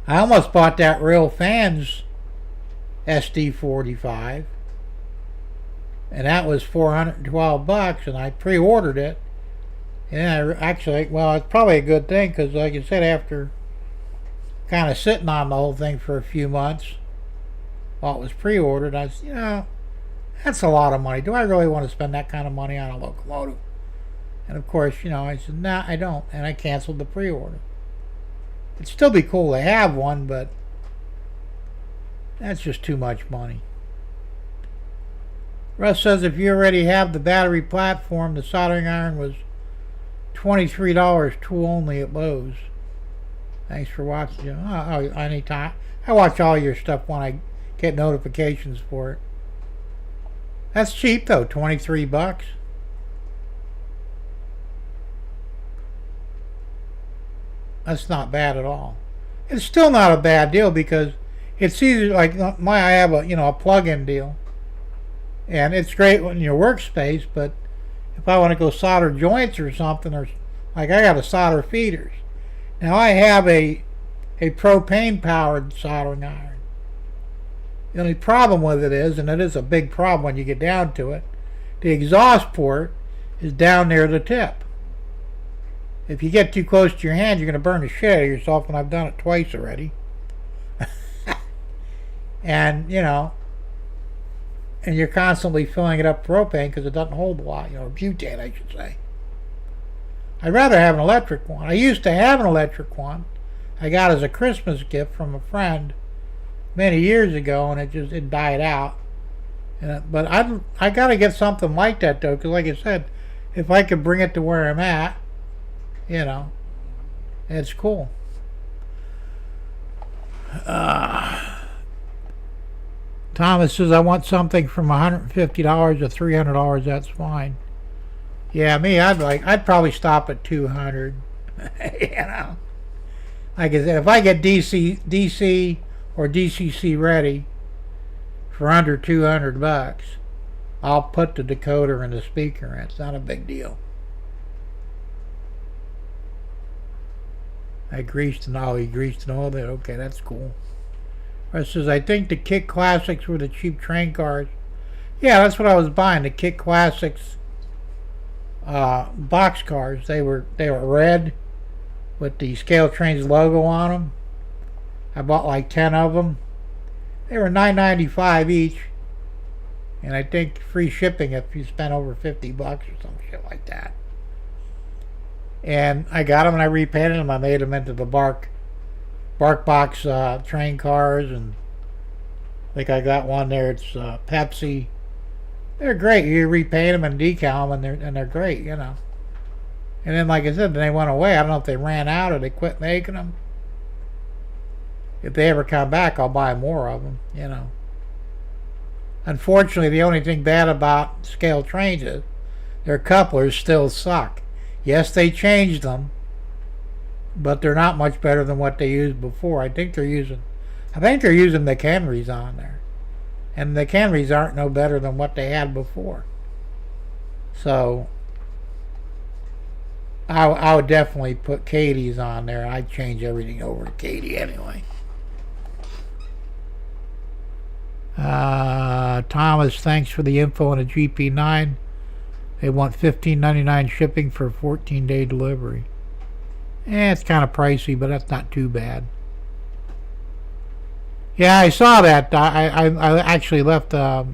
[SPEAKER 1] I almost bought that Real Fans SD45, and that was $412, and I pre-ordered it. And it's probably a good thing, because like I said, after kind of sitting on the whole thing for a few months while it was pre-ordered, I said, that's a lot of money. Do I really want to spend that kind of money on a locomotive? And of course, I said, nah, I don't, and I canceled the pre-order. It'd still be cool to have one, but that's just too much money. Russ says if you already have the battery platform, the soldering iron was $23 tool only at Lowe's. Thanks for watching. Anytime. I watch all your stuff when I get notifications for it. That's cheap though, $23. That's not bad at all. It's still not a bad deal, because it's easy. Like I have a plug-in deal, and it's great in your workspace. But if I want to go solder joints or something, or like I got to solder feeders. Now I have a propane-powered soldering iron. The only problem with it is, and it is a big problem when you get down to it, the exhaust port is down near the tip. If you get too close to your hand, you're going to burn the shit out of yourself, and I've done it twice already. And, and you're constantly filling it up propane because it doesn't hold a lot, butane, I should say. I'd rather have an electric one. I used to have an electric one. I got as a Christmas gift from a friend many years ago, and it died out. But I got to get something like that, though, because like I said, if I could bring it to where I'm at, it's cool. Thomas says, I want something from $150 to $300. That's fine. Yeah, me, I'd probably stop at $200. Like I said, if I get DC or DCC ready for under $200, I'll put the decoder and the speaker in. It's not a big deal. He greased and all that. Okay, that's cool. It says, I think the Kit Classics were the cheap train cars. Yeah, that's what I was buying. The Kit Classics box cars. They were red with the Scale Trains logo on them. I bought like 10 of them. They were $9.95 each, and I think free shipping if you spent over $50 or some shit like that. And I got them and I repainted them. I made them into the bark box train cars, and I think I got one there. It's Pepsi. They're great. You repaint them and decal them, and they're great, And then, like I said, they went away. I don't know if they ran out or they quit making them. If they ever come back, I'll buy more of them. Unfortunately, the only thing bad about Scale Trains is their couplers still suck. Yes, they changed them, but they're not much better than what they used before. I think they're using the Kenrys on there, and the Kenrys aren't no better than what they had before. So I would definitely put Katie's on there. I'd change everything over to Katie anyway. Thomas, thanks for the info on a GP9. They want $15.99 shipping for a 14-day delivery. It's kind of pricey, but that's not too bad. Yeah, I saw that. I actually left a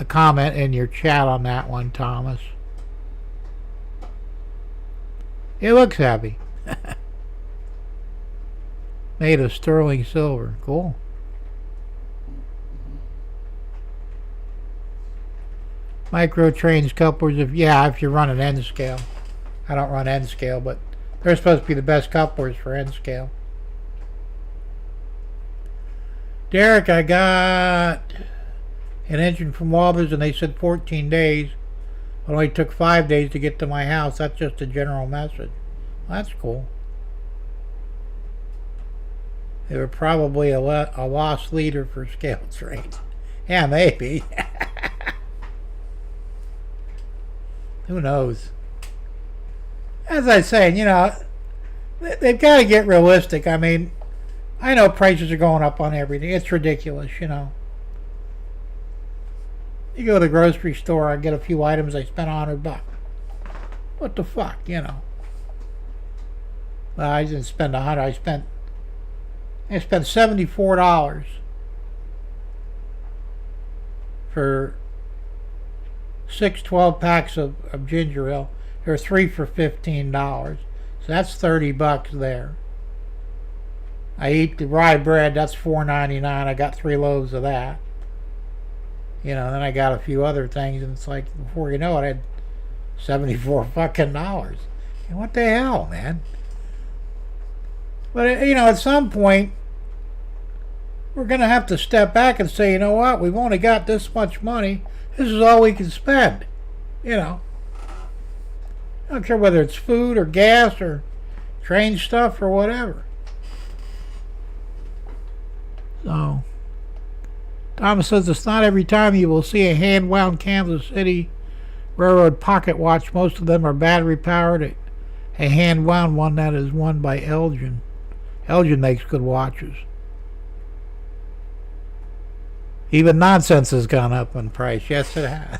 [SPEAKER 1] comment in your chat on that one, Thomas. It looks heavy. Made of sterling silver. Cool. Micro trains couplers, if you're running N scale. I don't run N scale, but they're supposed to be the best couplers for N scale. Derek, I got an engine from Walters and they said 14 days. It only took 5 days to get to my house. That's just a general message. Well, that's cool. They were probably a lost leader for scale trains. Yeah, maybe. Who knows? As I say, they've got to get realistic. I mean, I know prices are going up on everything. It's ridiculous, You go to the grocery store, I get a few items, I spent $100. What the fuck, Well, I didn't spend $100. I spent $74 for 6 12-packs of ginger ale. There are 3 for $15. So that's $30 there. I eat the rye bread, that's $4.99. I got 3 loaves of that. Then I got a few other things, and it's like, before you know it, I had $74 fucking dollars. And what the hell, man? But, at some point, we're going to have to step back and say, you know what? We've only got this much money. This is all we can spend. I don't care whether it's food or gas or train stuff or whatever. So, Thomas says it's not every time you will see a hand-wound Kansas City Railroad pocket watch. Most of them are battery-powered. A hand-wound one that is won by Elgin. Elgin makes good watches. Even nonsense has gone up in price. Yes, it has.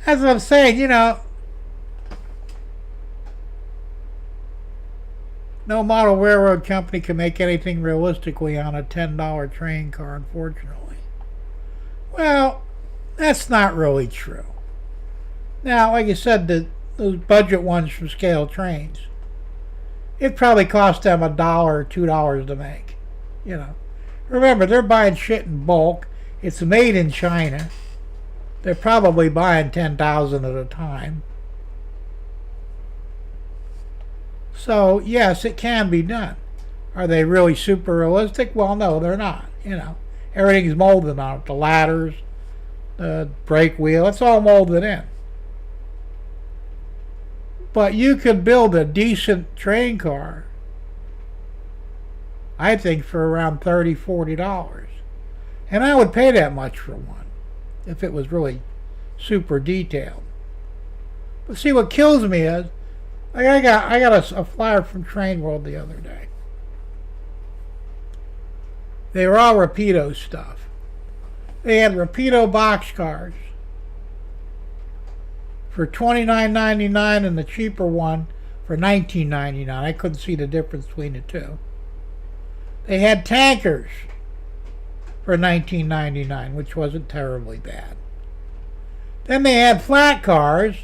[SPEAKER 1] That's what I'm saying, No model railroad company can make anything realistically on a $10 train car, unfortunately. Well, that's not really true. Now, like you said, those budget ones from scale trains, it probably cost them $1 or $2 to make. Remember, they're buying shit in bulk. It's made in China. They're probably buying 10,000 at a time. So, yes, it can be done. Are they really super realistic? Well, no, they're not. Everything's molded on it. The ladders, the brake wheel, it's all molded in. But you could build a decent train car, I think, for around $30, $40. And I would pay that much for one if it was really super detailed. But see, what kills me is, I got a flyer from Train World the other day. They were all Rapido stuff. They had Rapido boxcars for $29.99 and the cheaper one for $19.99. I couldn't see the difference between the two. They had tankers for $19.99, which wasn't terribly bad. Then they had flat cars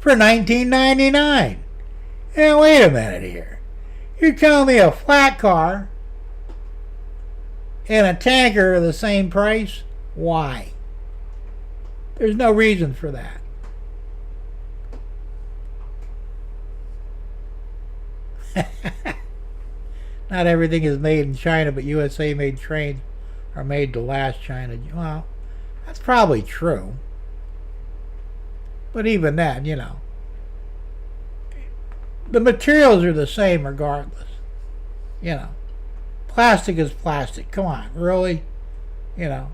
[SPEAKER 1] for $19.99. Now, wait a minute here. You're telling me a flat car and a tanker are the same price? Why? There's no reason for that. Not everything is made in China, but USA made trains are made to last China. Well, that's probably true. But even then, the materials are the same regardless. Plastic is plastic. Come on, really? And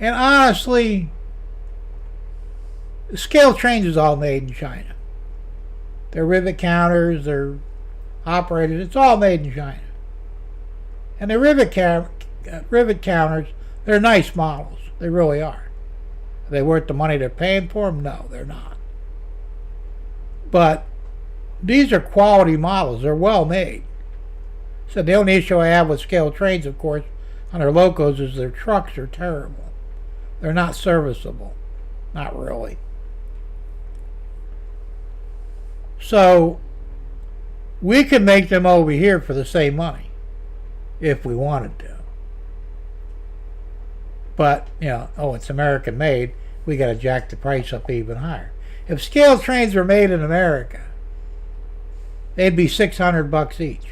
[SPEAKER 1] honestly, scale trains is all made in China. Their rivet counters, their operators, it's all made in China. And the rivet counters, they're nice models. They really are. Are they worth the money they're paying for them? No, they're not. But these are quality models. They're well made. So the only issue I have with scale trains, of course, on their locos is their trucks are terrible. They're not serviceable. Not really. So we could make them over here for the same money if we wanted to. But, oh, it's American made. We got to jack the price up even higher. If scale trains were made in America, they'd be $600 each.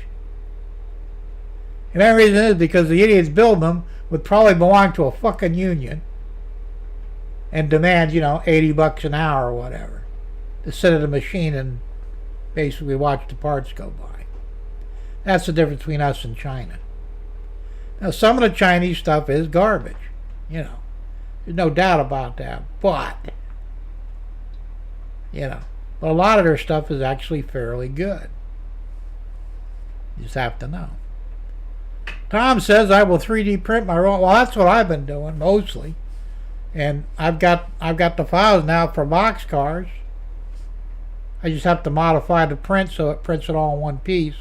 [SPEAKER 1] And that reason is because the idiots building them would probably belong to a fucking union and demand, $80 an hour or whatever to sit at a machine and basically watch the parts go by. That's the difference between us and China. Now, some of the Chinese stuff is garbage, there's no doubt about that, but a lot of their stuff is actually fairly good. You just have to know. Tom says I will 3D print my own. Well, that's what I've been doing mostly, and I've got the files now for boxcars. I just have to modify the print so it prints it all in one piece,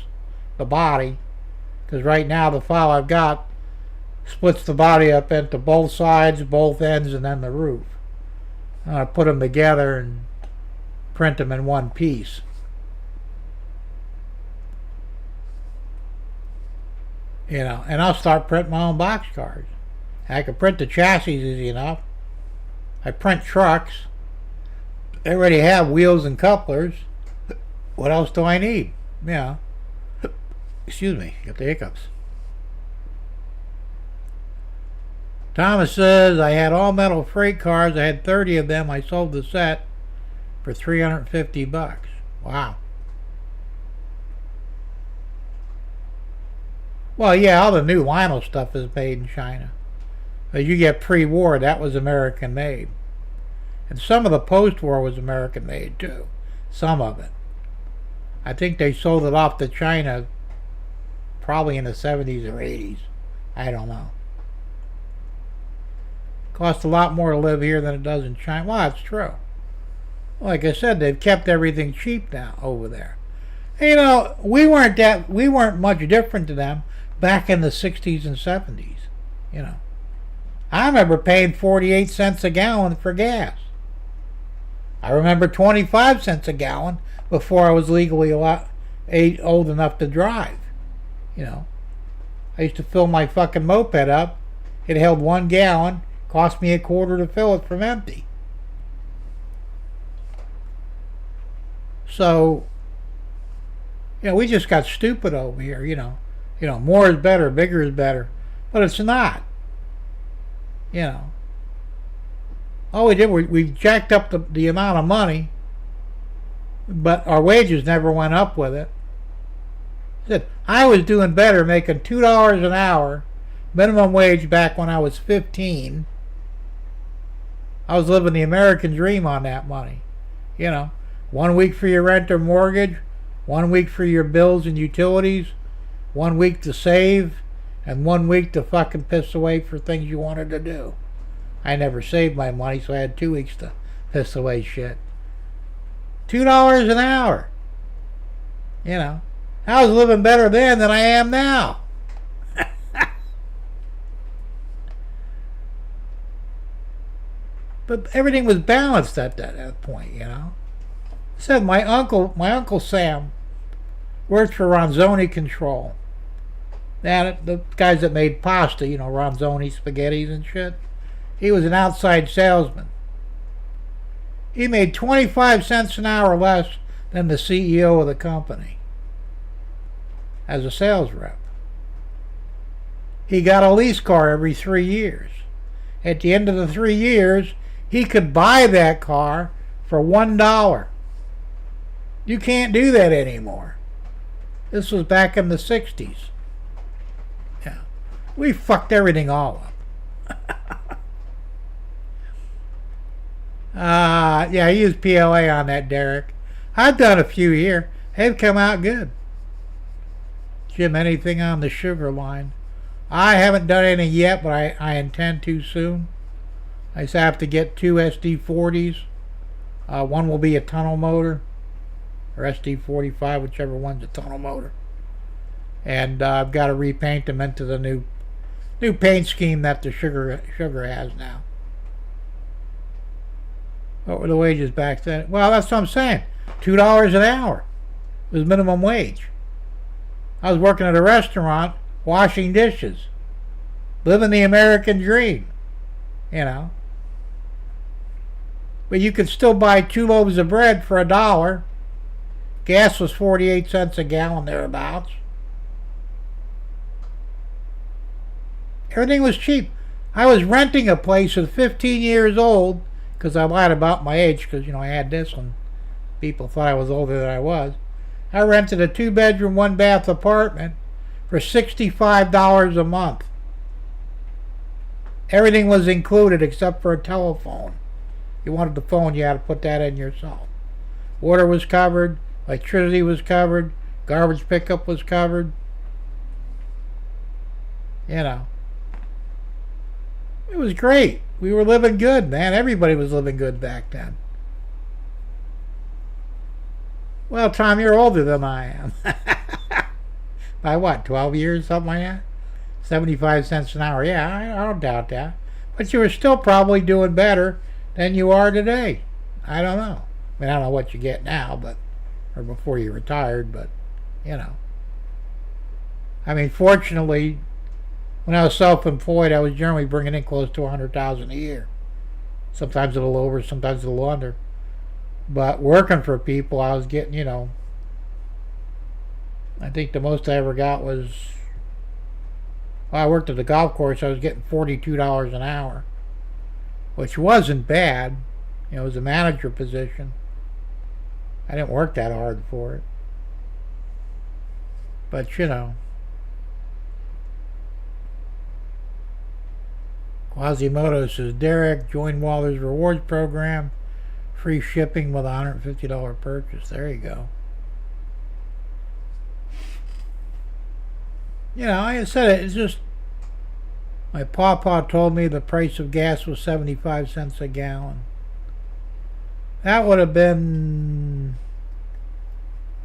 [SPEAKER 1] the body, because right now the file I've got splits the body up into both sides, both ends, and then the roof. I put them together and print them in one piece. And I'll start printing my own boxcars. I can print the chassis easy enough. I print trucks. They already have wheels and couplers. What else do I need? Excuse me, got the hiccups. Thomas says, I had all metal freight cars. I had 30 of them. I sold the set for $350. Wow. Well, yeah, all the new Lionel stuff is made in China. But you get pre-war, that was American made. And some of the post-war was American made too. Some of it. I think they sold it off to China probably in the 70s or 80s. I don't know. Costs a lot more to live here than it does in China. Well, that's true. Like I said, they've kept everything cheap now over there. We weren't much different to them back in the 60s and 70s. I remember paying 48 cents a gallon for gas. I remember 25 cents a gallon before I was legally old enough to drive. I used to fill my fucking moped up. It held 1 gallon. Cost me $0.25 to fill it from empty. So, we just got stupid over here, more is better, bigger is better. But it's not. All we did, we jacked up the amount of money, but our wages never went up with it. I was doing better making $2 an hour, minimum wage back when I was 15. I was living the American dream on that money. 1 week for your rent or mortgage, 1 week for your bills and utilities, 1 week to save, and 1 week to fucking piss away for things you wanted to do. I never saved my money, so I had 2 weeks to piss away shit. $2 an hour. I was living better then than I am now. But everything was balanced at that point, I said my uncle Sam worked for Ronzoni Control. Now, the guys that made pasta, Ronzoni spaghettis and shit. He was an outside salesman. He made 25 cents an hour less than the CEO of the company as a sales rep. He got a lease car every 3 years. At the end of the 3 years, he could buy that car for $1. You can't do that anymore. This was back in the 60s. Yeah. We fucked everything all up. Yeah, I used PLA on that, Derek. I've done a few here. They've come out good. Jim, anything on the sugar line? I haven't done any yet, but I intend to soon. I just have to get 2 SD40s. One will be a tunnel motor, or SD45, whichever one's a tunnel motor. And I've got to repaint them into the new paint scheme that the sugar has now. What were the wages back then? Well, that's what I'm saying. $2 an hour was minimum wage. I was working at a restaurant, washing dishes, living the American dream. you know. But you could still buy 2 loaves of bread for $1. Gas was 48 cents a gallon thereabouts. Everything was cheap. I was renting a place at 15 years old, because I lied about my age, because, I had this one. People thought I was older than I was. I rented a 2-bedroom, 1-bath apartment for $65 a month. Everything was included except for a telephone. You wanted the phone, you had to put that in yourself. Water was covered, electricity was covered, garbage pickup was covered. It was great. We were living good, man. Everybody was living good back then. Well, Tom, you're older than I am. By what, 12 years, something like that? 75 cents an hour. Yeah, I don't doubt that. But you were still probably doing better than you are today. I don't know. I mean, I don't know what you get now, or before you retired, but, I mean, fortunately, when I was self-employed, I was generally bringing in close to $100,000 a year. Sometimes a little over, sometimes a little under. But working for people, I was getting, I think the most I ever got was, I worked at the golf course, I was getting $42 an hour, which wasn't bad. It was a manager position. I didn't work that hard for it. But, Quasimodo says, Derek, join Waller's Rewards Program. Free shipping with a $150 purchase. There you go. Like I said, it's just, my pawpaw told me the price of gas was 75 cents a gallon. That would have been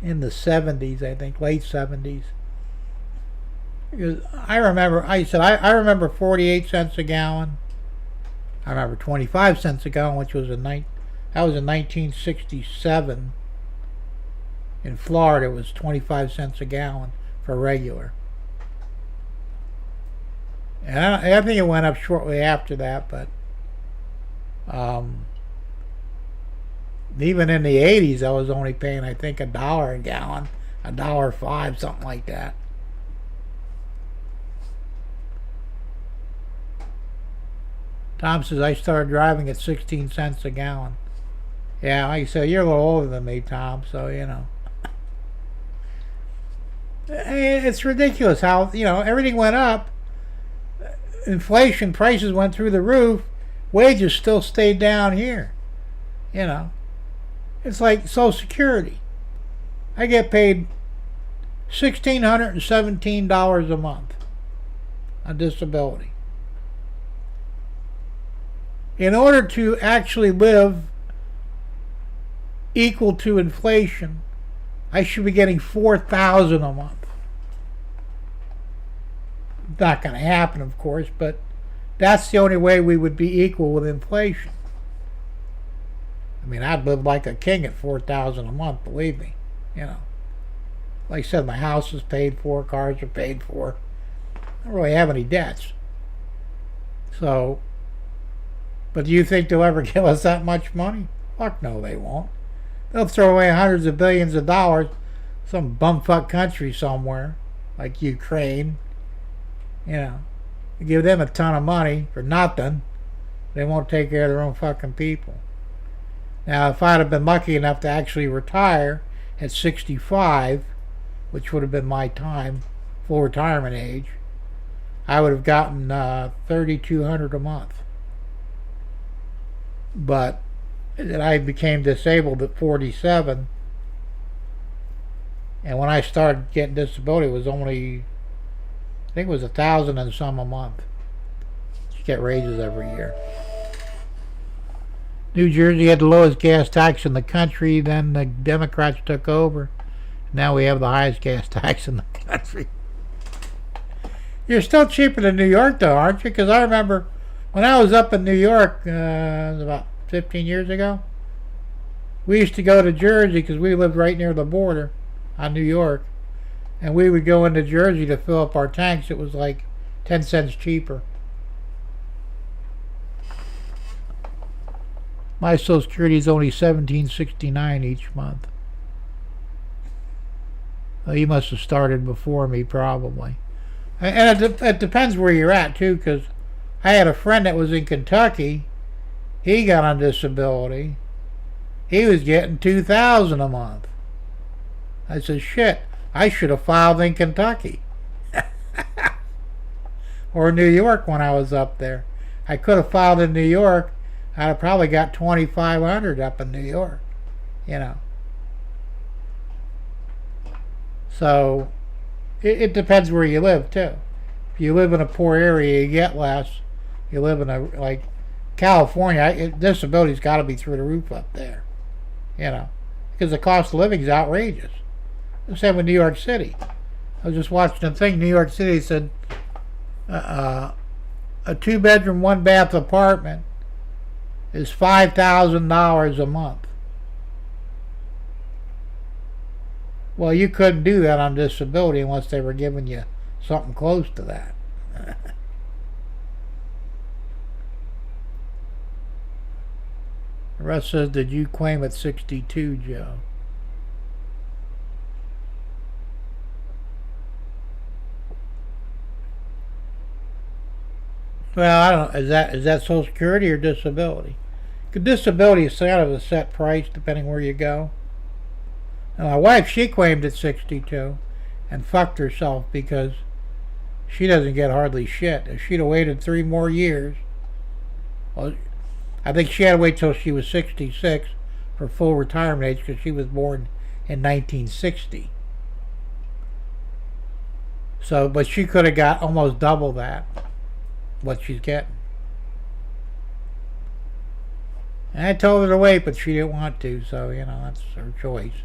[SPEAKER 1] in the 70s, I think, late 70s. Because I remember 48 cents a gallon. I remember 25 cents a gallon, which was that was in 1967. In Florida, it was 25 cents a gallon for regular. And I think it went up shortly after that, but even in the 80s, I was only paying, I think, $1 a gallon, $1.05, something like that. Tom says, I started driving at 16 cents a gallon. Yeah, like you said, you're a little older than me, Tom, so, It's ridiculous how, everything went up. Inflation, prices went through the roof. Wages still stayed down here. It's like Social Security. I get paid $1,617 a month on disability. In order to actually live equal to inflation, I should be getting $4,000 a month. Not going to happen, of course, but that's the only way we would be equal with inflation. I mean, I'd live like a king at $4,000 a month, believe me. Like I said, my house is paid for, cars are paid for. I don't really have any debts. So, but do you think they'll ever give us that much money? Fuck no, they won't. They'll throw away hundreds of billions of dollars, some bumfuck country somewhere, like Ukraine. Give them a ton of money for nothing. They won't take care of their own fucking people. Now, if I'd have been lucky enough to actually retire at 65, which would have been my time, full retirement age, I would have gotten $3,200 a month. But I became disabled at 47, and when I started getting disability, it was only, I think it was 1,000 and some a month. You get raises every year. New Jersey had the lowest gas tax in the country. Then the Democrats took over. Now we have the highest gas tax in the country. You're still cheaper than New York, though, aren't you? Because I remember when I was up in New York, it was about 15 years ago, we used to go to Jersey because we lived right near the border on New York. And we would go into Jersey to fill up our tanks. It was like 10 cents cheaper. My Social Security is only $17.69 each month. Well, you must have started before me, probably. And it depends where you're at, too, because I had a friend that was in Kentucky. He got on disability. He was getting $2,000 a month. I said, shit, I should have filed in Kentucky. Or New York when I was up there. I could have filed in New York. I'd have probably got $2,500 up in New York. You know. So, it depends where you live, too. If you live in a poor area, you get less. You live in like California, disability's got to be through the roof up there. You know. Because the cost of living is outrageous. The same with New York City. I was just watching a thing. New York City said a 2-bedroom, 1-bath apartment is $5,000 a month. Well, you couldn't do that on disability unless they were giving you something close to that. The rest says, did you claim at 62, Joe? Well, I don't know. Is that Social Security or disability? Because disability is kind of a set price depending where you go. And my wife, she claimed at 62 and fucked herself because she doesn't get hardly shit. If she'd have waited 3 more years, well, I think she had to wait till she was 66 for full retirement age because she was born in 1960. So, but she could have got almost double that. What she's getting. And I told her to wait, but she didn't want to, so, you know, that's her choice.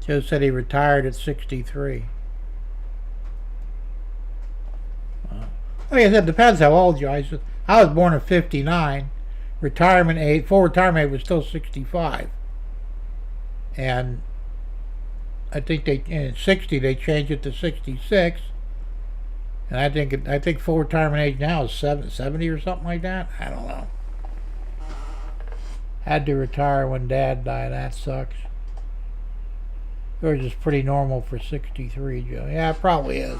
[SPEAKER 1] Joe said he retired at 63. Like I said, it depends how old you are. I was born in 59. Retirement age, full retirement age was still 65. And I think in 60 they changed it to 66. And I think full retirement age now is 70 or something like that. I don't know. Had to retire when Dad died. That sucks. Yours is pretty normal for 63, Joe. Yeah, it probably is.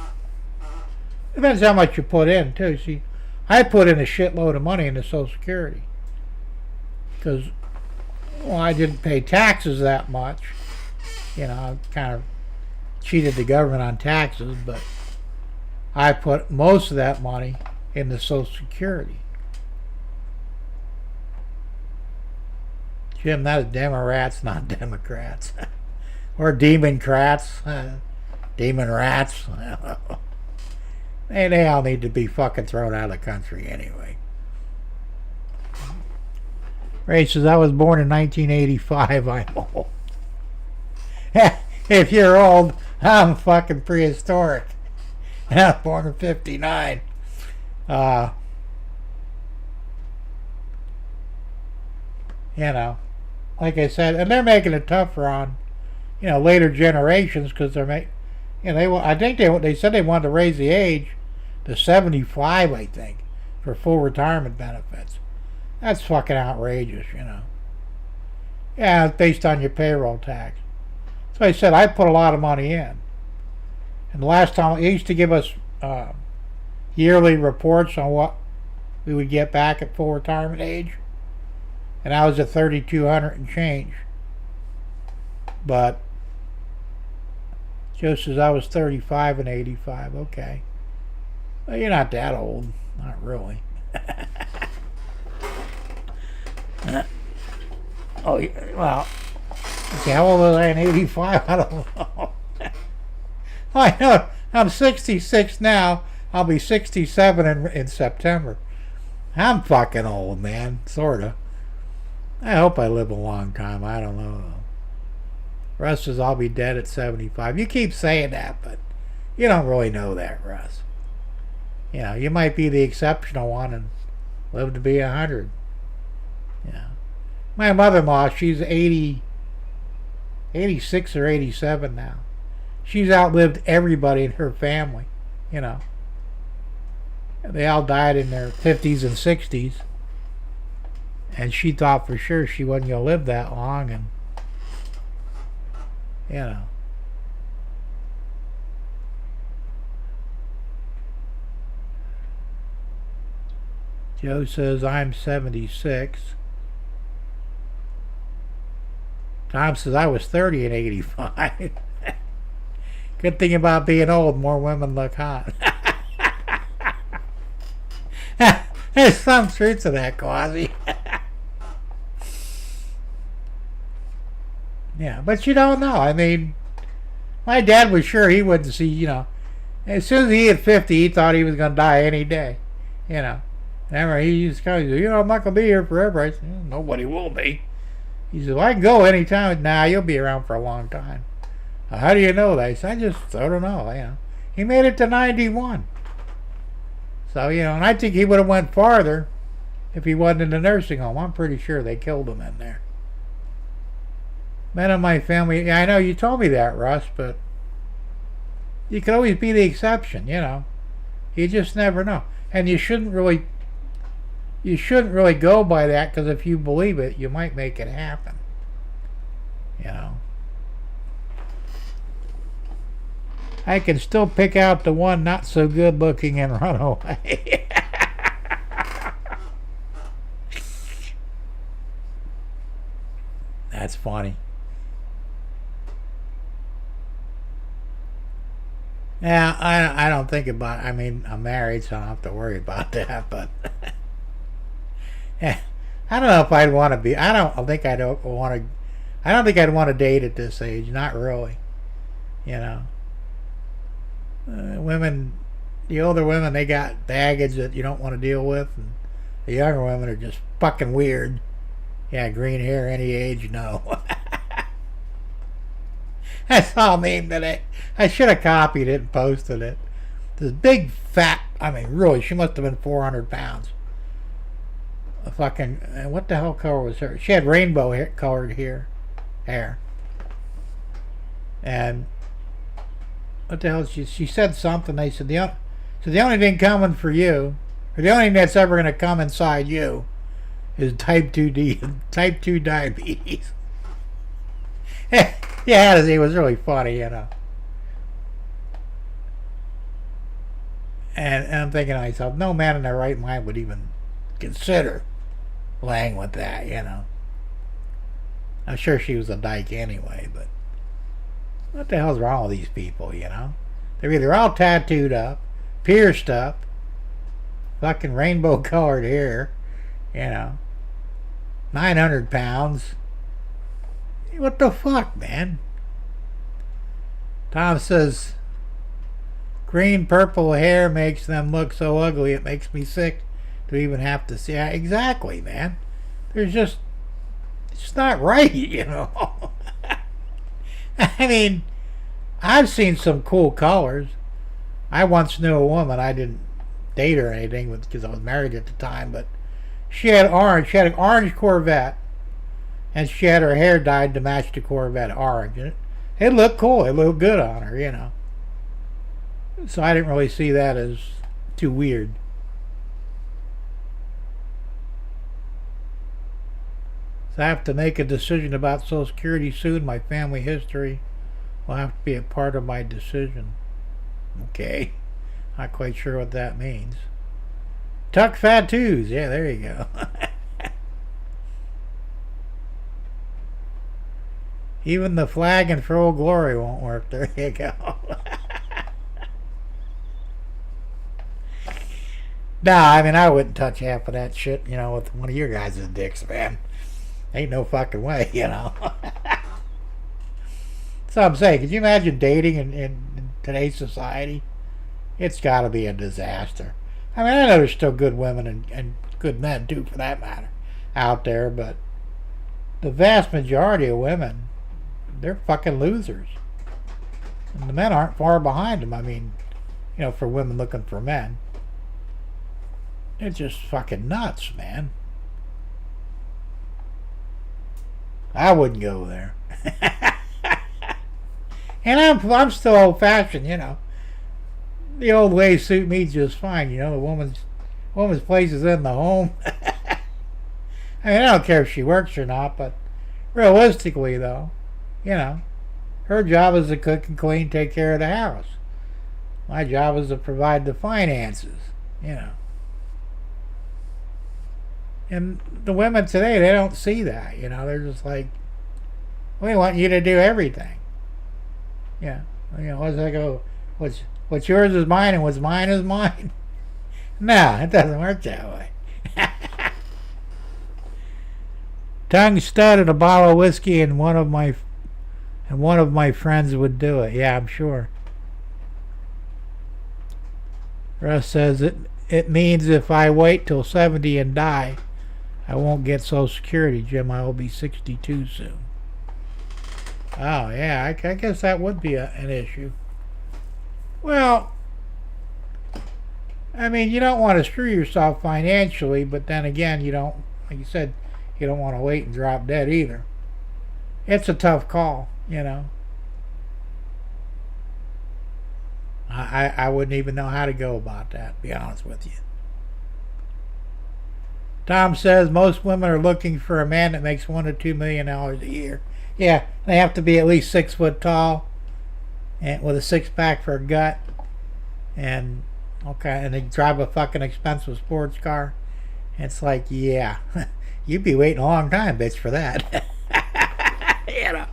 [SPEAKER 1] Depends how much you put in, too. See, I put in a shitload of money into Social Security. Because, well, I didn't pay taxes that much. You know, I kind of cheated the government on taxes, but I put most of that money into Social Security. Jim, that is Democrats, not Democrats. Or Democrats. Demon rats. They all need to be fucking thrown out of the country anyway. Ray says, I was born in 1985. I'm old. If you're old, I'm fucking prehistoric. I was born in 59. You know, like I said, and they're making it tougher on, you know, later generations because they're you know, I think they said they wanted to raise the age to 75, I think, for full retirement benefits. That's fucking outrageous, you know. Yeah, it's based on your payroll tax. So I said I put a lot of money in. And the last time, he used to give us yearly reports on what we would get back at full retirement age. And I was at 3,200 and change. But Joe says I was 35 and 85. Okay. Well, you're not that old. Not really. Oh, well. Okay, how old was I in 85? I don't know. I know. I'm 66 now. I'll be 67 in September. I'm fucking old, man. Sorta. I hope I live a long time. I don't know. Russ says I'll be dead at 75. You keep saying that, but you don't really know that, Russ. You know, you might be the exceptional one and live to be 100. Yeah. My mother-in-law, she's 86 or 87 now. She's outlived everybody in her family, you know. They all died in their 50s and 60s. And she thought for sure she wasn't going to live that long, and, you know. Joe says, I'm 76. Tom says, I was 30 in 85. Good thing about being old, more women look hot. There's some truth to that, Quasi. Yeah, but you don't know. I mean, my dad was sure he wouldn't see, you know. As soon as he hit 50, he thought he was going to die any day. You know. Remember, he used to come, you know, I'm not going to be here forever. I said, nobody will be. He said, well, I can go anytime. Nah, you'll be around for a long time. How do you know that? I said, I don't know. You know. He made it to 91. So, you know, and I think he would have went farther if he wasn't in the nursing home. I'm pretty sure they killed him in there. Men in my family, yeah, I know you told me that, Russ, but you could always be the exception, you know. You just never know. And you shouldn't really go by that, because if you believe it, you might make it happen. You know. I can still pick out the one not so good looking and run away. That's funny. Yeah, I don't think about it. I mean, I'm married, so I don't have to worry about that, but yeah, I don't know if I'd want to be. I don't think I'd want to. I don't think I'd want to date at this age. Not really. You know, women, the older women, they got baggage that you don't want to deal with, and the younger women are just fucking weird. Yeah, green hair, any age, no. I saw a meme today. I should have copied it and posted it. This big fat, I mean, really, she must have been 400 pounds. A fucking, what the hell color was her? She had rainbow hair, colored hair. And what the hell? She said something. They said, the only thing coming for you, or the only thing that's ever going to come inside you, is type 2 diabetes. Yeah, it was really funny, you know. And I'm thinking to myself, no man in their right mind would even consider laying with that, you know. I'm sure she was a dyke anyway, but what the hell's wrong with these people, you know? They're either all tattooed up, pierced up, fucking rainbow colored hair, you know, 900 pounds. What the fuck, man? Tom says, green purple hair makes them look so ugly it makes me sick to even have to see. Yeah, exactly, man. There's just, it's not right, you know. I mean, I've seen some cool colors. I once knew a woman, I didn't date her or anything because I was married at the time, but she had orange. She had an orange Corvette, and she had her hair dyed to match the Corvette orange. It looked cool. It looked good on her, you know. So I didn't really see that as too weird. So I have to make a decision about Social Security soon. My family history will have to be a part of my decision. Okay. Not quite sure what that means. Tuck tattoos. Yeah, there you go. Even the flag and for Old Glory won't work. There you go. Nah, I mean, I wouldn't touch half of that shit, you know, with one of your guys' dicks, man. Ain't no fucking way, you know. So I'm saying, could you imagine dating in today's society? It's got to be a disaster. I mean, I know there's still good women and good men, too, for that matter, out there, but the vast majority of women, they're fucking losers. And the men aren't far behind them. I mean, you know, for women looking for men. It's just fucking nuts, man. I wouldn't go there. And I'm still old-fashioned, you know. The old ways suit me just fine, you know. The woman's place is in the home. I mean, I don't care if she works or not, but realistically, though, you know, her job is to cook and clean, take care of the house. My job is to provide the finances, you know. And the women today, they don't see that, you know. They're just like, we want you to do everything. Yeah. You know, what's that go? What's yours is mine and what's mine is mine. No, it doesn't work that way. Tongue stud and a bottle of whiskey and one of my friends would do it. Yeah, I'm sure. Russ says it means if I wait till 70 and die, I won't get Social Security, Jim. I will be 62 soon. Oh, yeah, I guess that would be an issue. Well, I mean, you don't want to screw yourself financially, but then again, you don't, like you said, you don't want to wait and drop dead either. It's a tough call, you know. I wouldn't even know how to go about that, to be honest with you. Tom says most women are looking for a man that makes $1 to $2 million a year. Yeah, they have to be at least 6 foot tall, and with a six-pack for a gut, and okay, and they drive a fucking expensive sports car. It's like, yeah, you'd be waiting a long time, bitch, for that. You know.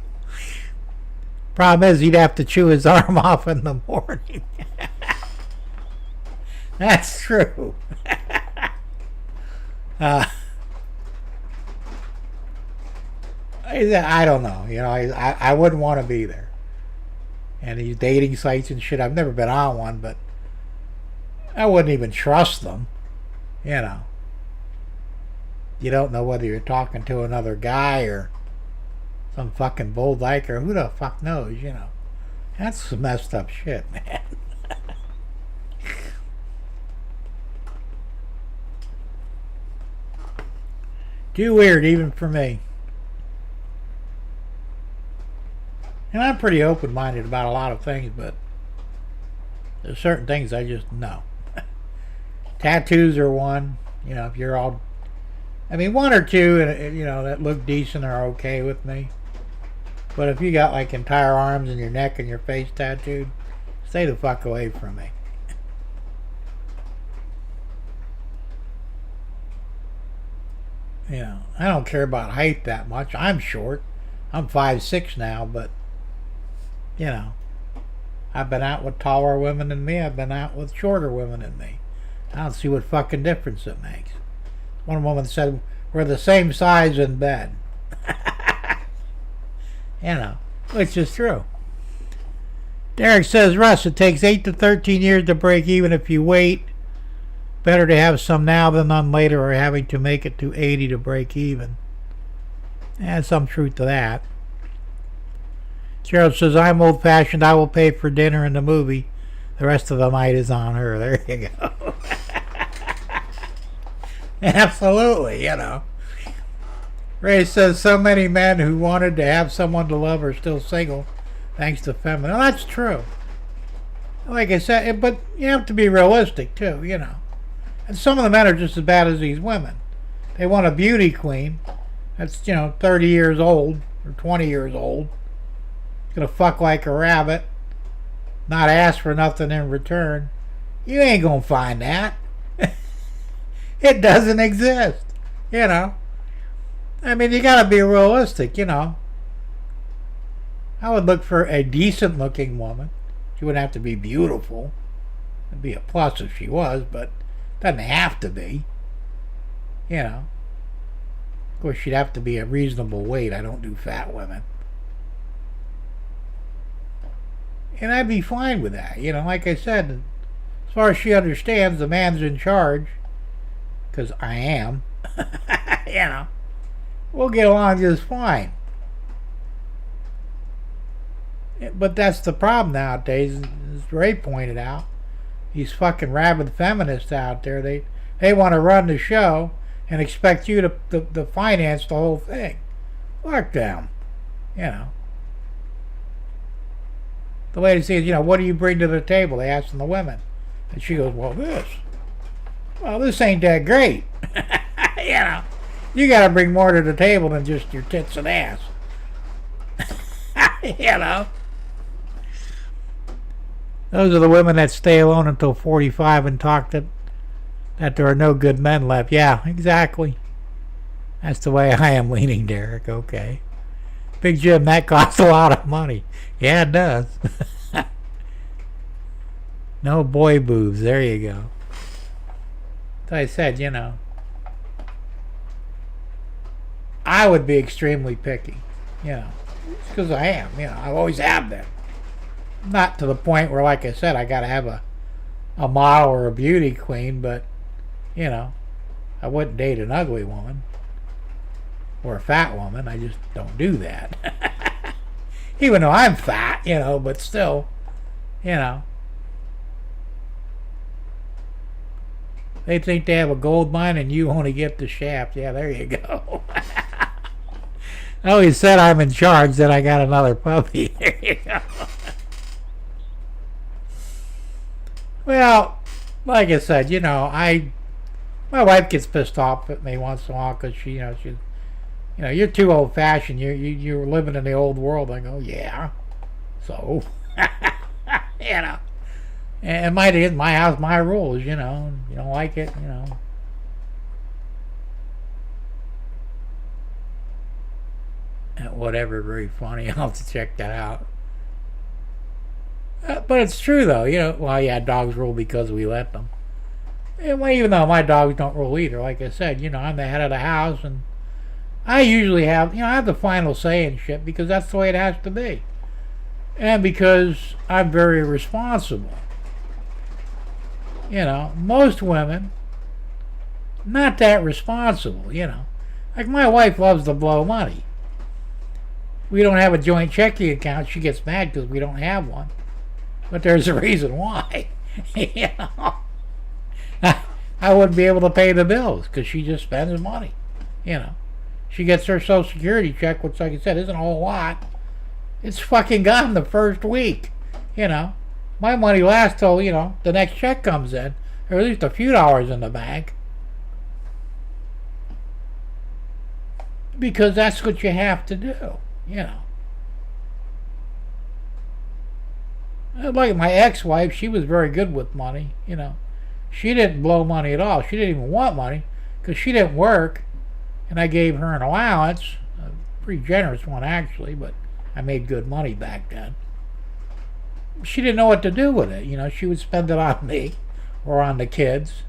[SPEAKER 1] Problem is, he'd have to chew his arm off in the morning. That's true. I don't know. You know, I wouldn't want to be there. And these dating sites and shit, I've never been on one, but I wouldn't even trust them. You know. You don't know whether you're talking to another guy or some fucking bull dyke or who the fuck knows, you know. That's some messed up shit, man. Too weird even for me. And I'm pretty open-minded about a lot of things, but there's certain things I just know. Tattoos are one, you know, if you're all, I mean, one or two, you know, that look decent are okay with me. But if you got like entire arms and your neck and your face tattooed, stay the fuck away from me. You know, I don't care about height that much. I'm short. I'm 5'6" now, but you know, I've been out with taller women than me. I've been out with shorter women than me. I don't see what fucking difference it makes. One woman said, we're the same size in bed. You know, which is true. Derek says, Russ, it takes 8 to 13 years to break even if you wait. Better to have some now than none later, or having to make it to 80 to break even. There's some truth to that. Gerald says, I'm old-fashioned. I will pay for dinner and the movie. The rest of the night is on her. There you go. Absolutely, you know. Ray says, so many men who wanted to have someone to love are still single, thanks to feminine. Well, that's true. Like I said, but you have to be realistic, too, you know. And some of the men are just as bad as these women. They want a beauty queen that's, you know, 30 years old or 20 years old. Gonna fuck like a rabbit, not ask for nothing in return. You ain't gonna find that. It doesn't exist, you know. I mean, you gotta be realistic, you know. I would look for a decent looking woman. She wouldn't have to be beautiful. It'd be a plus if she was, but doesn't have to be. You know. Of course, she'd have to be a reasonable weight. I don't do fat women. And I'd be fine with that. You know, like I said, as far as she understands, the man's in charge. Because I am. You know. We'll get along just fine. But that's the problem nowadays, as Ray pointed out. These fucking rabid feminists out there, they want to run the show and expect you to finance the whole thing. Fuck them. You know. The lady says, you know, what do you bring to the table? They ask the women. And she goes, well, this. Well, this ain't that great. You know. You got to bring more to the table than just your tits and ass. You know? Those are the women that stay alone until 45 and talk that there are no good men left. Yeah, exactly. That's the way I am leaning, Derek. Okay. Big Jim, that costs a lot of money. Yeah, it does. No boy boobs. There you go. So I said, you know, I would be extremely picky. You know, because I am. You know, I always have been. Not to the point where, like I said, I got to have a model or a beauty queen, but, you know, I wouldn't date an ugly woman or a fat woman. I just don't do that. Even though I'm fat, you know, but still, you know. They think they have a gold mine and you only get the shaft. Yeah, there you go. I always said I'm in charge, then I got another puppy. There you go. Well, like I said, you know, my wife gets pissed off at me once in a while because she's, you know, you're too old-fashioned. You're living in the old world. I go, yeah. So, you know, and my house, my rules. You know, you don't like it, you know. Whatever, very funny. I'll have to check that out. But it's true, though. You know, well, yeah, dogs rule because we let them. And well, even though my dogs don't rule either, like I said, you know, I'm the head of the house, and I usually have, you know, I have the final say in shit because that's the way it has to be. And because I'm very responsible. You know, most women, not that responsible, you know. Like my wife loves to blow money. We don't have a joint checking account. She gets mad because we don't have one. But there's a reason why. You know, I wouldn't be able to pay the bills because she just spends money. You know, she gets her Social Security check, which, like I said, isn't a whole lot. It's fucking gone the first week. You know, my money lasts till, you know, the next check comes in, or at least a few dollars in the bank. Because that's what you have to do. You know. Like my ex-wife, she was very good with money, you know. She didn't blow money at all. She didn't even want money because she didn't work, and I gave her an allowance, a pretty generous one actually, but I made good money back then. She didn't know what to do with it, you know. She would spend it on me or on the kids.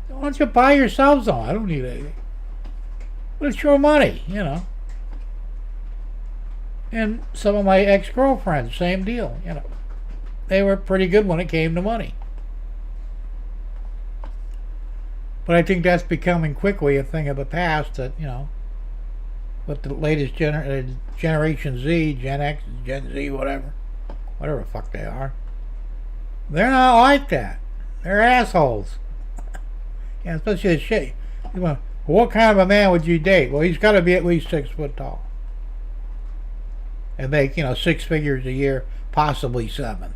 [SPEAKER 1] Why don't you buy yourselves all? I don't need anything. But it's your money, you know. And some of my ex-girlfriends, same deal, you know. They were pretty good when it came to money. But I think that's becoming quickly a thing of the past that, you know, with the latest Generation Z, Gen X, Gen Z, whatever the fuck they are. They're not like that. They're assholes. Yeah, especially the shit. You know, what kind of a man would you date? Well, he's got to be at least 6 foot tall. And make, you know, 6 figures a year, possibly 7.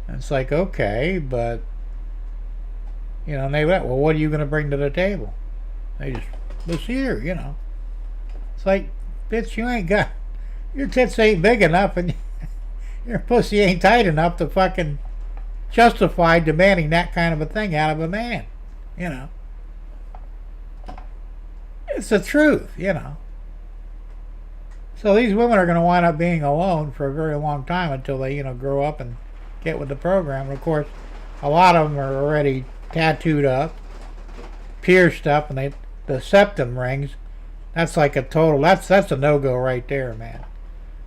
[SPEAKER 1] And it's like, okay, but, you know, and they went, well, what are you going to bring to the table? They just, was here, you know. It's like, bitch, you ain't got, your tits ain't big enough and your pussy ain't tight enough to fucking justify demanding that kind of a thing out of a man, you know. It's the truth, you know. So these women are going to wind up being alone for a very long time until they, you know, grow up and get with the program. And of course, a lot of them are already tattooed up, pierced up, and the septum rings. That's like a total. That's a no-go right there, man.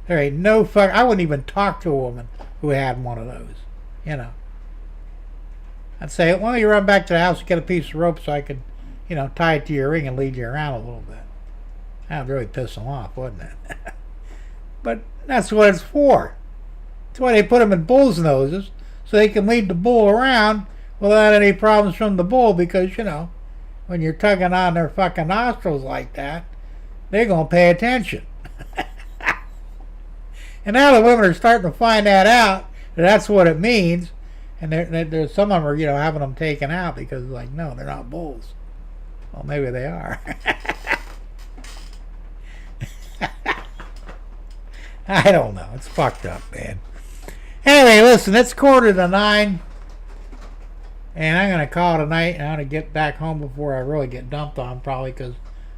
[SPEAKER 1] There ain't no fuck. I wouldn't even talk to a woman who had one of those. You know. I'd say, why don't you run back to the house and get a piece of rope so I can, you know, tie it to your ring and lead you around a little bit. That would really piss them off, wouldn't it? But that's what it's for. That's why they put them in bulls' noses, so they can lead the bull around without any problems from the bull, because, you know, when you're tugging on their fucking nostrils like that, they're going to pay attention. And now the women are starting to find that out, that's what it means, and there's some of them are, you know, having them taken out because, like, no, they're not bulls. Well, maybe they are. I don't know. It's fucked up, man. Anyway, listen, it's 8:45. And I'm going to call it a night. And I'm going to get back home before I really get dumped on, probably, because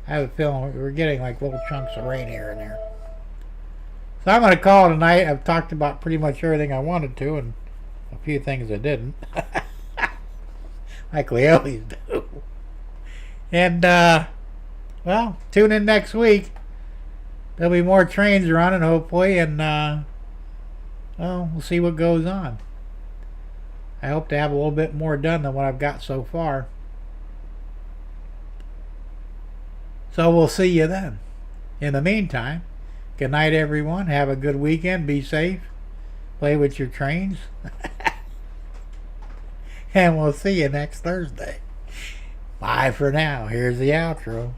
[SPEAKER 1] I have a feeling we're getting like little chunks of rain here and there. So I'm going to call it a night. I've talked about pretty much everything I wanted to, and a few things I didn't. Like we always do. And, well, tune in next week. There'll be more trains running, hopefully, and, well, we'll see what goes on. I hope to have a little bit more done than what I've got so far. So we'll see you then. In the meantime, good night, everyone. Have a good weekend. Be safe. Play with your trains. And we'll see you next Thursday. Bye for now. Here's the outro.